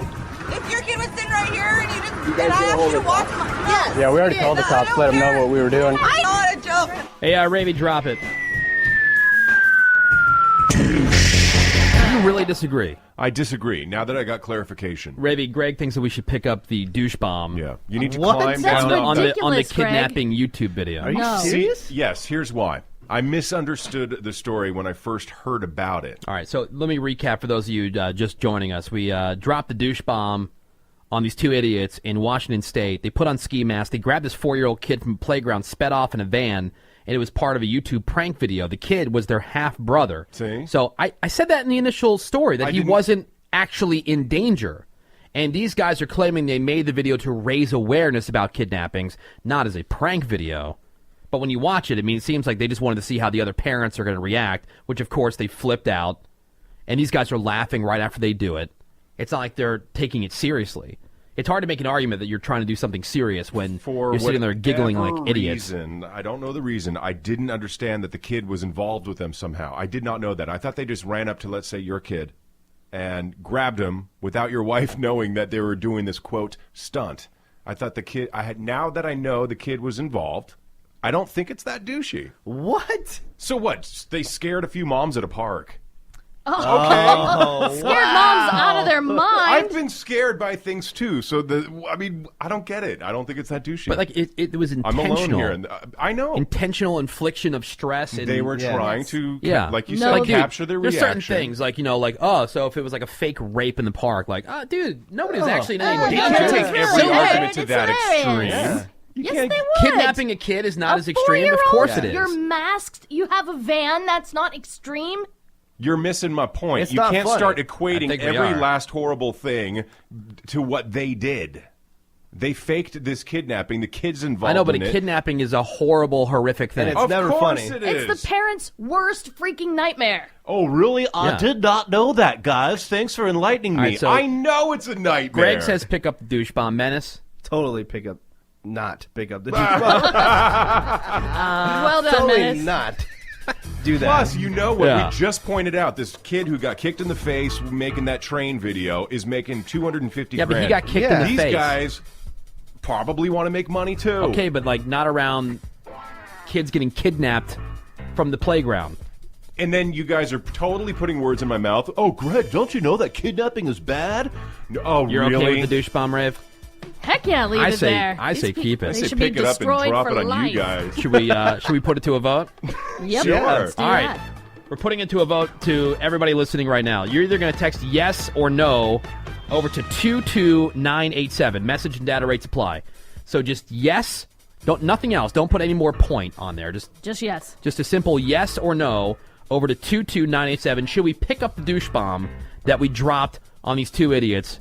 [SPEAKER 18] If your kid was sitting right here and you just
[SPEAKER 9] guys
[SPEAKER 18] and I
[SPEAKER 9] get a
[SPEAKER 18] asked
[SPEAKER 9] hold
[SPEAKER 18] you to
[SPEAKER 9] of
[SPEAKER 18] watch him. Yes.
[SPEAKER 9] Yeah, we already called the cops. Let them know what we were doing.
[SPEAKER 18] Not a joke.
[SPEAKER 4] Hey, Ravy, drop it. You really disagree?
[SPEAKER 7] I disagree. Now that I got clarification.
[SPEAKER 4] Ravy, Greg thinks that we should pick up the douche bomb.
[SPEAKER 7] Yeah. You need to
[SPEAKER 5] What?
[SPEAKER 7] climb
[SPEAKER 6] That's
[SPEAKER 7] down
[SPEAKER 4] on the
[SPEAKER 6] ridiculous, Greg.
[SPEAKER 4] kidnapping YouTube video.
[SPEAKER 5] Are you
[SPEAKER 6] No.
[SPEAKER 5] serious?
[SPEAKER 7] Yes, here's why. I misunderstood the story when I first heard about it.
[SPEAKER 4] All right, so let me recap for those of you just joining us. We dropped the douche bomb on these two idiots in Washington State. They put on ski masks. They grabbed this 4-year-old kid from a playground, sped off in a van, and it was part of a YouTube prank video. The kid was their half-brother.
[SPEAKER 7] See?
[SPEAKER 4] So I said that in the initial story, that
[SPEAKER 7] I
[SPEAKER 4] he
[SPEAKER 7] didn't-
[SPEAKER 4] wasn't actually in danger. And these guys are claiming they made the video to raise awareness about kidnappings, not as a prank video. But when you watch it, I mean, it seems like they just wanted to see how the other parents are going to react, which, of course, they flipped out. And these guys are laughing right after they do it. It's not like they're taking it seriously. It's hard to make an argument that you're trying to do something serious when you're sitting there giggling like idiots.
[SPEAKER 7] Reason, I don't know the reason. I didn't understand that the kid was involved with them somehow. I did not know that. I thought they just ran up to, let's say, your kid and grabbed him without your wife knowing that they were doing this, quote, stunt. I thought the kid, now that I know the kid was involved, I don't think it's that douchey.
[SPEAKER 5] What?
[SPEAKER 7] So what? They scared a few moms at a park.
[SPEAKER 6] Oh,
[SPEAKER 7] okay.
[SPEAKER 6] Scared moms out of their mind.
[SPEAKER 7] I've been scared by things too. So I don't get it. I don't think it's that douchey.
[SPEAKER 4] But like it was intentional.
[SPEAKER 7] I'm alone here, and I know
[SPEAKER 4] intentional infliction of stress. And,
[SPEAKER 7] they were trying to, like you
[SPEAKER 4] said,
[SPEAKER 7] capture their reaction.
[SPEAKER 4] There's certain things like so if it was like a fake rape in the park, like dude, nobody's actually in any
[SPEAKER 7] You
[SPEAKER 4] danger.
[SPEAKER 7] can't take every argument to that extreme.
[SPEAKER 6] Yeah. Yes, they would.
[SPEAKER 4] Kidnapping a kid is not as extreme. Of
[SPEAKER 6] 4-year-old,
[SPEAKER 4] course it is.
[SPEAKER 6] You're masked. You have a van. That's not extreme.
[SPEAKER 7] You're missing my point.
[SPEAKER 5] It's
[SPEAKER 7] you
[SPEAKER 5] not
[SPEAKER 7] can't
[SPEAKER 5] funny.
[SPEAKER 7] start equating every
[SPEAKER 4] are.
[SPEAKER 7] last horrible thing to what they did. They faked this kidnapping. The kid's involved.
[SPEAKER 4] I know, but
[SPEAKER 7] in
[SPEAKER 4] a
[SPEAKER 7] it.
[SPEAKER 4] kidnapping is a horrible, horrific thing.
[SPEAKER 5] And it's never funny.
[SPEAKER 6] It's the parents' worst freaking nightmare.
[SPEAKER 10] Oh, really? I
[SPEAKER 4] Yeah.
[SPEAKER 10] did not know that, guys. Thanks for enlightening
[SPEAKER 4] All
[SPEAKER 10] me.
[SPEAKER 4] right, so
[SPEAKER 7] I know it's a nightmare.
[SPEAKER 4] Greg says pick up the douche bomb menace.
[SPEAKER 5] Totally pick up the
[SPEAKER 6] Well done,
[SPEAKER 5] totally
[SPEAKER 6] Menace.
[SPEAKER 5] not do that.
[SPEAKER 7] Plus, you know what
[SPEAKER 4] Yeah.
[SPEAKER 7] we just pointed out. This kid who got kicked in the face making that train video is making $250
[SPEAKER 4] Yeah, but he
[SPEAKER 7] grand.
[SPEAKER 4] got kicked in the
[SPEAKER 7] These
[SPEAKER 4] face.
[SPEAKER 7] guys probably want to make money too.
[SPEAKER 4] Okay, but like not around kids getting kidnapped from the playground.
[SPEAKER 7] And then you guys are totally putting words in my mouth.
[SPEAKER 10] Oh, Greg, don't you know that kidnapping is bad?
[SPEAKER 7] No, oh,
[SPEAKER 4] You're
[SPEAKER 7] really?
[SPEAKER 4] okay with the douche bomb, Rafe?
[SPEAKER 6] Heck yeah, leave it there.
[SPEAKER 4] I say keep it.
[SPEAKER 7] I
[SPEAKER 6] They
[SPEAKER 7] say
[SPEAKER 6] should be
[SPEAKER 7] pick it up and
[SPEAKER 6] destroyed
[SPEAKER 7] drop
[SPEAKER 6] for
[SPEAKER 7] it on
[SPEAKER 6] life.
[SPEAKER 7] you guys.
[SPEAKER 4] Should we put it to a vote?
[SPEAKER 6] Yep.
[SPEAKER 7] Sure.
[SPEAKER 6] Let's do
[SPEAKER 4] All right.
[SPEAKER 6] that.
[SPEAKER 4] We're putting it to a vote to everybody listening right now. You're either going to text yes or no over to 22987. Message and data rates apply. So just yes, nothing else. Don't put any more point on there.
[SPEAKER 6] Just yes.
[SPEAKER 4] Just a simple yes or no over to 22987. Should we pick up the douche bomb that we dropped on these two idiots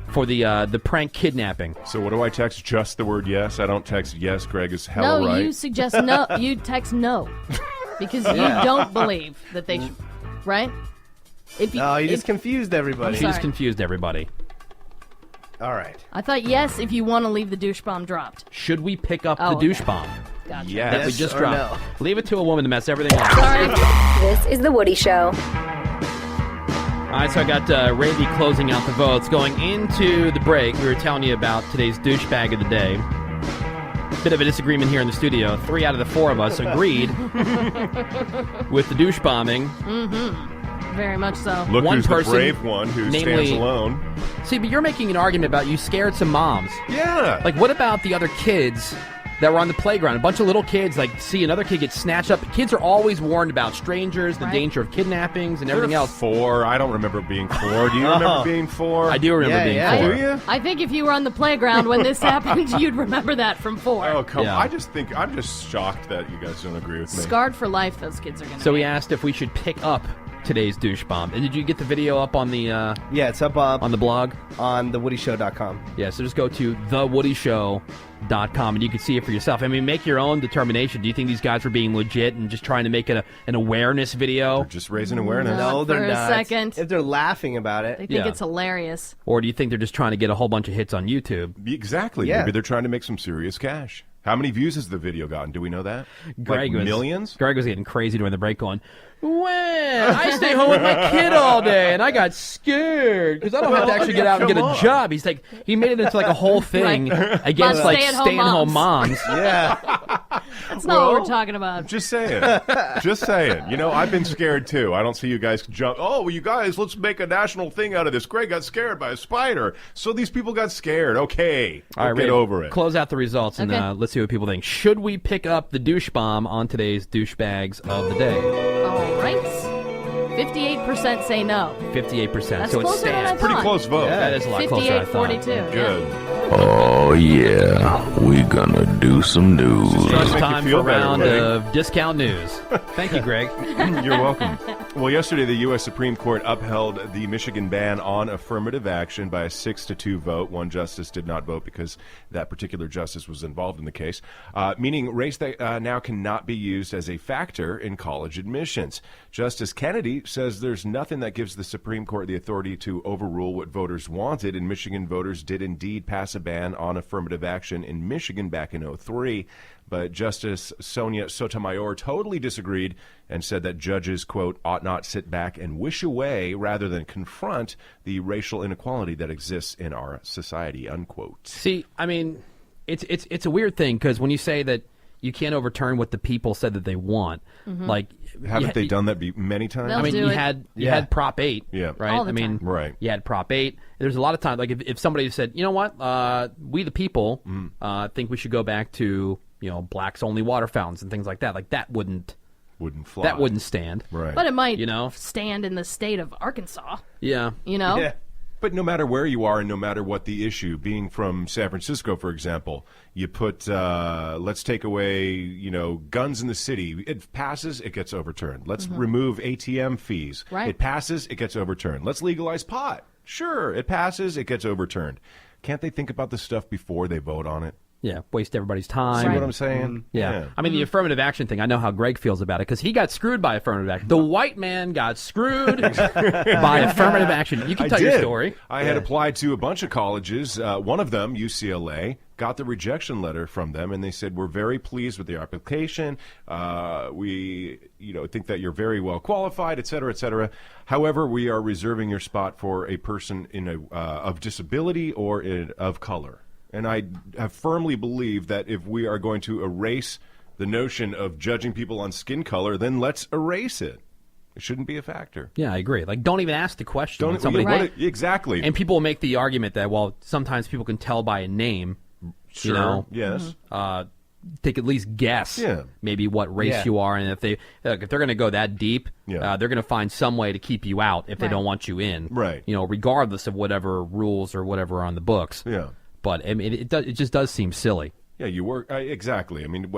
[SPEAKER 4] for the prank kidnapping?
[SPEAKER 7] So what do I text? Just the word yes? I don't text yes. Greg is hella
[SPEAKER 6] No,
[SPEAKER 7] right.
[SPEAKER 6] you suggest no. You text no because you don't believe that they should, right? If
[SPEAKER 5] No, you just confused everybody.
[SPEAKER 4] She just confused everybody.
[SPEAKER 5] All right.
[SPEAKER 6] I thought yes if you want to leave the douche bomb dropped.
[SPEAKER 4] Should we pick up
[SPEAKER 6] Oh,
[SPEAKER 4] the douche
[SPEAKER 6] okay.
[SPEAKER 4] bomb
[SPEAKER 6] Gotcha.
[SPEAKER 7] Yes.
[SPEAKER 4] that we just
[SPEAKER 5] or
[SPEAKER 4] dropped?
[SPEAKER 5] no?
[SPEAKER 4] Leave it to a woman to mess everything up.
[SPEAKER 6] Sorry.
[SPEAKER 2] This is The Woody Show.
[SPEAKER 4] All right, so I got Randy closing out the votes. Going into the break, we were telling you about today's douchebag of the day. Bit of a disagreement here in the studio. 3 out of the 4 of us agreed with the douche bombing.
[SPEAKER 6] Mm-hmm. Very much so.
[SPEAKER 7] Look
[SPEAKER 4] One
[SPEAKER 7] who's
[SPEAKER 4] person,
[SPEAKER 7] the brave one who
[SPEAKER 4] namely-
[SPEAKER 7] stands alone.
[SPEAKER 4] See, but you're making an argument about you scared some moms.
[SPEAKER 7] Yeah.
[SPEAKER 4] Like, what about the other kids that were on the playground? A bunch of little kids, like, see another kid get snatched up. Kids are always warned about strangers, the
[SPEAKER 6] Right.
[SPEAKER 4] danger of kidnappings, and everything
[SPEAKER 7] They're
[SPEAKER 4] else.
[SPEAKER 7] 4. I don't remember being 4. Do you remember being 4?
[SPEAKER 4] I do remember being
[SPEAKER 5] yeah.
[SPEAKER 4] 4.
[SPEAKER 7] Do you?
[SPEAKER 6] I think if you were on the playground when this happened, you'd remember that from 4.
[SPEAKER 7] Oh, come
[SPEAKER 4] Yeah.
[SPEAKER 7] on. I'm just shocked that you guys don't agree with me.
[SPEAKER 6] Scarred for life, those kids are going to
[SPEAKER 4] So
[SPEAKER 6] be.
[SPEAKER 4] we asked if we should pick up today's douche bomb. And did you get the video up on the
[SPEAKER 5] Yeah, it's up
[SPEAKER 4] on the blog?
[SPEAKER 5] on thewoodyshow.com.
[SPEAKER 4] Yeah, so just go to thewoodyshow.com and you can see it for yourself. I mean, make your own determination. Do you think these guys were being legit and just trying to make it an awareness video?
[SPEAKER 7] Just raising awareness.
[SPEAKER 6] No.
[SPEAKER 5] No, they're
[SPEAKER 6] for a
[SPEAKER 5] not.
[SPEAKER 6] second.
[SPEAKER 5] If they're laughing about
[SPEAKER 6] They
[SPEAKER 5] it,
[SPEAKER 6] think
[SPEAKER 4] Yeah.
[SPEAKER 6] it's hilarious.
[SPEAKER 4] Or do you think they're just trying to get a whole bunch of hits on YouTube?
[SPEAKER 7] Exactly.
[SPEAKER 5] Yeah.
[SPEAKER 7] Maybe they're trying to make some serious cash. How many views has the video gotten? Do we know that?
[SPEAKER 4] Greg
[SPEAKER 7] like
[SPEAKER 4] was,
[SPEAKER 7] millions?
[SPEAKER 4] Greg was getting crazy during the break going, well, I stay home with my kid all day, and I got scared because I don't have to actually get out and get a job. He's like, he made it into like a whole thing against
[SPEAKER 6] About
[SPEAKER 4] like
[SPEAKER 6] stay-at-home
[SPEAKER 4] stay-at-home moms.
[SPEAKER 5] yeah.
[SPEAKER 6] That's not what we're talking about.
[SPEAKER 7] Just saying. Just saying. You know, I've been scared too. I don't see you guys jump. Oh, well, you guys, let's make a national thing out of this. Greg got scared by a spider. So these people got scared. Okay.
[SPEAKER 4] All right,
[SPEAKER 7] get
[SPEAKER 4] Ray,
[SPEAKER 7] over it.
[SPEAKER 4] Close out the results and
[SPEAKER 6] Okay.
[SPEAKER 4] let's see what people think. Should we pick up the douche bomb on today's douchebags of the day?
[SPEAKER 6] All right. 58% say no.
[SPEAKER 4] 58%.
[SPEAKER 6] That's
[SPEAKER 4] so it
[SPEAKER 6] closer than I
[SPEAKER 4] stands.
[SPEAKER 6] thought.
[SPEAKER 7] Pretty close vote.
[SPEAKER 4] That is a lot closer than I thought.
[SPEAKER 6] 58-42.
[SPEAKER 7] Good.
[SPEAKER 6] Yeah.
[SPEAKER 1] Oh yeah, we gonna do some news.
[SPEAKER 4] So it's
[SPEAKER 7] Make you
[SPEAKER 4] time for
[SPEAKER 7] feel
[SPEAKER 4] a
[SPEAKER 7] better,
[SPEAKER 4] round
[SPEAKER 7] Greg.
[SPEAKER 4] of discount news. Thank you, Greg.
[SPEAKER 7] You're welcome. Well, yesterday the U.S. Supreme Court upheld the Michigan ban on affirmative action by a 6-2 vote. One justice did not vote because that particular justice was involved in the case, meaning race that now cannot be used as a factor in college admissions. Justice Kennedy says there's nothing that gives the Supreme Court the authority to overrule what voters wanted, and Michigan voters did indeed pass a ban on affirmative action in Michigan back in 2003. But Justice Sonia Sotomayor totally disagreed and said that judges, quote, ought not sit back and wish away rather than confront the racial inequality that exists in our society, unquote.
[SPEAKER 4] See, I mean, it's a weird thing because when you say that you can't overturn what the people said that they want, like
[SPEAKER 7] Haven't they done that many times?
[SPEAKER 6] They'll
[SPEAKER 4] I mean,
[SPEAKER 6] do
[SPEAKER 4] you
[SPEAKER 6] it.
[SPEAKER 4] had Prop 8,
[SPEAKER 7] Yeah.
[SPEAKER 4] right?
[SPEAKER 6] All the
[SPEAKER 4] I mean,
[SPEAKER 6] time.
[SPEAKER 7] Right.
[SPEAKER 4] You had Prop 8. There's a lot of times, like if somebody said, you know what, we the people think we should go back to blacks only water fountains and things like that. Like that wouldn't
[SPEAKER 7] fly.
[SPEAKER 4] That wouldn't stand.
[SPEAKER 7] Right.
[SPEAKER 6] But it might stand in the state of Arkansas.
[SPEAKER 4] Yeah.
[SPEAKER 7] Yeah. But no matter where you are and no matter what the issue, being from San Francisco, for example, you put, let's take away, guns in the city. It passes, it gets overturned. Let's remove ATM fees.
[SPEAKER 6] Right.
[SPEAKER 7] It passes, it gets overturned. Let's legalize pot. Sure, it passes, it gets overturned. Can't they think about this stuff before they vote on it?
[SPEAKER 4] Yeah, waste everybody's time.
[SPEAKER 7] See what I'm saying?
[SPEAKER 4] Yeah. I mean, the affirmative action thing, I know how Greg feels about it because he got screwed by affirmative action. The white man got screwed by affirmative action. You can tell your story.
[SPEAKER 7] I had applied to a bunch of colleges. One of them, UCLA, got the rejection letter from them, and they said, we're very pleased with your application. We think that you're very well qualified, et cetera, et cetera. However, we are reserving your spot for a person of disability or of color. And I have firmly believed that if we are going to erase the notion of judging people on skin color, then let's erase it. It shouldn't be a factor.
[SPEAKER 4] Yeah, I agree. Like, don't even ask the question.
[SPEAKER 7] Don't
[SPEAKER 4] when somebody,
[SPEAKER 7] exactly.
[SPEAKER 4] And people will make the argument that, well, sometimes people can tell by a name.
[SPEAKER 7] Sure. Yes.
[SPEAKER 4] They could at least guess maybe what race you are, and if they're going to go that deep, they're going to find some way to keep you out if they don't want you in.
[SPEAKER 7] Right.
[SPEAKER 4] Regardless of whatever rules or whatever are on the books.
[SPEAKER 7] Yeah.
[SPEAKER 4] But I mean, it just does seem silly.
[SPEAKER 7] Yeah, you work exactly. I mean,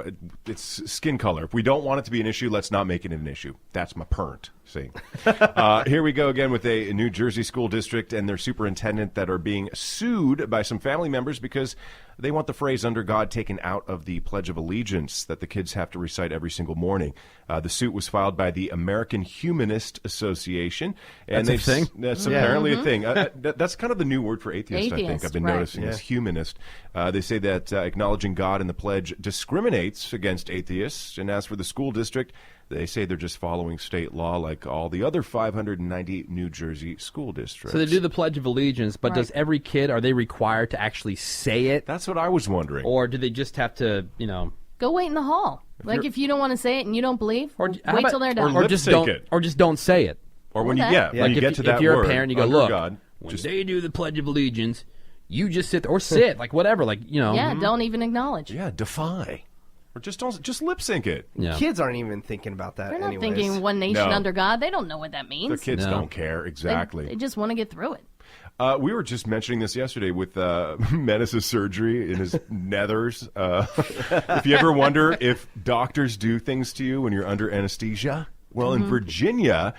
[SPEAKER 7] it's skin color. If we don't want it to be an issue, let's not make it an issue. That's my point. See, here we go again with a New Jersey school district and their superintendent that are being sued by some family members because they want the phrase "under God" taken out of the Pledge of Allegiance that the kids have to recite every single morning. The suit was filed by the American Humanist Association, and
[SPEAKER 4] That's a thing?
[SPEAKER 7] That's apparently a thing. That's kind of the new word for atheist. I think
[SPEAKER 6] Atheist,
[SPEAKER 7] I've been
[SPEAKER 6] right.
[SPEAKER 7] noticing is humanist. They say that acknowledging God in the pledge discriminates against atheists, and as for the school district, they say they're just following state law like all the other 590 New Jersey school districts.
[SPEAKER 4] So they do the Pledge of Allegiance, but
[SPEAKER 6] Right.
[SPEAKER 4] does every kid, are they required to actually say it?
[SPEAKER 7] That's what I was wondering.
[SPEAKER 4] Or do they just have to,
[SPEAKER 6] Go wait in the hall. If you don't want to say it and you don't believe,
[SPEAKER 4] Or
[SPEAKER 6] wait
[SPEAKER 4] how about-
[SPEAKER 6] till they're done.
[SPEAKER 4] or just don't, or just don't say it.
[SPEAKER 7] Or when you
[SPEAKER 6] that.
[SPEAKER 7] when you
[SPEAKER 4] Like
[SPEAKER 7] get
[SPEAKER 4] if,
[SPEAKER 7] to that
[SPEAKER 4] if you're
[SPEAKER 7] word,
[SPEAKER 4] a parent, you go,
[SPEAKER 7] under
[SPEAKER 4] look,
[SPEAKER 7] God,
[SPEAKER 4] when
[SPEAKER 7] just
[SPEAKER 4] they do the Pledge of Allegiance, you just sit or sit, like whatever, like
[SPEAKER 6] Yeah, don't even acknowledge.
[SPEAKER 7] defy, or just lip sync it.
[SPEAKER 4] Yeah.
[SPEAKER 5] Kids aren't even thinking about that
[SPEAKER 6] They're not
[SPEAKER 5] anyways.
[SPEAKER 6] thinking one nation
[SPEAKER 7] No.
[SPEAKER 6] under God. They don't know what that means.
[SPEAKER 7] The kids don't care exactly.
[SPEAKER 6] They just want to get through it.
[SPEAKER 7] We were just mentioning this yesterday with Menace's surgery in his nethers. If you ever wonder if doctors do things to you when you're under anesthesia, well, in Virginia,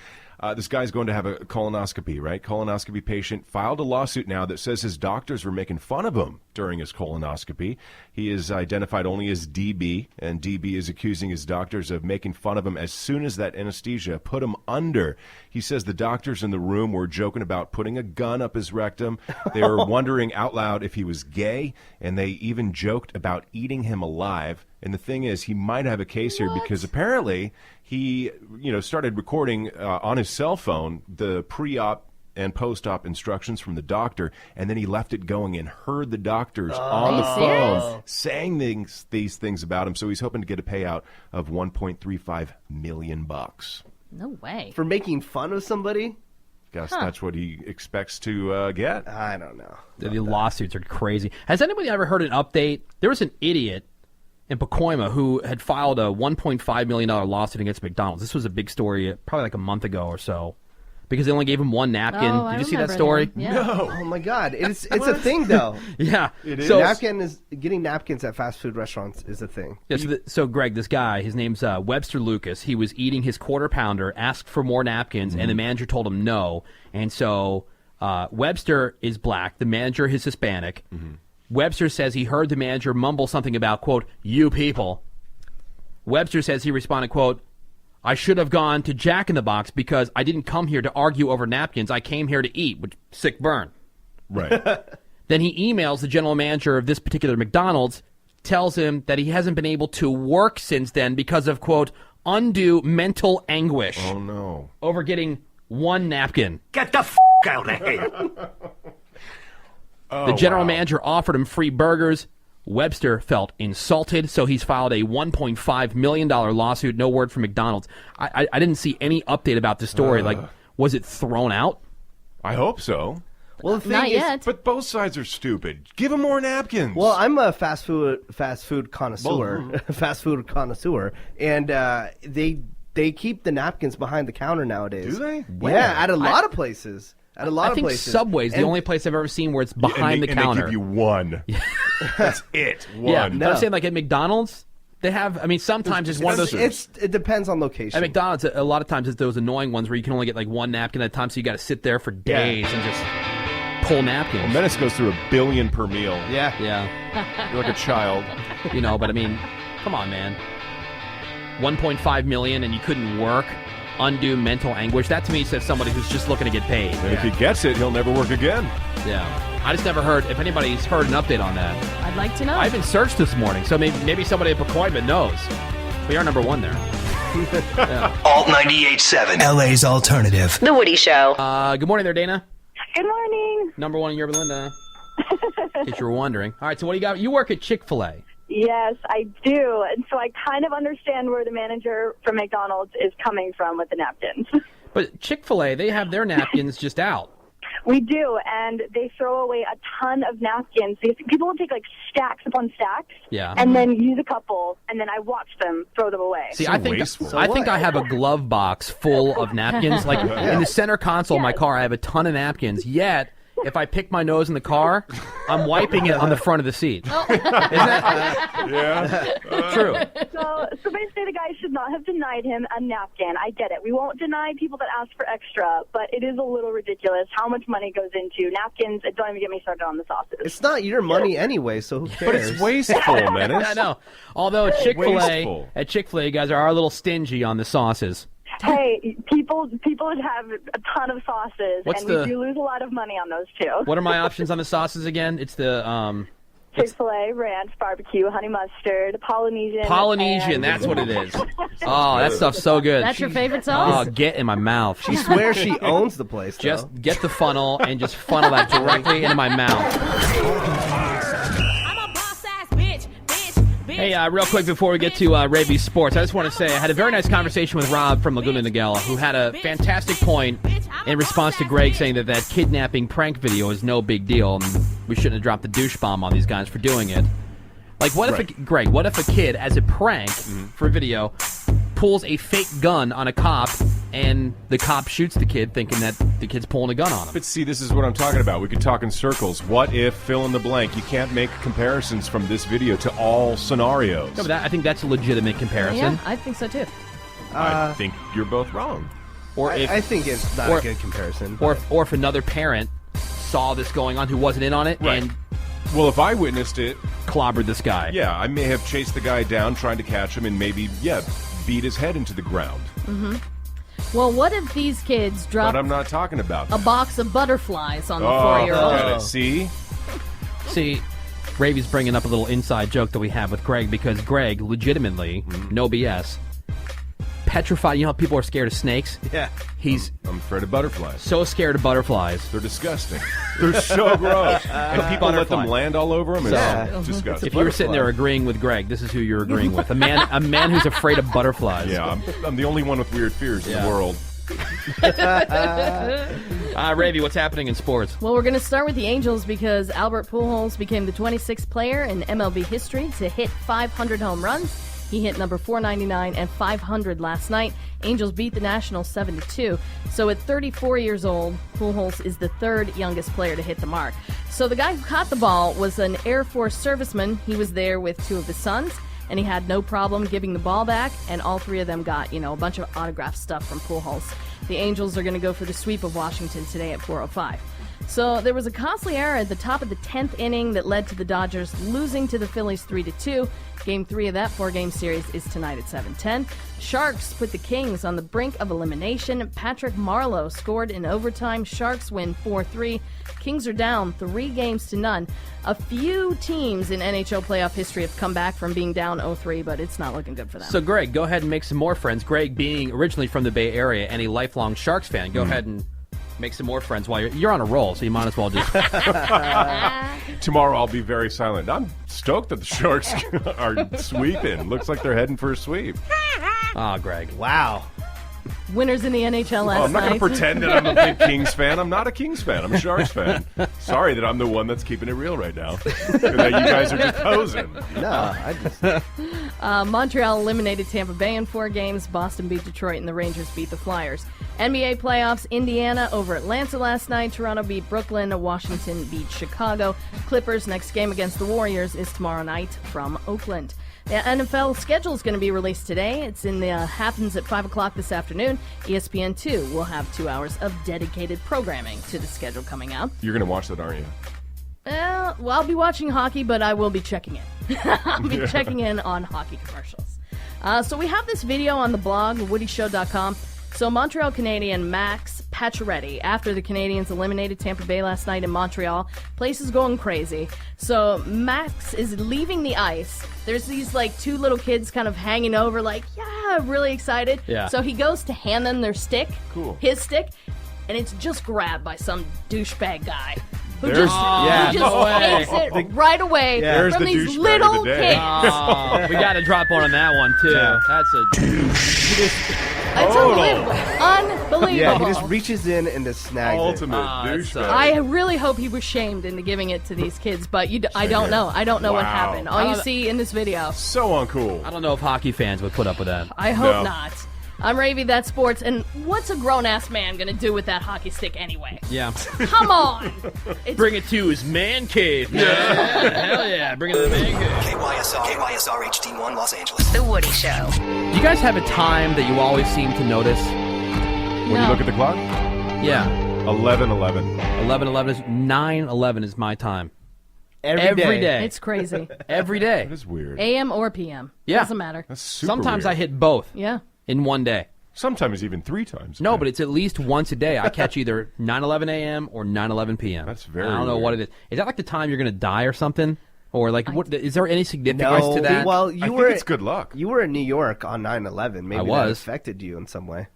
[SPEAKER 7] this guy's going to have a colonoscopy, right? Colonoscopy patient filed a lawsuit now that says his doctors were making fun of him during his colonoscopy. He is identified only as DB, and DB is accusing his doctors of making fun of him as soon as that anesthesia put him under. He says the doctors in the room were joking about putting a gun up his rectum. They were wondering out loud if he was gay, and they even joked about eating him alive. And the thing is, he might have a case here because apparently he, started recording on his cell phone the pre-op and post-op instructions from the doctor, and then he left it going and heard the doctors on the phone saying these things about him. So he's hoping to get a payout of $1.35 million.
[SPEAKER 6] No way.
[SPEAKER 5] For making fun of somebody?
[SPEAKER 7] Guess that's what he expects to get.
[SPEAKER 5] I don't know.
[SPEAKER 4] The lawsuits are crazy. Has anybody ever heard an update? There was an idiot in Pacoima who had filed a $1.5 million lawsuit against McDonald's. This was a big story probably like a month ago or so. because they only gave him one napkin.
[SPEAKER 6] Oh,
[SPEAKER 4] Did you see that
[SPEAKER 6] remember
[SPEAKER 4] story?
[SPEAKER 6] him. Yeah.
[SPEAKER 7] No.
[SPEAKER 5] Oh my God, it's a thing though.
[SPEAKER 4] Yeah.
[SPEAKER 7] It is.
[SPEAKER 4] So,
[SPEAKER 5] Getting napkins at fast food restaurants is a thing.
[SPEAKER 4] yeah, so Greg, this guy, his name's Webster Lucas. He was eating his quarter pounder, asked for more napkins, and the manager told him no. And so Webster is black. The manager is Hispanic. Webster says he heard the manager mumble something about, quote, "you people." Webster says he responded, quote, "I should have gone to Jack in the Box because I didn't come here to argue over napkins. I came here to eat," which sick burn.
[SPEAKER 7] Right.
[SPEAKER 4] Then he emails the general manager of this particular McDonald's, tells him that he hasn't been able to work since then because of, quote, undue mental anguish.
[SPEAKER 7] Oh, no.
[SPEAKER 4] Over getting one napkin.
[SPEAKER 17] Get the f*** out of here.
[SPEAKER 4] The general manager offered him free burgers. Webster felt insulted, so he's filed a $1.5 million lawsuit. No word from McDonald's. I didn't see any update about the story. Like, was it thrown out?
[SPEAKER 7] I hope so.
[SPEAKER 5] Well, the thing
[SPEAKER 6] Not
[SPEAKER 5] is,
[SPEAKER 6] yet.
[SPEAKER 7] But both sides are stupid. Give him more napkins.
[SPEAKER 5] Well, I'm a fast food connoisseur, and they keep the napkins behind the counter nowadays.
[SPEAKER 7] Do they?
[SPEAKER 5] Yeah, at a lot of places. At a lot
[SPEAKER 4] I
[SPEAKER 5] of
[SPEAKER 4] think
[SPEAKER 5] places.
[SPEAKER 4] Subway's the only place I've ever seen where it's behind the counter.
[SPEAKER 7] And they give you one. That's it. One.
[SPEAKER 4] Yeah, but I'm saying like at McDonald's, they have. I mean, sometimes it's one of those.
[SPEAKER 5] It depends on location.
[SPEAKER 4] At McDonald's, a lot of times it's those annoying ones where you can only get like one napkin at a time, so you got to sit there for days and just pull napkins.
[SPEAKER 7] Well, Menace goes through $1 billion per meal.
[SPEAKER 4] Yeah.
[SPEAKER 7] You're like a child.
[SPEAKER 4] You know, but I mean, come on, man. 1.5 million and you couldn't work. Undue mental anguish. That to me says somebody who's just looking to get paid.
[SPEAKER 7] And if he gets it, he'll never work again.
[SPEAKER 4] Yeah. I just never heard, if anybody's heard an update on that.
[SPEAKER 6] I'd like to know.
[SPEAKER 4] I haven't searched this morning, so maybe somebody at Appointment knows. We are number one there.
[SPEAKER 17] Alt 98.7, LA's alternative.
[SPEAKER 2] The Woody Show.
[SPEAKER 4] Good morning there, Dana.
[SPEAKER 20] Good morning.
[SPEAKER 4] Number one in Yorba Linda. In case you were wondering. All right, so what do you got? You work at Chick-fil-A.
[SPEAKER 20] Yes, I do. And so I kind of understand where the manager from McDonald's is coming from with the napkins.
[SPEAKER 4] But Chick-fil-A, they have their napkins just out.
[SPEAKER 20] We do, and they throw away a ton of napkins. People will take like stacks upon stacks,
[SPEAKER 4] Yeah.
[SPEAKER 20] and then use a couple, and then I watch them throw them away.
[SPEAKER 4] See, I think I have a glove box full of napkins. Like in the center console of my car, I have a ton of napkins. Yet, if I pick my nose in the car, I'm wiping it on the front of the seat. Isn't that?
[SPEAKER 7] Yeah.
[SPEAKER 4] True.
[SPEAKER 20] So basically, the guy should not have denied him a napkin. I get it. We won't deny people that ask for extra, but it is a little ridiculous how much money goes into napkins. And don't even get me started on the sauces.
[SPEAKER 5] It's not your money anyway, so who cares?
[SPEAKER 7] But it's wasteful, Menace.
[SPEAKER 4] I know. Although at
[SPEAKER 7] Wasteful.
[SPEAKER 4] Chick-fil-A, you guys are a little stingy on the sauces.
[SPEAKER 20] Hey, people have a ton of sauces,
[SPEAKER 4] What's
[SPEAKER 20] and
[SPEAKER 4] the-
[SPEAKER 20] we do lose a lot of money on those too.
[SPEAKER 4] What are my options on the sauces again? It's the
[SPEAKER 20] Chick-fil-A, ranch, barbecue, honey mustard, Polynesian.
[SPEAKER 4] Polynesian.
[SPEAKER 20] and-
[SPEAKER 4] That's what it is. Oh, that stuff's so good.
[SPEAKER 6] That's your favorite sauce?
[SPEAKER 4] Oh, get in my mouth.
[SPEAKER 5] She swears she owns the place.
[SPEAKER 4] Just get the funnel and just funnel that directly into my mouth. Hey, real quick before we get to Raby's Sports, I just want to say I had a very nice conversation with Rob from Laguna Niguel, who had a fantastic point in response to Greg saying that kidnapping prank video is no big deal and we shouldn't have dropped the douche bomb on these guys for doing it. Like, what if a kid, as a prank for video, pulls a fake gun on a cop and the cop shoots the kid thinking that the kid's pulling a gun on him?
[SPEAKER 7] But see, this is what I'm talking about. We could talk in circles. What if, fill in the blank, you can't make comparisons from this video to all scenarios?
[SPEAKER 4] No, but I think that's a legitimate comparison.
[SPEAKER 6] Yeah, I think so too.
[SPEAKER 7] I think you're both wrong.
[SPEAKER 4] Or if,
[SPEAKER 5] I think it's not a good comparison.
[SPEAKER 4] Or if another parent saw this going on who wasn't in on it and
[SPEAKER 7] well, if I witnessed it,
[SPEAKER 4] clobbered this guy.
[SPEAKER 7] Yeah, I may have chased the guy down trying to catch him and maybe, beat his head into the ground.
[SPEAKER 6] Mm-hmm. Well, what if these kids drop
[SPEAKER 7] But I'm not talking about
[SPEAKER 6] a
[SPEAKER 7] that.
[SPEAKER 6] box of butterflies on the
[SPEAKER 7] Oh,
[SPEAKER 6] 4-year-old?
[SPEAKER 7] got it. See,
[SPEAKER 4] Ravy's bringing up a little inside joke that we have with Greg because Greg, legitimately, no BS, petrified. You know how people are scared of snakes?
[SPEAKER 5] Yeah.
[SPEAKER 7] I'm afraid of butterflies.
[SPEAKER 4] So scared of butterflies.
[SPEAKER 7] They're disgusting. They're so gross. And people let them land all over them. It's disgusting.
[SPEAKER 4] If you were sitting there agreeing with Greg, this is who you're agreeing with. A man who's afraid of butterflies.
[SPEAKER 7] Yeah, I'm the only one with weird fears in the world.
[SPEAKER 4] Ravy, what's happening in sports?
[SPEAKER 6] Well, we're going to start with the Angels because Albert Pujols became the 26th player in MLB history to hit 500 home runs. He hit number 499 and 500 last night. Angels beat the Nationals 7-2. So at 34 years old, Pujols is the third youngest player to hit the mark. So the guy who caught the ball was an Air Force serviceman. He was there with two of his sons, and he had no problem giving the ball back, and all three of them got, a bunch of autographed stuff from Pujols. The Angels are going to go for the sweep of Washington today at 4:05. So there was a costly error at the top of the 10th inning that led to the Dodgers losing to the Phillies 3-2. Game 3 of that 4-game series is tonight at 7:10. Sharks put the Kings on the brink of elimination. Patrick Marleau scored in overtime. Sharks win 4-3. Kings are down 3-0. A few teams in NHL playoff history have come back from being down 0-3, but it's not looking good for them.
[SPEAKER 4] So, Greg, go ahead and make some more friends. Greg, being originally from the Bay Area and a lifelong Sharks fan, go ahead and make some more friends while you're on a roll, so you might as well just...
[SPEAKER 7] Tomorrow I'll be very silent. I'm stoked that the Sharks are sweeping. Looks like they're heading for a sweep.
[SPEAKER 4] Greg.
[SPEAKER 5] Wow.
[SPEAKER 6] Winners in the NHL last night.
[SPEAKER 7] I'm not going to pretend that I'm a big Kings fan. I'm not a Kings fan. I'm a Sharks fan. Sorry that I'm the one that's keeping it real right now. That you guys are just posing.
[SPEAKER 5] No, I just...
[SPEAKER 6] Montreal eliminated Tampa Bay in 4 games. Boston beat Detroit, and the Rangers beat the Flyers. NBA playoffs, Indiana over Atlanta last night. Toronto beat Brooklyn. Washington beat Chicago. Clippers' next game against the Warriors is tomorrow night from Oakland. The NFL schedule is going to be released today. It's happens at 5 o'clock this afternoon. ESPN2 will have 2 hours of dedicated programming to the schedule coming out.
[SPEAKER 7] You're going to watch that, aren't you?
[SPEAKER 6] Well, I'll be watching hockey, but I will be checking in. I'll be checking in on hockey commercials. So we have this video on the blog, woodyshow.com. So Montreal Canadian Max Pacioretty, after the Canadians eliminated Tampa Bay last night in Montreal, place is going crazy. So Max is leaving the ice. There's these two little kids kind of hanging over really excited.
[SPEAKER 4] Yeah.
[SPEAKER 6] So he goes to hand them their stick,
[SPEAKER 7] his
[SPEAKER 6] stick, and it's just grabbed by some douchebag guy. Who
[SPEAKER 7] There's-
[SPEAKER 6] just takes it right away
[SPEAKER 7] There's
[SPEAKER 6] from
[SPEAKER 7] the
[SPEAKER 6] these
[SPEAKER 7] douchebag
[SPEAKER 6] little
[SPEAKER 7] of the day.
[SPEAKER 6] kids.
[SPEAKER 4] We got to drop one on that one, too.
[SPEAKER 5] Yeah.
[SPEAKER 4] That's a...
[SPEAKER 6] It's unbelievable. Unbelievable.
[SPEAKER 5] Yeah, he just reaches in and just snags
[SPEAKER 7] Ultimate
[SPEAKER 5] it.
[SPEAKER 7] douchebag.
[SPEAKER 6] I really hope he was shamed into giving it to these kids, but I don't know. I don't know what
[SPEAKER 7] Wow.
[SPEAKER 6] happened. All you see in this video.
[SPEAKER 7] So uncool.
[SPEAKER 4] I don't know if hockey fans would put up with that.
[SPEAKER 6] I hope
[SPEAKER 7] No.
[SPEAKER 6] not. I'm Ravy, that's sports, and what's a grown-ass man going to do with that hockey stick anyway?
[SPEAKER 4] Yeah.
[SPEAKER 6] Come on!
[SPEAKER 4] Bring it to his man cave, man. Hell yeah, bring it to the man cave.
[SPEAKER 17] KYSR HD1 Los Angeles.
[SPEAKER 2] The Woody Show.
[SPEAKER 4] Do you guys have a time that you always seem to notice?
[SPEAKER 7] When you look at the clock?
[SPEAKER 4] Yeah.
[SPEAKER 7] 11:11.
[SPEAKER 4] 11:11 is 9:11 is my time.
[SPEAKER 5] Every day.
[SPEAKER 6] It's crazy.
[SPEAKER 4] Every day.
[SPEAKER 7] That is weird.
[SPEAKER 6] AM or PM.
[SPEAKER 4] Yeah.
[SPEAKER 6] Doesn't matter.
[SPEAKER 7] That's super
[SPEAKER 4] Sometimes
[SPEAKER 7] weird.
[SPEAKER 4] I hit both
[SPEAKER 6] Yeah.
[SPEAKER 4] in one day.
[SPEAKER 7] Sometimes even 3 times.
[SPEAKER 4] No, but it's at least once a day. I catch either 9:11 a.m. or 9:11 p.m.
[SPEAKER 7] That's very
[SPEAKER 4] I don't know
[SPEAKER 7] weird.
[SPEAKER 4] what it is. Is that like the time you're going to die or something? Or what? Is there any significance
[SPEAKER 5] No,
[SPEAKER 4] to that?
[SPEAKER 5] well,
[SPEAKER 7] I
[SPEAKER 5] you
[SPEAKER 7] think
[SPEAKER 5] were
[SPEAKER 7] it's good luck.
[SPEAKER 5] You were in New York on 9/11. Maybe
[SPEAKER 4] I
[SPEAKER 5] that
[SPEAKER 4] was.
[SPEAKER 5] affected you in some way.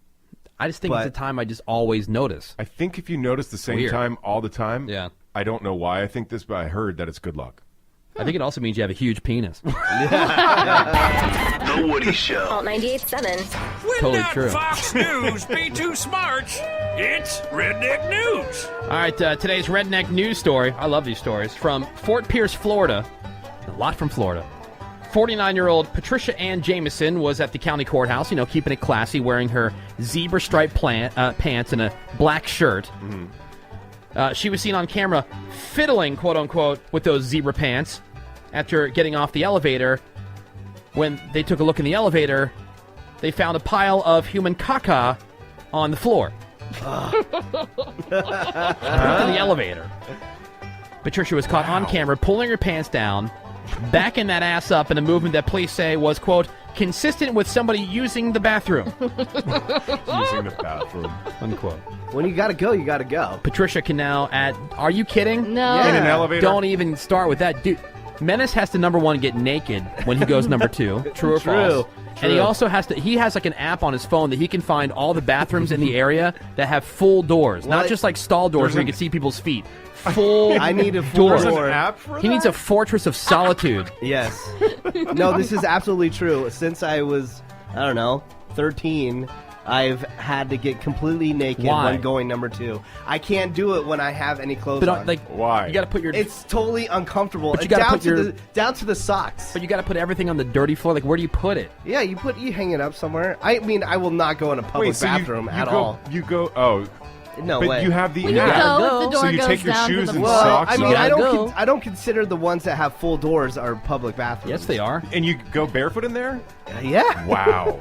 [SPEAKER 4] I just think
[SPEAKER 5] but-
[SPEAKER 4] it's a time I just always notice.
[SPEAKER 7] I think if you notice the same
[SPEAKER 4] Weird.
[SPEAKER 7] time all the time,
[SPEAKER 4] Yeah.
[SPEAKER 7] I don't know why I think this, but I heard that it's good luck.
[SPEAKER 4] I think it also means you have a huge penis.
[SPEAKER 17] The Woody Show.
[SPEAKER 2] Alt 98.7.
[SPEAKER 4] Totally true.
[SPEAKER 16] Fox News be too smart. It's Redneck News.
[SPEAKER 4] All right, today's redneck news story. I love these stories. From Fort Pierce, Florida. A lot from Florida. 49-year-old Patricia Ann Jameson was at the county courthouse, keeping it classy, wearing her zebra-striped pants and a black shirt. She was seen on camera fiddling, quote-unquote, with those zebra pants after getting off the elevator. When they took a look in the elevator, they found a pile of human caca on the floor. In the elevator. Patricia was caught on camera pulling her pants down, backing that ass up in a movement that police say was, quote, consistent with somebody using the bathroom.
[SPEAKER 7] Using the bathroom.
[SPEAKER 4] Unquote.
[SPEAKER 5] When you gotta go, you gotta go.
[SPEAKER 4] Patricia can now add, are you kidding?
[SPEAKER 6] No.
[SPEAKER 5] Yeah.
[SPEAKER 7] In an elevator?
[SPEAKER 4] Don't even start with that. Dude, Menace has to, number one, get naked when he goes number 2. True or false? And he also has to, he has like an app on his phone that he can find all the bathrooms in the area that have full doors. Not
[SPEAKER 5] What?
[SPEAKER 4] just like stall doors where you can see people's feet. Full
[SPEAKER 5] I need a full
[SPEAKER 4] doors.
[SPEAKER 5] door.
[SPEAKER 7] An app for
[SPEAKER 4] He needs a fortress of solitude.
[SPEAKER 5] Yes. No, this is absolutely true. Since I was, 13, I've had to get completely naked
[SPEAKER 4] Why?
[SPEAKER 5] when going number 2. I can't do it when I have any clothes
[SPEAKER 4] But
[SPEAKER 5] on.
[SPEAKER 7] Why?
[SPEAKER 4] You got to put your.
[SPEAKER 5] It's totally uncomfortable.
[SPEAKER 4] But you gotta
[SPEAKER 5] down
[SPEAKER 4] put
[SPEAKER 5] to
[SPEAKER 4] your-
[SPEAKER 5] down to the socks.
[SPEAKER 4] But you got to put everything on the dirty floor. Like, where do you put it?
[SPEAKER 5] Yeah, you hang it up somewhere. I mean, I will not go in a public
[SPEAKER 7] Wait, so
[SPEAKER 5] bathroom
[SPEAKER 7] you
[SPEAKER 5] at
[SPEAKER 7] go,
[SPEAKER 5] all.
[SPEAKER 7] You go. Oh.
[SPEAKER 5] No
[SPEAKER 7] but
[SPEAKER 5] way.
[SPEAKER 7] you have the
[SPEAKER 6] Well, you
[SPEAKER 7] app.
[SPEAKER 6] go if the door
[SPEAKER 7] so you
[SPEAKER 6] goes
[SPEAKER 7] take your
[SPEAKER 6] down to
[SPEAKER 7] shoes
[SPEAKER 6] the
[SPEAKER 7] and
[SPEAKER 6] floor.
[SPEAKER 7] socks
[SPEAKER 5] I mean,
[SPEAKER 7] off?
[SPEAKER 5] I don't consider the ones that have full doors are public bathrooms.
[SPEAKER 4] Yes, they are.
[SPEAKER 7] And you go barefoot in there?
[SPEAKER 5] Yeah.
[SPEAKER 7] Wow.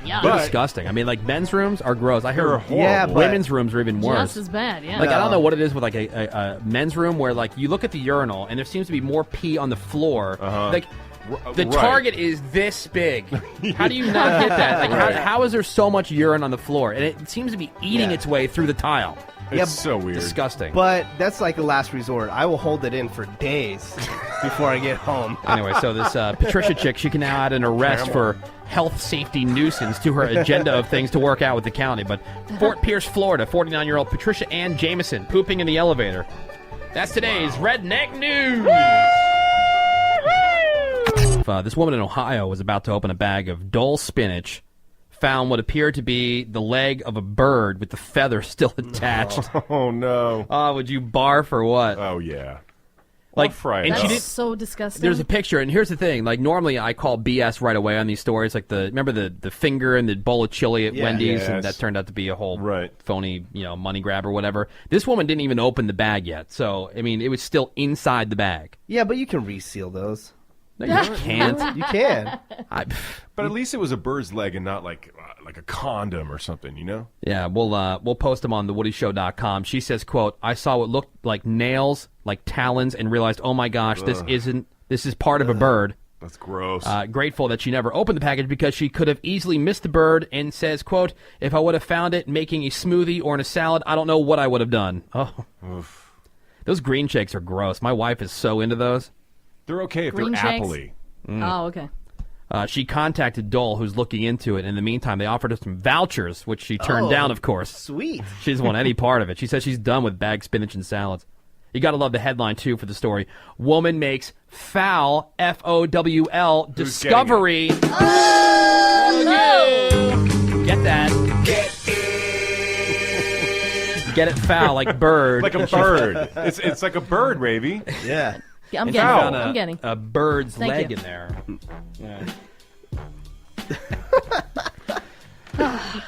[SPEAKER 6] Yeah.
[SPEAKER 4] They're disgusting. I mean, like, men's rooms are gross. I hear
[SPEAKER 7] They're horrible.
[SPEAKER 5] Yeah, but-
[SPEAKER 4] women's rooms are even worse.
[SPEAKER 6] Just as bad, yeah.
[SPEAKER 4] Like, I don't know what it is with, like, a men's room where, like, you look at the urinal and there seems to be more pee on the floor. Like, the
[SPEAKER 7] right.
[SPEAKER 4] target is this big. How do you not get that? Like,
[SPEAKER 7] Right.
[SPEAKER 4] how is there so much urine on the floor? And it seems to be eating its way through the tile.
[SPEAKER 7] It's so weird.
[SPEAKER 4] Disgusting.
[SPEAKER 5] But that's like a last resort. I will hold it in for days before I get home.
[SPEAKER 4] Anyway, so this Patricia chick, she can now add an arrest for health safety nuisance to her agenda of things to work out with the county. But Fort Pierce, Florida, 49-year-old Patricia Ann Jameson pooping in the elevator. That's today's Redneck News. This woman in Ohio was about to open a bag of Dole spinach, found what appeared to be the leg of a bird with the feather still attached.
[SPEAKER 7] Oh, no.
[SPEAKER 4] Would you barf or what?
[SPEAKER 7] Oh, yeah.
[SPEAKER 4] Like,
[SPEAKER 7] fry it
[SPEAKER 4] and
[SPEAKER 7] up.
[SPEAKER 4] she
[SPEAKER 6] That's
[SPEAKER 4] did.
[SPEAKER 6] so disgusting.
[SPEAKER 4] There's a picture, and here's the thing. Like, normally I call BS right away on these stories. Like, remember the finger and the bowl of chili at
[SPEAKER 5] Yeah.
[SPEAKER 4] Wendy's, and
[SPEAKER 7] Yes.
[SPEAKER 4] that turned out to be a whole
[SPEAKER 7] Right.
[SPEAKER 4] phony, money grab or whatever. This woman didn't even open the bag yet. So, I mean, it was still inside the bag.
[SPEAKER 5] Yeah, but you can reseal those.
[SPEAKER 4] No, you can't.
[SPEAKER 5] You can.
[SPEAKER 7] But at least it was a bird's leg and not like a condom or something, you know?
[SPEAKER 4] Yeah, we'll post them on thewoodyshow.com. She says, quote, I saw what looked like nails, like talons, and realized, oh my gosh, this is part of a bird.
[SPEAKER 7] That's gross.
[SPEAKER 4] Grateful that she never opened the package because she could have easily missed the bird, and says, quote, if I would have found it making a smoothie or in a salad, I don't know what I would have done. Oh,
[SPEAKER 7] Oof.
[SPEAKER 4] Those green shakes are gross. My wife is so into those.
[SPEAKER 7] They're okay if
[SPEAKER 6] Green
[SPEAKER 7] they're
[SPEAKER 6] shakes?
[SPEAKER 7] appley.
[SPEAKER 6] Oh, okay.
[SPEAKER 4] She contacted Dole, who's looking into it. In the meantime, they offered her some vouchers, which she turned down, of course.
[SPEAKER 5] Sweet.
[SPEAKER 4] She doesn't want any part of it. She says she's done with bagged spinach and salads. You got to love the headline, too, for the story. Woman makes foul, F-O-W-L, discovery.
[SPEAKER 6] Oh, no!
[SPEAKER 4] Get that. Get it foul, like bird.
[SPEAKER 7] Like a bird. It's like a bird, Ravy.
[SPEAKER 5] Yeah.
[SPEAKER 6] I'm
[SPEAKER 4] And
[SPEAKER 6] getting
[SPEAKER 4] she
[SPEAKER 6] it.
[SPEAKER 4] found
[SPEAKER 6] I'm getting
[SPEAKER 4] a bird's
[SPEAKER 6] Thank
[SPEAKER 4] leg
[SPEAKER 6] you.
[SPEAKER 4] in there. Yeah.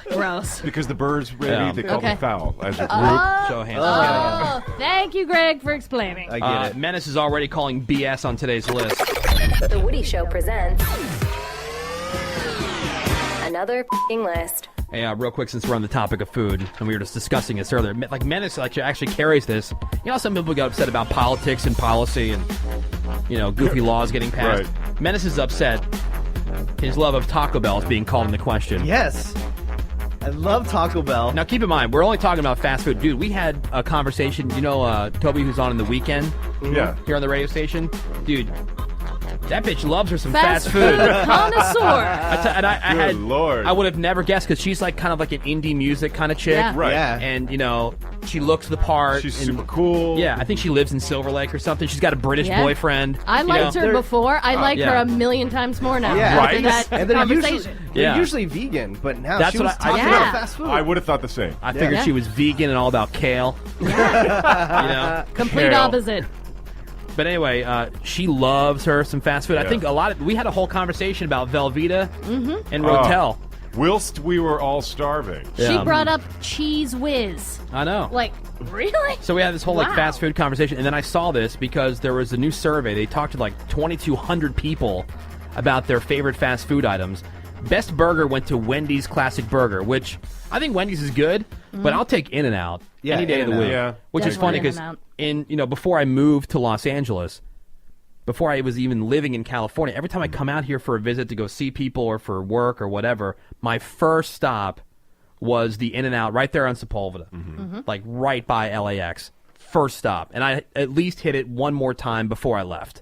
[SPEAKER 6] Gross.
[SPEAKER 7] Because the birds, Ravy,
[SPEAKER 4] Yeah.
[SPEAKER 7] they call
[SPEAKER 6] Okay.
[SPEAKER 7] them foul as a group.
[SPEAKER 4] Show of hands.
[SPEAKER 6] Oh, thank you, Greg, for explaining.
[SPEAKER 5] I get it.
[SPEAKER 4] Menace is already calling BS on today's list.
[SPEAKER 2] The Woody Show presents another f***ing list.
[SPEAKER 4] Hey, real quick, since we're on the topic of food, and we were just discussing this earlier, like Menace actually carries this. You know, some people get upset about politics and policy and, goofy laws getting passed.
[SPEAKER 7] Right.
[SPEAKER 4] Menace is upset. His love of Taco Bell is being called into question.
[SPEAKER 5] Yes. I love Taco Bell.
[SPEAKER 4] Now, keep in mind, we're only talking about fast food. Dude, we had a conversation, Toby, who's on in the weekend
[SPEAKER 7] Yeah.
[SPEAKER 4] here on the radio station. Dude, that bitch loves her some
[SPEAKER 6] Fast
[SPEAKER 4] fast food.
[SPEAKER 6] connoisseur.
[SPEAKER 4] I
[SPEAKER 7] Good Lord.
[SPEAKER 4] I would have never guessed because she's like kind of like an indie music kind of chick.
[SPEAKER 6] Yeah.
[SPEAKER 7] Right.
[SPEAKER 5] Yeah.
[SPEAKER 4] And, she looks the part.
[SPEAKER 7] She's
[SPEAKER 4] and-
[SPEAKER 7] super cool.
[SPEAKER 4] Yeah, I think she lives in Silver Lake or something. She's got a British
[SPEAKER 6] Yeah.
[SPEAKER 4] boyfriend.
[SPEAKER 6] I liked her before. I like
[SPEAKER 4] yeah.
[SPEAKER 6] her a million times more now.
[SPEAKER 5] Yeah.
[SPEAKER 6] After
[SPEAKER 7] Right?
[SPEAKER 6] that
[SPEAKER 5] And they're
[SPEAKER 6] conversation.
[SPEAKER 5] usually,
[SPEAKER 4] Yeah.
[SPEAKER 5] they're usually vegan, but now
[SPEAKER 4] That's
[SPEAKER 5] she
[SPEAKER 4] what
[SPEAKER 5] was
[SPEAKER 4] I-
[SPEAKER 5] talking
[SPEAKER 6] Yeah.
[SPEAKER 5] about fast food.
[SPEAKER 7] I would have thought the same.
[SPEAKER 4] I figured
[SPEAKER 6] Yeah.
[SPEAKER 4] she was vegan and all about kale.
[SPEAKER 6] Complete
[SPEAKER 7] Kale.
[SPEAKER 6] opposite.
[SPEAKER 4] But anyway, she loves her some fast food. I
[SPEAKER 7] Yeah.
[SPEAKER 4] think we had a whole conversation about Velveeta and Rotel.
[SPEAKER 7] Whilst we were all starving.
[SPEAKER 4] Yeah.
[SPEAKER 6] She brought up Cheese Whiz.
[SPEAKER 4] I know.
[SPEAKER 6] Like, really?
[SPEAKER 4] So we had this whole
[SPEAKER 6] Wow.
[SPEAKER 4] fast food conversation, and then I saw this because there was a new survey. They talked to 2,200 people about their favorite fast food items. Best burger went to Wendy's Classic Burger, which I think Wendy's is good, but I'll take In-N-Out
[SPEAKER 5] Yeah,
[SPEAKER 4] any day of the
[SPEAKER 5] In-N-Out.
[SPEAKER 4] week.
[SPEAKER 7] Yeah.
[SPEAKER 4] Which is funny because before I moved to Los Angeles, before I was even living in California, every time I come out here for a visit to go see people or for work or whatever, my first stop was the In-N-Out right there on Sepulveda, like right by LAX. First stop, and I at least hit it one more time before I left.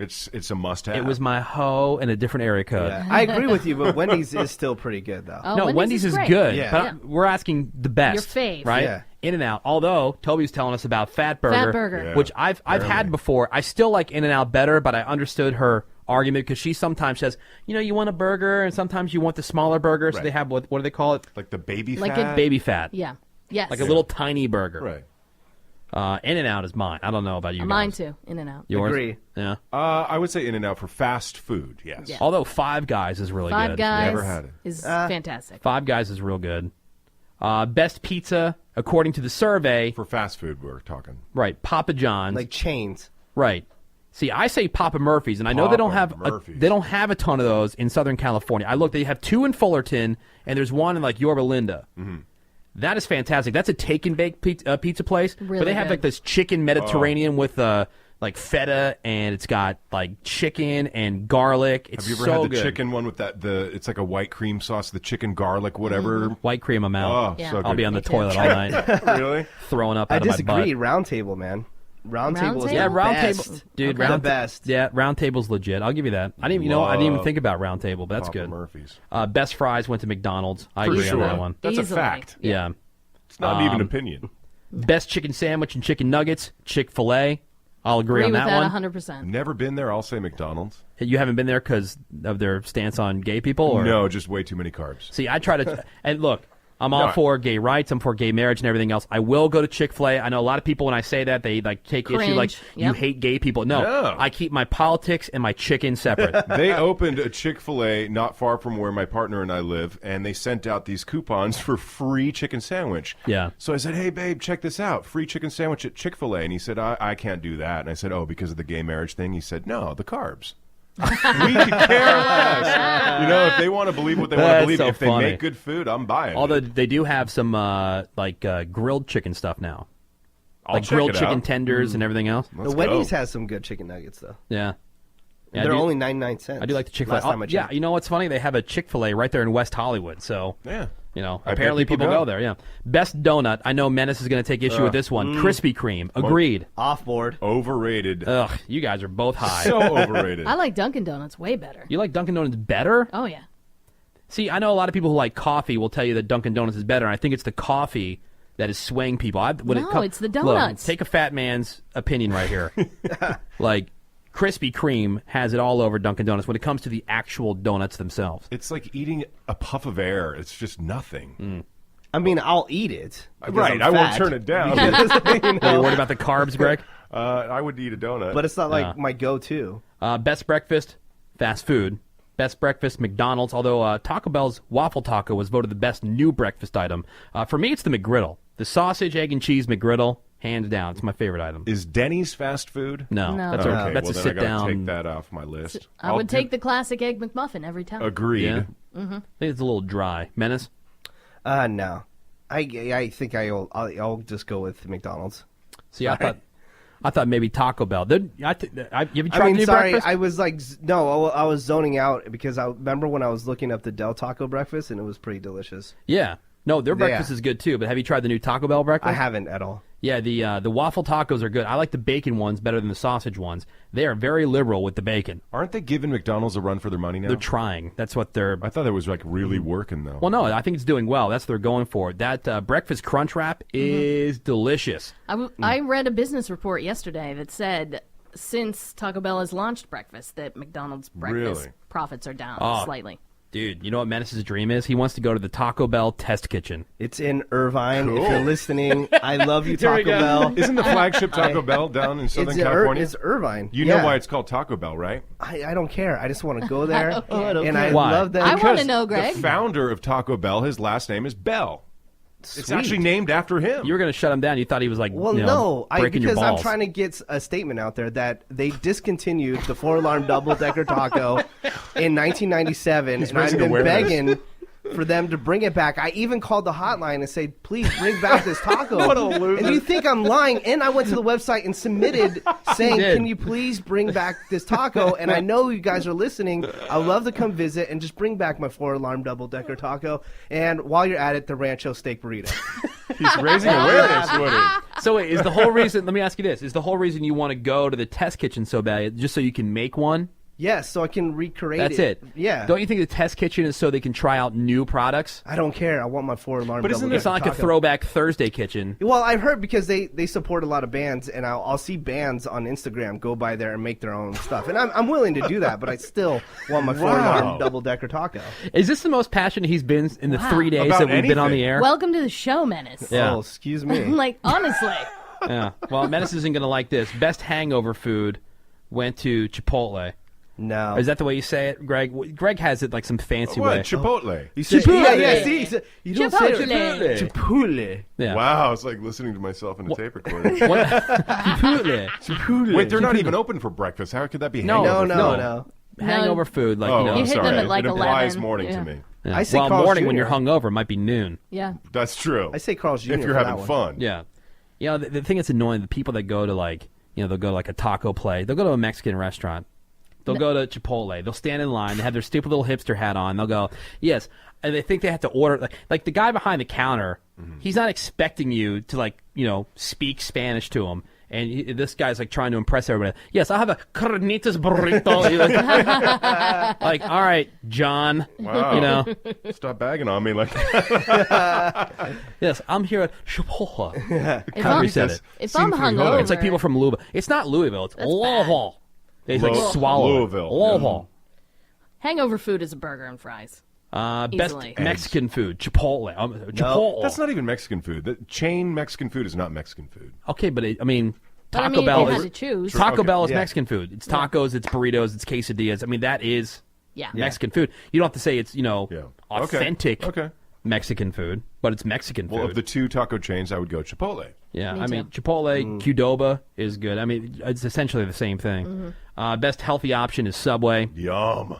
[SPEAKER 7] It's a must-have.
[SPEAKER 4] It was my hoe and a different area code.
[SPEAKER 5] Yeah. I agree with you, but Wendy's is still pretty good, though.
[SPEAKER 6] Oh,
[SPEAKER 4] No, Wendy's is
[SPEAKER 6] great.
[SPEAKER 4] good,
[SPEAKER 5] Yeah.
[SPEAKER 4] but
[SPEAKER 6] Yeah.
[SPEAKER 4] we're asking the best.
[SPEAKER 6] Your fave.
[SPEAKER 4] right?
[SPEAKER 5] Yeah.
[SPEAKER 4] In-N-Out. Although Toby's telling us about Fat Burger,
[SPEAKER 6] Burger.
[SPEAKER 7] Yeah.
[SPEAKER 4] which I've had before. I still like In-N-Out better, but I understood her argument because she sometimes says, you want a burger, and sometimes you want the smaller burger. So
[SPEAKER 7] Right.
[SPEAKER 4] they have what do they call it?
[SPEAKER 7] Like the baby
[SPEAKER 6] Like
[SPEAKER 7] fat.
[SPEAKER 4] Baby fat.
[SPEAKER 6] Yeah. Yes.
[SPEAKER 4] Like a little tiny burger.
[SPEAKER 7] Right.
[SPEAKER 4] In-N-Out is mine. I don't know about you
[SPEAKER 6] Mine
[SPEAKER 4] guys.
[SPEAKER 6] too. In-N-Out.
[SPEAKER 4] Yours?
[SPEAKER 5] Agree.
[SPEAKER 4] Yeah.
[SPEAKER 7] I would say In-N-Out for fast food. Yes.
[SPEAKER 6] Yeah.
[SPEAKER 4] Although Five Guys is really
[SPEAKER 6] Five
[SPEAKER 4] good.
[SPEAKER 6] Guys
[SPEAKER 7] Never had it.
[SPEAKER 6] is fantastic.
[SPEAKER 4] Five Guys is real good. Best pizza, according to the survey.
[SPEAKER 7] For fast food, we're talking.
[SPEAKER 4] Right. Papa John's.
[SPEAKER 5] Like chains.
[SPEAKER 4] Right. See, I say Papa Murphy's, and I know they don't have
[SPEAKER 7] Murphy's.
[SPEAKER 4] they don't have a ton of those in Southern California. I look, they have 2 in Fullerton, and there's one in like Yorba Linda.
[SPEAKER 7] Mm-hmm.
[SPEAKER 4] That is fantastic. That's a take and bake pizza place, but
[SPEAKER 6] Really
[SPEAKER 4] they have
[SPEAKER 6] good.
[SPEAKER 4] like this chicken Mediterranean with like feta, and it's got like chicken and garlic. It's
[SPEAKER 7] Have you ever
[SPEAKER 4] so
[SPEAKER 7] had the
[SPEAKER 4] good.
[SPEAKER 7] chicken one with that? It's like a white cream sauce, the chicken garlic, whatever.
[SPEAKER 4] White cream, I'm out.
[SPEAKER 7] Oh,
[SPEAKER 6] Yeah.
[SPEAKER 7] so good.
[SPEAKER 4] I'll be on the toilet all night,
[SPEAKER 7] Really?
[SPEAKER 4] throwing up
[SPEAKER 5] I
[SPEAKER 4] out of my
[SPEAKER 5] disagree.
[SPEAKER 4] butt.
[SPEAKER 5] Round Table, man. Round Table is
[SPEAKER 6] Table?
[SPEAKER 5] the
[SPEAKER 4] Round
[SPEAKER 5] best.
[SPEAKER 4] Table, dude.
[SPEAKER 5] The
[SPEAKER 4] Round
[SPEAKER 5] best.
[SPEAKER 4] Yeah, Round Table's legit. I'll give you that. I didn't even I didn't even think about Round Table, but that's
[SPEAKER 7] Papa
[SPEAKER 4] good.
[SPEAKER 7] Murphy's.
[SPEAKER 4] Best fries went to McDonald's. I
[SPEAKER 7] For
[SPEAKER 4] agree
[SPEAKER 7] sure.
[SPEAKER 4] on that one.
[SPEAKER 7] That's a
[SPEAKER 6] Easily.
[SPEAKER 7] fact.
[SPEAKER 4] Yeah.
[SPEAKER 7] It's not even an opinion.
[SPEAKER 4] Best chicken sandwich and chicken nuggets, Chick-fil-A. I'll agree on
[SPEAKER 6] with
[SPEAKER 4] that one.
[SPEAKER 6] 100%.
[SPEAKER 7] Never been there. I'll say McDonald's.
[SPEAKER 4] You haven't been there because of their stance on gay people? Or?
[SPEAKER 7] No, just way too many carbs.
[SPEAKER 4] See, I try to... and look, I'm all
[SPEAKER 7] No.
[SPEAKER 4] for gay rights. I'm for gay marriage and everything else. I will go to Chick-fil-A. I know a lot of people, when I say that, they like take issue like,
[SPEAKER 6] Cringe.
[SPEAKER 4] you
[SPEAKER 6] Yep.
[SPEAKER 4] hate gay people. No,
[SPEAKER 7] No.
[SPEAKER 4] I keep my politics and my chicken separate.
[SPEAKER 7] They opened a Chick-fil-A not far from where my partner and I live, and they sent out these coupons for free chicken sandwich.
[SPEAKER 4] Yeah.
[SPEAKER 7] So I said, hey, babe, check this out. Free chicken sandwich at Chick-fil-A. And he said, I can't do that. And I said, oh, because of the gay marriage thing? He said, no, the carbs. We could care less. If they want to believe what they want
[SPEAKER 4] That's
[SPEAKER 7] to believe,
[SPEAKER 4] so
[SPEAKER 7] if
[SPEAKER 4] funny.
[SPEAKER 7] they make good food, I'm buying
[SPEAKER 4] Although
[SPEAKER 7] it.
[SPEAKER 4] they do have some grilled chicken stuff now.
[SPEAKER 7] I'll
[SPEAKER 4] Like
[SPEAKER 7] check
[SPEAKER 4] grilled
[SPEAKER 7] it
[SPEAKER 4] chicken
[SPEAKER 7] out.
[SPEAKER 4] tenders and everything else.
[SPEAKER 7] Let's
[SPEAKER 5] The Wendy's
[SPEAKER 7] go.
[SPEAKER 5] has some good chicken nuggets, though.
[SPEAKER 4] Yeah. Yeah, I
[SPEAKER 5] They're
[SPEAKER 4] do-
[SPEAKER 5] only 99 cents.
[SPEAKER 4] I do like the Chick-fil-A.
[SPEAKER 5] Last time I
[SPEAKER 4] yeah,
[SPEAKER 5] checked.
[SPEAKER 4] you know what's funny? They have a Chick-fil-A right there in West Hollywood. So,
[SPEAKER 7] Yeah. I bet
[SPEAKER 4] apparently
[SPEAKER 7] people
[SPEAKER 4] people
[SPEAKER 7] go.
[SPEAKER 4] go there, yeah. Best donut. I know Menace is going to take issue with this one. Krispy Kreme. Agreed.
[SPEAKER 5] Off board.
[SPEAKER 7] Overrated.
[SPEAKER 4] Ugh, you guys are both high.
[SPEAKER 7] So overrated.
[SPEAKER 6] I like Dunkin' Donuts way better.
[SPEAKER 4] You like Dunkin' Donuts better?
[SPEAKER 6] Oh, yeah.
[SPEAKER 4] See, I know a lot of people who like coffee will tell you that Dunkin' Donuts is better, and I think it's the coffee that is swaying people.
[SPEAKER 6] No, it's the
[SPEAKER 4] Look,
[SPEAKER 6] donuts.
[SPEAKER 4] take a fat man's opinion right here. Like, Krispy Kreme has it all over Dunkin' Donuts when it comes to the actual donuts themselves.
[SPEAKER 7] It's like eating a puff of air. It's just nothing.
[SPEAKER 4] Mm.
[SPEAKER 5] I mean, I'll eat it. because
[SPEAKER 7] Right,
[SPEAKER 5] I'm
[SPEAKER 7] I won't
[SPEAKER 5] fat.
[SPEAKER 7] turn it down.
[SPEAKER 4] Are you worried about the carbs, Greg?
[SPEAKER 7] I would eat a donut.
[SPEAKER 5] But it's not like
[SPEAKER 4] Yeah.
[SPEAKER 5] my go-to.
[SPEAKER 4] Best breakfast, fast food. Best breakfast, McDonald's, although Taco Bell's waffle taco was voted the best new breakfast item. For me, it's the McGriddle. The sausage, egg, and cheese McGriddle, hands down. It's my favorite item.
[SPEAKER 7] Is Denny's fast food?
[SPEAKER 4] No,
[SPEAKER 6] No.
[SPEAKER 4] that's
[SPEAKER 7] Okay,
[SPEAKER 4] that's
[SPEAKER 7] well,
[SPEAKER 4] a
[SPEAKER 7] then
[SPEAKER 4] sit
[SPEAKER 7] I gotta
[SPEAKER 4] down.
[SPEAKER 7] take that off my list.
[SPEAKER 6] I would take the classic Egg McMuffin every time.
[SPEAKER 7] Agreed.
[SPEAKER 4] Yeah.
[SPEAKER 6] Mm-hmm.
[SPEAKER 4] I think it's a little dry. Menace?
[SPEAKER 5] No. I think I'll just go with McDonald's.
[SPEAKER 4] See, I thought maybe Taco Bell. You have you tried
[SPEAKER 5] I mean,
[SPEAKER 4] the new
[SPEAKER 5] sorry,
[SPEAKER 4] breakfast?
[SPEAKER 5] I was like, no, I was zoning out because I remember when I was looking up the Del Taco breakfast and it was pretty delicious.
[SPEAKER 4] Yeah. No, their breakfast
[SPEAKER 5] Yeah.
[SPEAKER 4] is good too. But have you tried the new Taco Bell breakfast?
[SPEAKER 5] I haven't at all.
[SPEAKER 4] Yeah, the waffle tacos are good. I like the bacon ones better than the sausage ones. They are very liberal with the bacon.
[SPEAKER 7] Aren't they giving McDonald's a run for their money now?
[SPEAKER 4] They're trying. That's what they're.
[SPEAKER 7] I thought it was like really working though.
[SPEAKER 4] Well, no, I think it's doing well. That's what they're going for. That breakfast crunch wrap is delicious.
[SPEAKER 6] I read a business report yesterday that said since Taco Bell has launched breakfast, that McDonald's breakfast
[SPEAKER 4] Really?
[SPEAKER 6] profits are down
[SPEAKER 4] Oh.
[SPEAKER 6] slightly.
[SPEAKER 4] Dude, you know what Menace's dream is? He wants to go to the Taco Bell test kitchen.
[SPEAKER 5] It's in Irvine.
[SPEAKER 7] Cool.
[SPEAKER 5] If you're listening, I love you,
[SPEAKER 4] There we
[SPEAKER 5] Taco
[SPEAKER 4] go.
[SPEAKER 5] Bell.
[SPEAKER 7] Isn't the flagship Taco Bell down in Southern
[SPEAKER 5] It's
[SPEAKER 7] California?
[SPEAKER 5] It's Irvine.
[SPEAKER 7] You
[SPEAKER 5] Yeah.
[SPEAKER 7] know why it's called Taco Bell, right?
[SPEAKER 5] I don't care. I just want to go there.
[SPEAKER 6] don't care.
[SPEAKER 5] And I
[SPEAKER 7] Why?
[SPEAKER 5] love that.
[SPEAKER 6] I want to
[SPEAKER 7] Because
[SPEAKER 6] know, Greg.
[SPEAKER 7] The founder of Taco Bell, his last name is Bell. It's
[SPEAKER 5] Sweet.
[SPEAKER 7] actually named after him.
[SPEAKER 4] You were going to shut him down. You thought he was like,
[SPEAKER 5] Well,
[SPEAKER 4] you know,
[SPEAKER 5] no,
[SPEAKER 4] breaking your
[SPEAKER 5] because I'm
[SPEAKER 4] balls.
[SPEAKER 5] trying to get a statement out there that they discontinued the 4-alarm double-decker taco in 1997,
[SPEAKER 7] He's
[SPEAKER 5] and I've
[SPEAKER 7] raising
[SPEAKER 5] been
[SPEAKER 7] awareness.
[SPEAKER 5] begging for them to bring it back. I even called the hotline and said, please bring back this taco.
[SPEAKER 7] What a loser.
[SPEAKER 5] And you think I'm lying, and I went to the website and submitted saying,
[SPEAKER 4] did.
[SPEAKER 5] can you please bring back this taco? And I know you guys are listening. I would love to come visit and just bring back my 4-alarm double-decker taco. And while you're at it, the Rancho steak burrito.
[SPEAKER 7] He's raising awareness, Woody.
[SPEAKER 4] So wait, is the whole reason, let me ask you this, is the whole reason you want to go to the test kitchen so bad just so you can make one?
[SPEAKER 5] Yes, so I can recreate
[SPEAKER 4] That's it.
[SPEAKER 5] Yeah.
[SPEAKER 4] Don't you think the test kitchen is so they can try out new products?
[SPEAKER 5] I don't care. I want my 4-alarm.
[SPEAKER 4] But isn't this not like a throwback Thursday kitchen?
[SPEAKER 5] Well, I've heard because they support a lot of bands, and I'll see bands on Instagram go by there and make their own stuff, and I'm willing to do that, but I still want my 4-alarm double-decker taco.
[SPEAKER 4] Is this the most passionate he's been in the 3 days
[SPEAKER 5] About
[SPEAKER 4] that we've been on the air?
[SPEAKER 6] Welcome to the show, Menace.
[SPEAKER 4] Yeah.
[SPEAKER 5] Oh, excuse me.
[SPEAKER 6] Like, honestly.
[SPEAKER 4] Yeah. Well, Menace isn't going to like this. Best hangover food went to Chipotle.
[SPEAKER 5] No.
[SPEAKER 4] Is that the way you say it, Greg? Greg has it like some fancy
[SPEAKER 7] What?
[SPEAKER 4] way.
[SPEAKER 7] Chipotle.
[SPEAKER 5] You say,
[SPEAKER 4] Chipotle.
[SPEAKER 5] Yeah, see, you don't say
[SPEAKER 4] Chipotle.
[SPEAKER 5] Chipotle.
[SPEAKER 4] Yeah.
[SPEAKER 7] Wow, it's like listening to myself in a tape recorder.
[SPEAKER 4] Chipotle.
[SPEAKER 7] Wait, they're not even open for breakfast. How could that be
[SPEAKER 4] No,
[SPEAKER 7] hangover
[SPEAKER 4] no.
[SPEAKER 7] food?
[SPEAKER 4] Hangover food, like
[SPEAKER 7] Oh,
[SPEAKER 4] you know.
[SPEAKER 7] I'm
[SPEAKER 6] hit
[SPEAKER 7] sorry.
[SPEAKER 6] them at like
[SPEAKER 7] it implies
[SPEAKER 6] 11.
[SPEAKER 7] morning
[SPEAKER 6] Yeah.
[SPEAKER 7] to me.
[SPEAKER 4] Yeah.
[SPEAKER 5] I say
[SPEAKER 4] well,
[SPEAKER 5] Carl's
[SPEAKER 4] morning when
[SPEAKER 5] Jr.
[SPEAKER 4] you're hungover might be noon.
[SPEAKER 6] Yeah.
[SPEAKER 7] That's true.
[SPEAKER 5] I say Carl's Jr.
[SPEAKER 7] If you're
[SPEAKER 5] for that
[SPEAKER 7] having
[SPEAKER 5] one.
[SPEAKER 7] fun.
[SPEAKER 4] Yeah. You know, the thing that's annoying, the people that go to like, you know, they'll go to like a taco play. They'll go to a Mexican restaurant. They'll go to Chipotle. They'll stand in line. They have their stupid little hipster hat on. They'll go, yes. And they think they have to order. Like the guy behind the counter, he's not expecting you to, like, you know, speak Spanish to him. And this guy's like trying to impress everybody. Yes, I'll have a carnitas burrito. You're like, all right, John.
[SPEAKER 7] Wow.
[SPEAKER 4] You know.
[SPEAKER 7] Stop bagging on me like
[SPEAKER 4] Yes, I'm here at Chipotle.
[SPEAKER 6] If
[SPEAKER 4] However
[SPEAKER 6] I'm-
[SPEAKER 4] you said it.
[SPEAKER 6] if I'm hungover-
[SPEAKER 4] It's like people from Louisville. It's not Louisville. It's Louisville. They like
[SPEAKER 7] Lo-
[SPEAKER 4] swallow it.
[SPEAKER 7] Louisville.
[SPEAKER 4] Louisville.
[SPEAKER 6] Hangover food is a burger and fries.
[SPEAKER 4] Best
[SPEAKER 6] Easily.
[SPEAKER 4] Mexican food, Chipotle. Chipotle.
[SPEAKER 7] That's not even Mexican food. The chain Mexican food is not Mexican food.
[SPEAKER 4] Okay, but I mean,
[SPEAKER 6] But I
[SPEAKER 4] Taco
[SPEAKER 6] mean, if
[SPEAKER 4] Bell
[SPEAKER 6] you had
[SPEAKER 4] is
[SPEAKER 6] to choose.
[SPEAKER 4] Taco
[SPEAKER 7] Okay,
[SPEAKER 4] Bell is
[SPEAKER 7] yeah.
[SPEAKER 4] Mexican food. It's tacos, it's burritos, it's quesadillas. I mean, that is
[SPEAKER 6] Yeah.
[SPEAKER 4] Mexican food. You don't have to say it's, you know,
[SPEAKER 7] Yeah.
[SPEAKER 4] authentic
[SPEAKER 7] Okay.
[SPEAKER 4] Mexican food, but it's Mexican food.
[SPEAKER 7] Well, of the two taco chains, I would go Chipotle.
[SPEAKER 4] Yeah,
[SPEAKER 6] Me
[SPEAKER 4] I mean,
[SPEAKER 6] too.
[SPEAKER 4] Chipotle, Qdoba is good. I mean, it's essentially the same thing. Best healthy option is Subway.
[SPEAKER 7] Yum.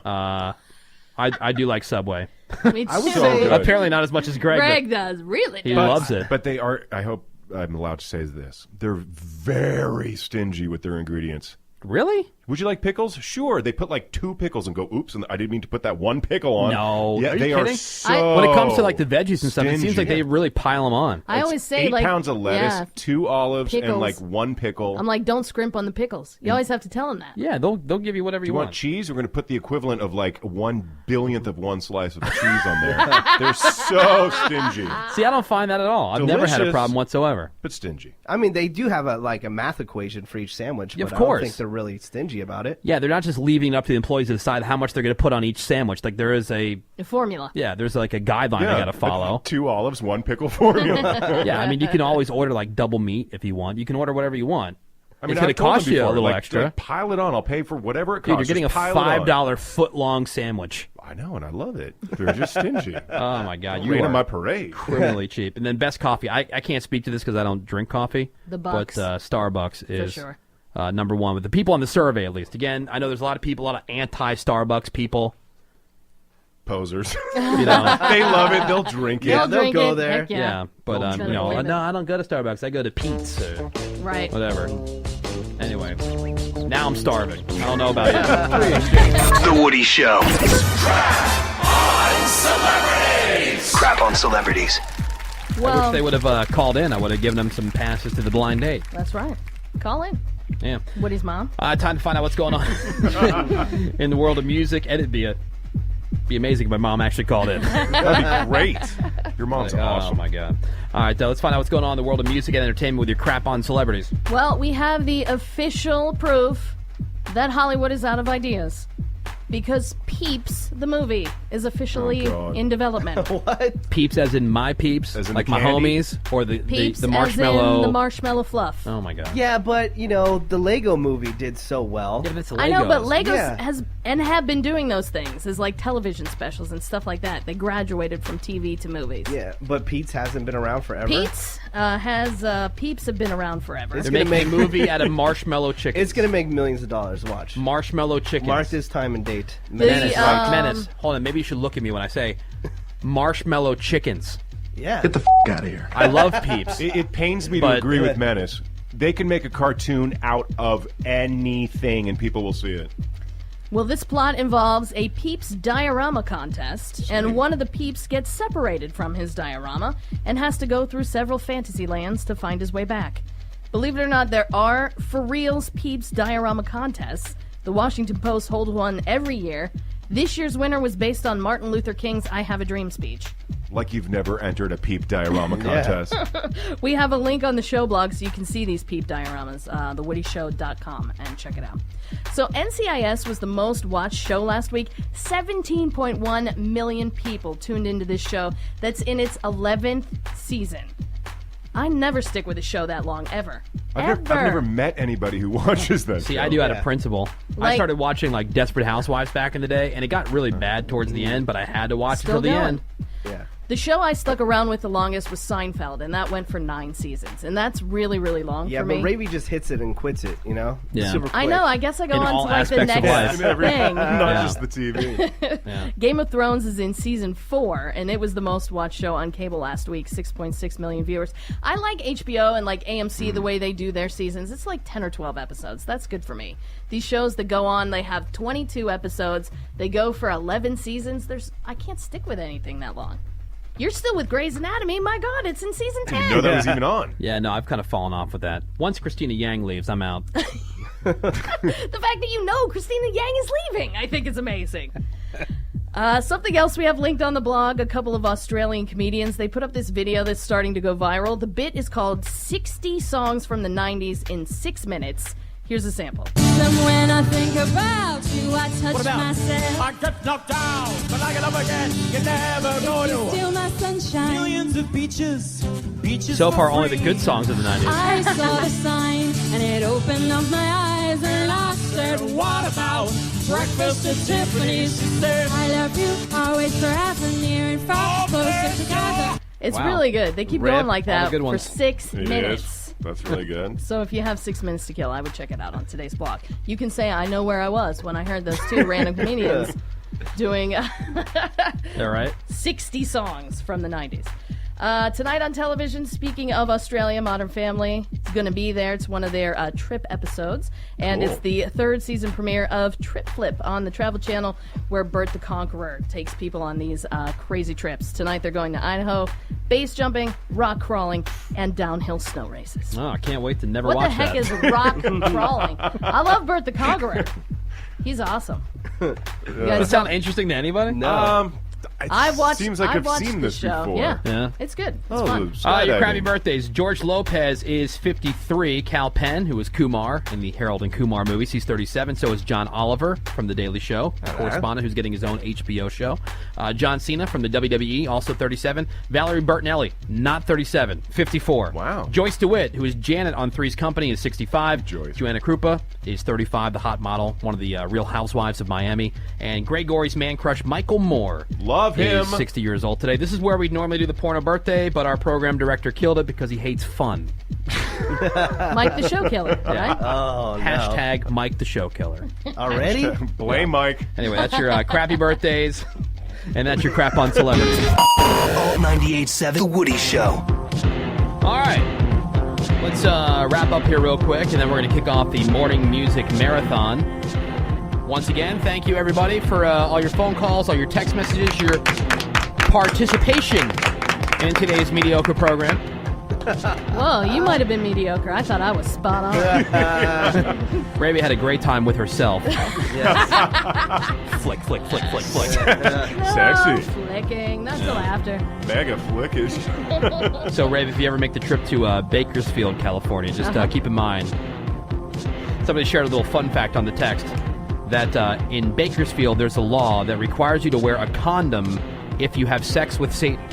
[SPEAKER 4] I do like Subway.
[SPEAKER 6] Me too.
[SPEAKER 5] I would
[SPEAKER 7] So
[SPEAKER 5] say
[SPEAKER 7] good.
[SPEAKER 4] Apparently not as much as Greg.
[SPEAKER 6] Greg does. Really
[SPEAKER 4] He
[SPEAKER 6] does.
[SPEAKER 4] loves it.
[SPEAKER 7] But they are, I hope I'm allowed to say this, they're very stingy with their ingredients.
[SPEAKER 4] Really?
[SPEAKER 7] Would you like pickles? Sure. They put like 2 pickles and go, oops, and I didn't mean to put that 1 pickle on.
[SPEAKER 4] No.
[SPEAKER 7] Yeah,
[SPEAKER 4] Are you
[SPEAKER 7] they are
[SPEAKER 4] kidding?
[SPEAKER 7] so
[SPEAKER 4] When it comes to like the veggies and stuff, it seems
[SPEAKER 7] stingy.
[SPEAKER 4] like they really pile them on.
[SPEAKER 6] I always say
[SPEAKER 7] 8
[SPEAKER 6] like
[SPEAKER 7] pounds of lettuce,
[SPEAKER 6] yeah,
[SPEAKER 7] 2 olives, and
[SPEAKER 6] pickles.
[SPEAKER 7] like 1 pickle.
[SPEAKER 6] I'm like, don't scrimp on the pickles. You always have to tell them that.
[SPEAKER 4] Yeah, they'll give you whatever
[SPEAKER 7] Do you want cheese? We're going to put the equivalent of like 1/1000th of 1 slice of cheese on there. They're so stingy,
[SPEAKER 4] See, I don't find that at all. I've never had a
[SPEAKER 7] Delicious.
[SPEAKER 4] problem whatsoever.
[SPEAKER 7] but stingy.
[SPEAKER 5] I mean, they do have a math equation for each sandwich,
[SPEAKER 4] Yeah,
[SPEAKER 5] but
[SPEAKER 4] of
[SPEAKER 5] I don't
[SPEAKER 4] course.
[SPEAKER 5] think they're really stingy about it.
[SPEAKER 4] Yeah, they're not just leaving it up to the employees to decide how much they're going to put on each sandwich. Like there is a
[SPEAKER 6] The formula.
[SPEAKER 4] there's like a guideline they got to follow.
[SPEAKER 7] 2 olives, 1 pickle formula.
[SPEAKER 4] Yeah, I mean you can always order like double meat if you want. You can order whatever you want.
[SPEAKER 7] I mean,
[SPEAKER 4] it's going
[SPEAKER 7] I've
[SPEAKER 4] to
[SPEAKER 7] told
[SPEAKER 4] cost
[SPEAKER 7] them
[SPEAKER 4] you a
[SPEAKER 7] before,
[SPEAKER 4] little
[SPEAKER 7] like,
[SPEAKER 4] extra.
[SPEAKER 7] like, pile it on. I'll pay for whatever it
[SPEAKER 4] Dude,
[SPEAKER 7] costs.
[SPEAKER 4] you're getting a
[SPEAKER 7] Just pile it on.
[SPEAKER 4] $5 foot-long sandwich.
[SPEAKER 7] I know, and I love it. They're just stingy.
[SPEAKER 4] Oh my God, you
[SPEAKER 7] Rain
[SPEAKER 4] are
[SPEAKER 7] on my parade.
[SPEAKER 4] criminally cheap. And then best coffee. I can't speak to this because I don't drink coffee.
[SPEAKER 6] The Bucks.
[SPEAKER 4] But Starbucks is
[SPEAKER 6] sure.
[SPEAKER 4] number one with the people on the survey, at least. Again, I know there's a lot of people, a lot of anti-Starbucks people.
[SPEAKER 7] Posers.
[SPEAKER 4] You know,
[SPEAKER 7] They love it. They'll drink it.
[SPEAKER 6] They'll
[SPEAKER 5] they'll
[SPEAKER 6] drink
[SPEAKER 5] go
[SPEAKER 6] it.
[SPEAKER 5] there.
[SPEAKER 6] Heck yeah.
[SPEAKER 4] but
[SPEAKER 6] Try to
[SPEAKER 4] you know,
[SPEAKER 6] believe it.
[SPEAKER 4] no, I don't go to Starbucks. I go to Pete's or
[SPEAKER 6] Right.
[SPEAKER 4] whatever. Anyway, now I'm starving. I don't know about you.
[SPEAKER 17] The Woody Show. Crap on celebrities.
[SPEAKER 4] I
[SPEAKER 6] Well,
[SPEAKER 4] wish they would have called in. I would have given them some passes to the blind date.
[SPEAKER 6] that's right. Call in.
[SPEAKER 4] Yeah.
[SPEAKER 6] Woody's mom.
[SPEAKER 4] Time to find out what's going on in the world of music. And it'd be amazing if my mom actually called in.
[SPEAKER 7] That'd be great. Your mom's
[SPEAKER 4] Like,
[SPEAKER 7] awesome.
[SPEAKER 4] Oh my God! All right, let's find out what's going on in the world of music and entertainment with your crap on celebrities.
[SPEAKER 6] Well, we have the official proof that Hollywood is out of ideas. Because Peeps, the movie, is officially
[SPEAKER 7] Oh, God.
[SPEAKER 6] in development.
[SPEAKER 5] What?
[SPEAKER 4] Peeps, as in my peeps,
[SPEAKER 7] As in
[SPEAKER 4] like
[SPEAKER 7] the
[SPEAKER 4] my
[SPEAKER 7] candy?
[SPEAKER 4] homies, or the
[SPEAKER 6] Peeps,
[SPEAKER 4] marshmallow.
[SPEAKER 6] as in the marshmallow fluff.
[SPEAKER 4] Oh my God!
[SPEAKER 5] Yeah, but you know the Lego movie did so well.
[SPEAKER 4] Yeah, but it's
[SPEAKER 6] I know, but
[SPEAKER 4] Legos.
[SPEAKER 6] Legos
[SPEAKER 5] Yeah.
[SPEAKER 6] has and have been doing those things as like television specials and stuff like that. They graduated from TV to movies.
[SPEAKER 5] Yeah, but Pete's hasn't been around forever.
[SPEAKER 6] Peeps Peeps have been around forever.
[SPEAKER 5] It's
[SPEAKER 4] They're
[SPEAKER 5] gonna
[SPEAKER 4] making a
[SPEAKER 5] make
[SPEAKER 4] movie out of marshmallow chicken.
[SPEAKER 5] It's gonna make millions of dollars. Watch.
[SPEAKER 4] Marshmallow chicken.
[SPEAKER 5] Mark this time and date.
[SPEAKER 4] Menace,
[SPEAKER 6] The,
[SPEAKER 4] Menace. Hold on, maybe you should look at me when I say marshmallow chickens.
[SPEAKER 5] Yeah.
[SPEAKER 17] Get the out of here.
[SPEAKER 4] I love Peeps.
[SPEAKER 7] It pains me
[SPEAKER 4] But-
[SPEAKER 7] to agree with Menace. They can make a cartoon out of anything and people will see it.
[SPEAKER 6] Well, this plot involves a Peeps diorama contest, and one of the Peeps gets separated from his diorama and has to go through several fantasy lands to find his way back. Believe it or not, there are for reals Peeps diorama contests The Washington Post holds one every year. This year's winner was based on Martin Luther King's I Have a Dream speech.
[SPEAKER 7] Like you've never entered a peep diorama contest.
[SPEAKER 6] We have a link on the show blog so you can see these peep dioramas, thewoodyshow.com, and check it out. So NCIS was the most watched show last week. 17.1 million people tuned into this show. That's in its 11th season. I never stick with a show that long, ever.
[SPEAKER 7] I've never met anybody who watches that
[SPEAKER 4] See,
[SPEAKER 7] show.
[SPEAKER 4] I do out of principle. I
[SPEAKER 6] Like-
[SPEAKER 4] started watching like Desperate Housewives back in the day, and it got really bad towards the end, but I had to watch it
[SPEAKER 6] Still
[SPEAKER 4] till the
[SPEAKER 6] going.
[SPEAKER 4] end.
[SPEAKER 5] Yeah.
[SPEAKER 6] The show I stuck around with the longest was Seinfeld, and that went for 9 seasons. And that's really, really long
[SPEAKER 5] Yeah,
[SPEAKER 6] for
[SPEAKER 5] but
[SPEAKER 6] me.
[SPEAKER 5] Ravi just hits it and quits it, you know?
[SPEAKER 4] Yeah.
[SPEAKER 5] Super quick.
[SPEAKER 6] I know, I guess I go
[SPEAKER 4] In
[SPEAKER 6] on
[SPEAKER 4] all
[SPEAKER 6] to like the
[SPEAKER 4] aspects of
[SPEAKER 6] next
[SPEAKER 4] life.
[SPEAKER 6] thing.
[SPEAKER 7] Not just the TV.
[SPEAKER 6] Game of Thrones is in season 4, and it was the most watched show on cable last week, 6.6 million viewers. I like HBO and like AMC the way they do their seasons. It's like 10 or 12 episodes. That's good for me. These shows that go on, they have 22 episodes. They go for 11 seasons. I can't stick with anything that long. You're still with Grey's Anatomy. My God, it's in season 10.
[SPEAKER 7] I didn't know that was even on.
[SPEAKER 4] Yeah, no, I've kind of fallen off with that. Once Christina Yang leaves, I'm out.
[SPEAKER 6] The fact that you know Christina Yang is leaving, I think is amazing. Something else we have linked on the blog, a couple of Australian comedians, they put up this video that's starting to go viral. The bit is called 60 Songs from the 90s in 6 minutes. Here's a sample.
[SPEAKER 8] When I think about you, I touch myself.
[SPEAKER 15] I get knocked down, but I get up again. You never know.
[SPEAKER 8] You steal my sunshine.
[SPEAKER 15] Millions of beaches.
[SPEAKER 4] So far, only the good songs of the 90s.
[SPEAKER 8] I saw the sign, and it opened up my eyes, and I said,
[SPEAKER 15] What about breakfast at Tiffany's? She said,
[SPEAKER 8] I love you, always, forever, near and far, closer together.
[SPEAKER 6] It's
[SPEAKER 4] Wow.
[SPEAKER 6] really good. They keep
[SPEAKER 4] Rip,
[SPEAKER 6] going like
[SPEAKER 4] all the
[SPEAKER 6] that
[SPEAKER 4] good
[SPEAKER 6] for
[SPEAKER 4] ones.
[SPEAKER 6] 6 minutes.
[SPEAKER 7] Yes, that's really good.
[SPEAKER 6] So if you have 6 minutes to kill, I would check it out on today's blog. You can say, I know where I was when I heard those 2 random comedians doing
[SPEAKER 4] All right.
[SPEAKER 6] 60 songs from the 90s. Tonight on television, speaking of Australia, Modern Family, it's going to be there. It's one of their Trip episodes. And
[SPEAKER 7] Cool.
[SPEAKER 6] it's the 3rd season premiere of Trip Flip on the Travel Channel, where Bert the Conqueror takes people on these crazy trips. Tonight they're going to Idaho, base jumping, rock crawling, and downhill snow races.
[SPEAKER 4] Oh, I can't wait to never
[SPEAKER 6] What the
[SPEAKER 4] watch
[SPEAKER 6] heck
[SPEAKER 4] that.
[SPEAKER 6] is rock crawling? I love Bert the Conqueror. He's awesome.
[SPEAKER 4] Does that sound interesting to anybody?
[SPEAKER 7] No.
[SPEAKER 6] I watched.
[SPEAKER 7] Seems like
[SPEAKER 6] I
[SPEAKER 7] I've
[SPEAKER 6] watched
[SPEAKER 7] seen
[SPEAKER 6] the
[SPEAKER 7] this
[SPEAKER 6] show.
[SPEAKER 7] before.
[SPEAKER 6] Yeah, it's good. It's
[SPEAKER 7] Oh,
[SPEAKER 6] fun.
[SPEAKER 7] the
[SPEAKER 4] Your
[SPEAKER 7] skydiving.
[SPEAKER 4] crappy birthdays. George Lopez is 53. Cal Penn, who was Kumar in the Harold and Kumar movies, he's 37. So is John Oliver from The Daily Show, a correspondent who's getting his own HBO show. John Cena from the WWE, also 37. Valerie Bertinelli, not 37, 54.
[SPEAKER 7] Wow.
[SPEAKER 4] Joyce DeWitt, who is Janet on Three's Company, is 65.
[SPEAKER 7] Joyce.
[SPEAKER 4] Joanna Krupa is 35, the hot model, one of the Real Housewives of Miami. And Greg Gorey's man crush, Michael Moore.
[SPEAKER 7] Love him.
[SPEAKER 4] Is 60 years old today. This is where we'd normally do the porno birthday, but our program director killed it because he hates fun.
[SPEAKER 6] Mike the Show Killer, right?
[SPEAKER 5] Oh, no.
[SPEAKER 4] Hashtag Mike the Show Killer.
[SPEAKER 5] Already?
[SPEAKER 7] Blame Mike.
[SPEAKER 4] Anyway, that's your crappy birthdays, and that's your crap on celebrities.
[SPEAKER 17] Alt 98.7 The Woody Show.
[SPEAKER 4] All right. Let's wrap up here real quick, and then we're going to kick off the morning music marathon. Once again, thank you, everybody, for all your phone calls, all your text messages, your participation in today's mediocre program.
[SPEAKER 6] Whoa, you might have been mediocre. I thought I was spot on.
[SPEAKER 4] Ravi had a great time with herself. Flick, flick, flick, flick, flick.
[SPEAKER 7] Sexy.
[SPEAKER 6] Flicking. That's till after.
[SPEAKER 7] Mega flickish.
[SPEAKER 4] So, Ravi, if you ever make the trip to Bakersfield, California, just keep in mind, somebody shared a little fun fact on the text, that in Bakersfield, there's a law that requires you to wear a condom if you have sex with Satan.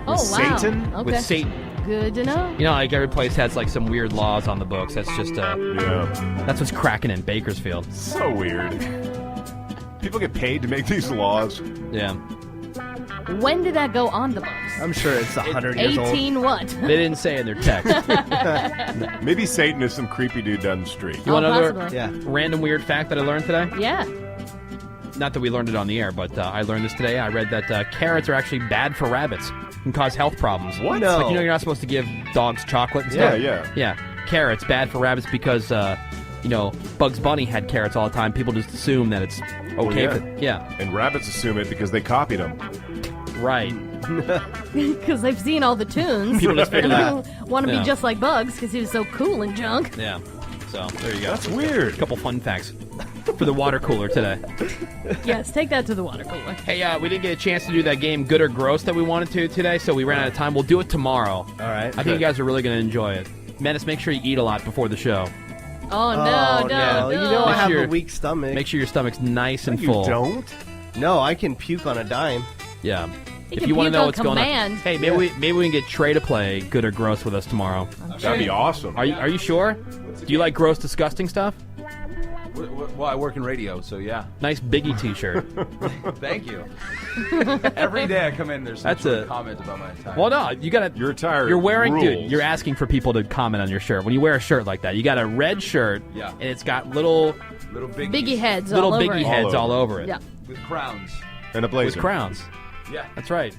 [SPEAKER 6] Oh, wow.
[SPEAKER 7] Satan?
[SPEAKER 6] Okay.
[SPEAKER 4] With Satan.
[SPEAKER 6] Good to know.
[SPEAKER 4] You know, like every place has like some weird laws on the books. That's just, that's what's cracking in Bakersfield.
[SPEAKER 7] So weird. People get paid to make these laws.
[SPEAKER 4] Yeah.
[SPEAKER 6] When did that go on the books?
[SPEAKER 5] I'm sure it's 100 years old.
[SPEAKER 6] 18 what?
[SPEAKER 4] They didn't say in their text.
[SPEAKER 7] Maybe Satan is some creepy dude down the street.
[SPEAKER 4] You want another
[SPEAKER 6] possibly.
[SPEAKER 4] random weird fact that I learned today?
[SPEAKER 6] Yeah.
[SPEAKER 4] Not that we learned it on the air, but I learned this today. I read that carrots are actually bad for rabbits and cause health problems.
[SPEAKER 7] What?
[SPEAKER 5] No.
[SPEAKER 4] Like, you know, you're not supposed to give dogs chocolate and stuff?
[SPEAKER 7] Yeah.
[SPEAKER 4] Carrots, bad for rabbits because, you know, Bugs Bunny had carrots all the time. People just assume that it's okay.
[SPEAKER 7] And rabbits assume it because they copied them.
[SPEAKER 4] Right.
[SPEAKER 6] Because they've seen all the tunes.
[SPEAKER 4] People just figure that.
[SPEAKER 6] Want to
[SPEAKER 4] Yeah.
[SPEAKER 6] be just like Bugs because he was so cool and junk.
[SPEAKER 4] Yeah. So, there you go.
[SPEAKER 7] That's weird.
[SPEAKER 4] A couple fun facts. for the water cooler today.
[SPEAKER 6] Yes, take that to the water cooler.
[SPEAKER 4] Hey, we didn't get a chance to do that game, Good or Gross, that we wanted to today, so we ran out of time. We'll do it tomorrow.
[SPEAKER 5] All right.
[SPEAKER 4] I think you guys are really going to enjoy it. Menace, make sure you eat a lot before the show.
[SPEAKER 6] Oh, no.
[SPEAKER 5] You know I
[SPEAKER 4] Make
[SPEAKER 5] have
[SPEAKER 4] sure-
[SPEAKER 5] a weak stomach.
[SPEAKER 4] Make sure your stomach's nice and
[SPEAKER 5] You
[SPEAKER 4] full.
[SPEAKER 5] don't? No, I can puke on a dime.
[SPEAKER 4] Yeah.
[SPEAKER 6] He
[SPEAKER 4] If
[SPEAKER 6] can
[SPEAKER 4] you want to
[SPEAKER 6] puke
[SPEAKER 4] know
[SPEAKER 6] on
[SPEAKER 4] what's going on,
[SPEAKER 6] command.
[SPEAKER 4] hey, maybe we can get Trey to play Good or Gross with us tomorrow.
[SPEAKER 7] That'd be awesome.
[SPEAKER 4] Are you sure? Do you like gross, disgusting stuff?
[SPEAKER 11] Well, I work in radio, so yeah.
[SPEAKER 4] Nice Biggie T-shirt.
[SPEAKER 11] Thank you. Every day I come in, there's some
[SPEAKER 4] That's
[SPEAKER 11] sort
[SPEAKER 4] a
[SPEAKER 11] of comment about my attire.
[SPEAKER 4] Well, no, you gotta.
[SPEAKER 7] Your attire.
[SPEAKER 4] You're wearing,
[SPEAKER 7] rules.
[SPEAKER 4] dude. You're asking for people to comment on your shirt. When you wear a shirt like that, you got a red shirt,
[SPEAKER 11] Yeah.
[SPEAKER 4] and it's got little
[SPEAKER 6] Biggie heads
[SPEAKER 4] little
[SPEAKER 6] all over
[SPEAKER 4] Biggie
[SPEAKER 6] it.
[SPEAKER 4] heads all over it.
[SPEAKER 6] Yeah.
[SPEAKER 11] with crowns.
[SPEAKER 7] And a blazer.
[SPEAKER 4] With crowns.
[SPEAKER 11] Yeah.
[SPEAKER 4] That's right.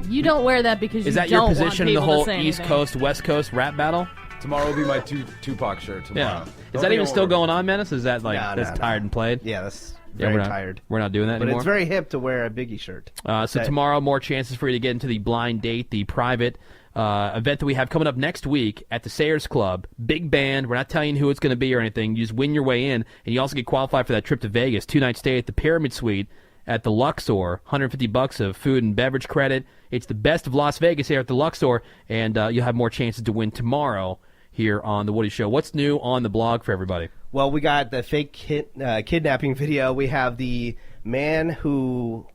[SPEAKER 6] You don't wear that because
[SPEAKER 4] Is
[SPEAKER 6] you
[SPEAKER 4] that
[SPEAKER 6] don't
[SPEAKER 4] your position in
[SPEAKER 6] want
[SPEAKER 4] the
[SPEAKER 6] people
[SPEAKER 4] whole
[SPEAKER 6] to say
[SPEAKER 4] East
[SPEAKER 6] anything.
[SPEAKER 4] Coast, West Coast rap battle?
[SPEAKER 11] Tomorrow will be my Tupac shirt. Tomorrow.
[SPEAKER 4] Yeah.
[SPEAKER 11] Don't
[SPEAKER 4] Is that
[SPEAKER 11] think
[SPEAKER 4] even
[SPEAKER 11] I'm
[SPEAKER 4] still
[SPEAKER 11] over-
[SPEAKER 4] going on, Menace? Is that like
[SPEAKER 5] No,
[SPEAKER 4] that's
[SPEAKER 5] no.
[SPEAKER 4] tired and played?
[SPEAKER 5] Yeah, that's
[SPEAKER 4] Yeah,
[SPEAKER 5] very
[SPEAKER 4] we're not,
[SPEAKER 5] tired.
[SPEAKER 4] We're not doing that
[SPEAKER 5] But
[SPEAKER 4] anymore.
[SPEAKER 5] it's very hip to wear a Biggie shirt.
[SPEAKER 4] So
[SPEAKER 5] That-
[SPEAKER 4] tomorrow, more chances for you to get into the blind date, the private event that we have coming up next week at the Sayers Club. Big band. We're not telling you who it's going to be or anything. You just win your way in, and you also get qualified for that trip to Vegas. 2-night stay at the Pyramid Suite at the Luxor. $150 of food and beverage credit. It's the best of Las Vegas here at the Luxor, and you'll have more chances to win tomorrow here on The Woody Show. What's new on the blog for everybody?
[SPEAKER 5] Well, we got the fake kidnapping video. We have the man who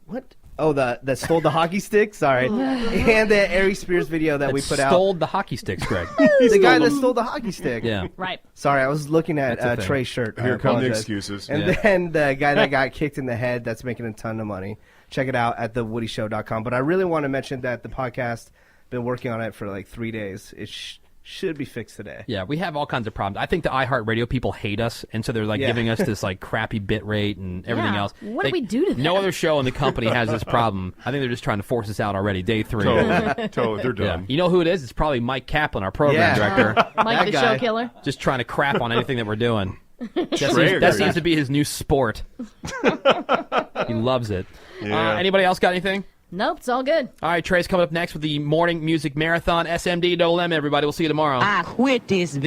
[SPEAKER 5] that stole the hockey stick. Sorry, and the Ari Spears video that we put out.
[SPEAKER 4] Stole the hockey sticks, Greg.
[SPEAKER 5] The guy that stole the hockey stick.
[SPEAKER 4] Yeah.
[SPEAKER 6] Right.
[SPEAKER 5] Sorry, I was looking at
[SPEAKER 4] That's a thing.
[SPEAKER 5] Trey's shirt.
[SPEAKER 7] Here
[SPEAKER 5] I
[SPEAKER 7] come the
[SPEAKER 5] apologize.
[SPEAKER 7] excuses.
[SPEAKER 5] And
[SPEAKER 4] Yeah.
[SPEAKER 5] then the guy that got kicked in the head that's making a ton of money. Check it out at thewoodyshow.com. But I really want to mention that the podcast been working on it for like 3 days. It should be fixed today.
[SPEAKER 4] Yeah, we have all kinds of problems. I think the iHeartRadio people hate us, and so they're like
[SPEAKER 5] Yeah.
[SPEAKER 4] giving us this like crappy bit rate and everything
[SPEAKER 6] Yeah.
[SPEAKER 4] else.
[SPEAKER 6] What do we do to that?
[SPEAKER 4] No other show in the company has this problem. I think they're just trying to force us out already. Day 3.
[SPEAKER 7] Totally. They're
[SPEAKER 4] Yeah.
[SPEAKER 7] done.
[SPEAKER 4] You know who it is? It's probably Mike Kaplan, our program
[SPEAKER 5] Yeah.
[SPEAKER 4] director.
[SPEAKER 6] Mike
[SPEAKER 5] That
[SPEAKER 6] the
[SPEAKER 5] guy.
[SPEAKER 6] show killer.
[SPEAKER 4] Just trying to crap on anything that we're doing.
[SPEAKER 7] Trey
[SPEAKER 4] That
[SPEAKER 7] agrees.
[SPEAKER 4] seems to be his new sport. He loves it.
[SPEAKER 7] Yeah.
[SPEAKER 4] Anybody else got anything?
[SPEAKER 6] Nope, it's all good.
[SPEAKER 4] All right, Trey's coming up next with the Morning Music Marathon. SMD, no limit, everybody. We'll see you tomorrow.
[SPEAKER 13] I quit this.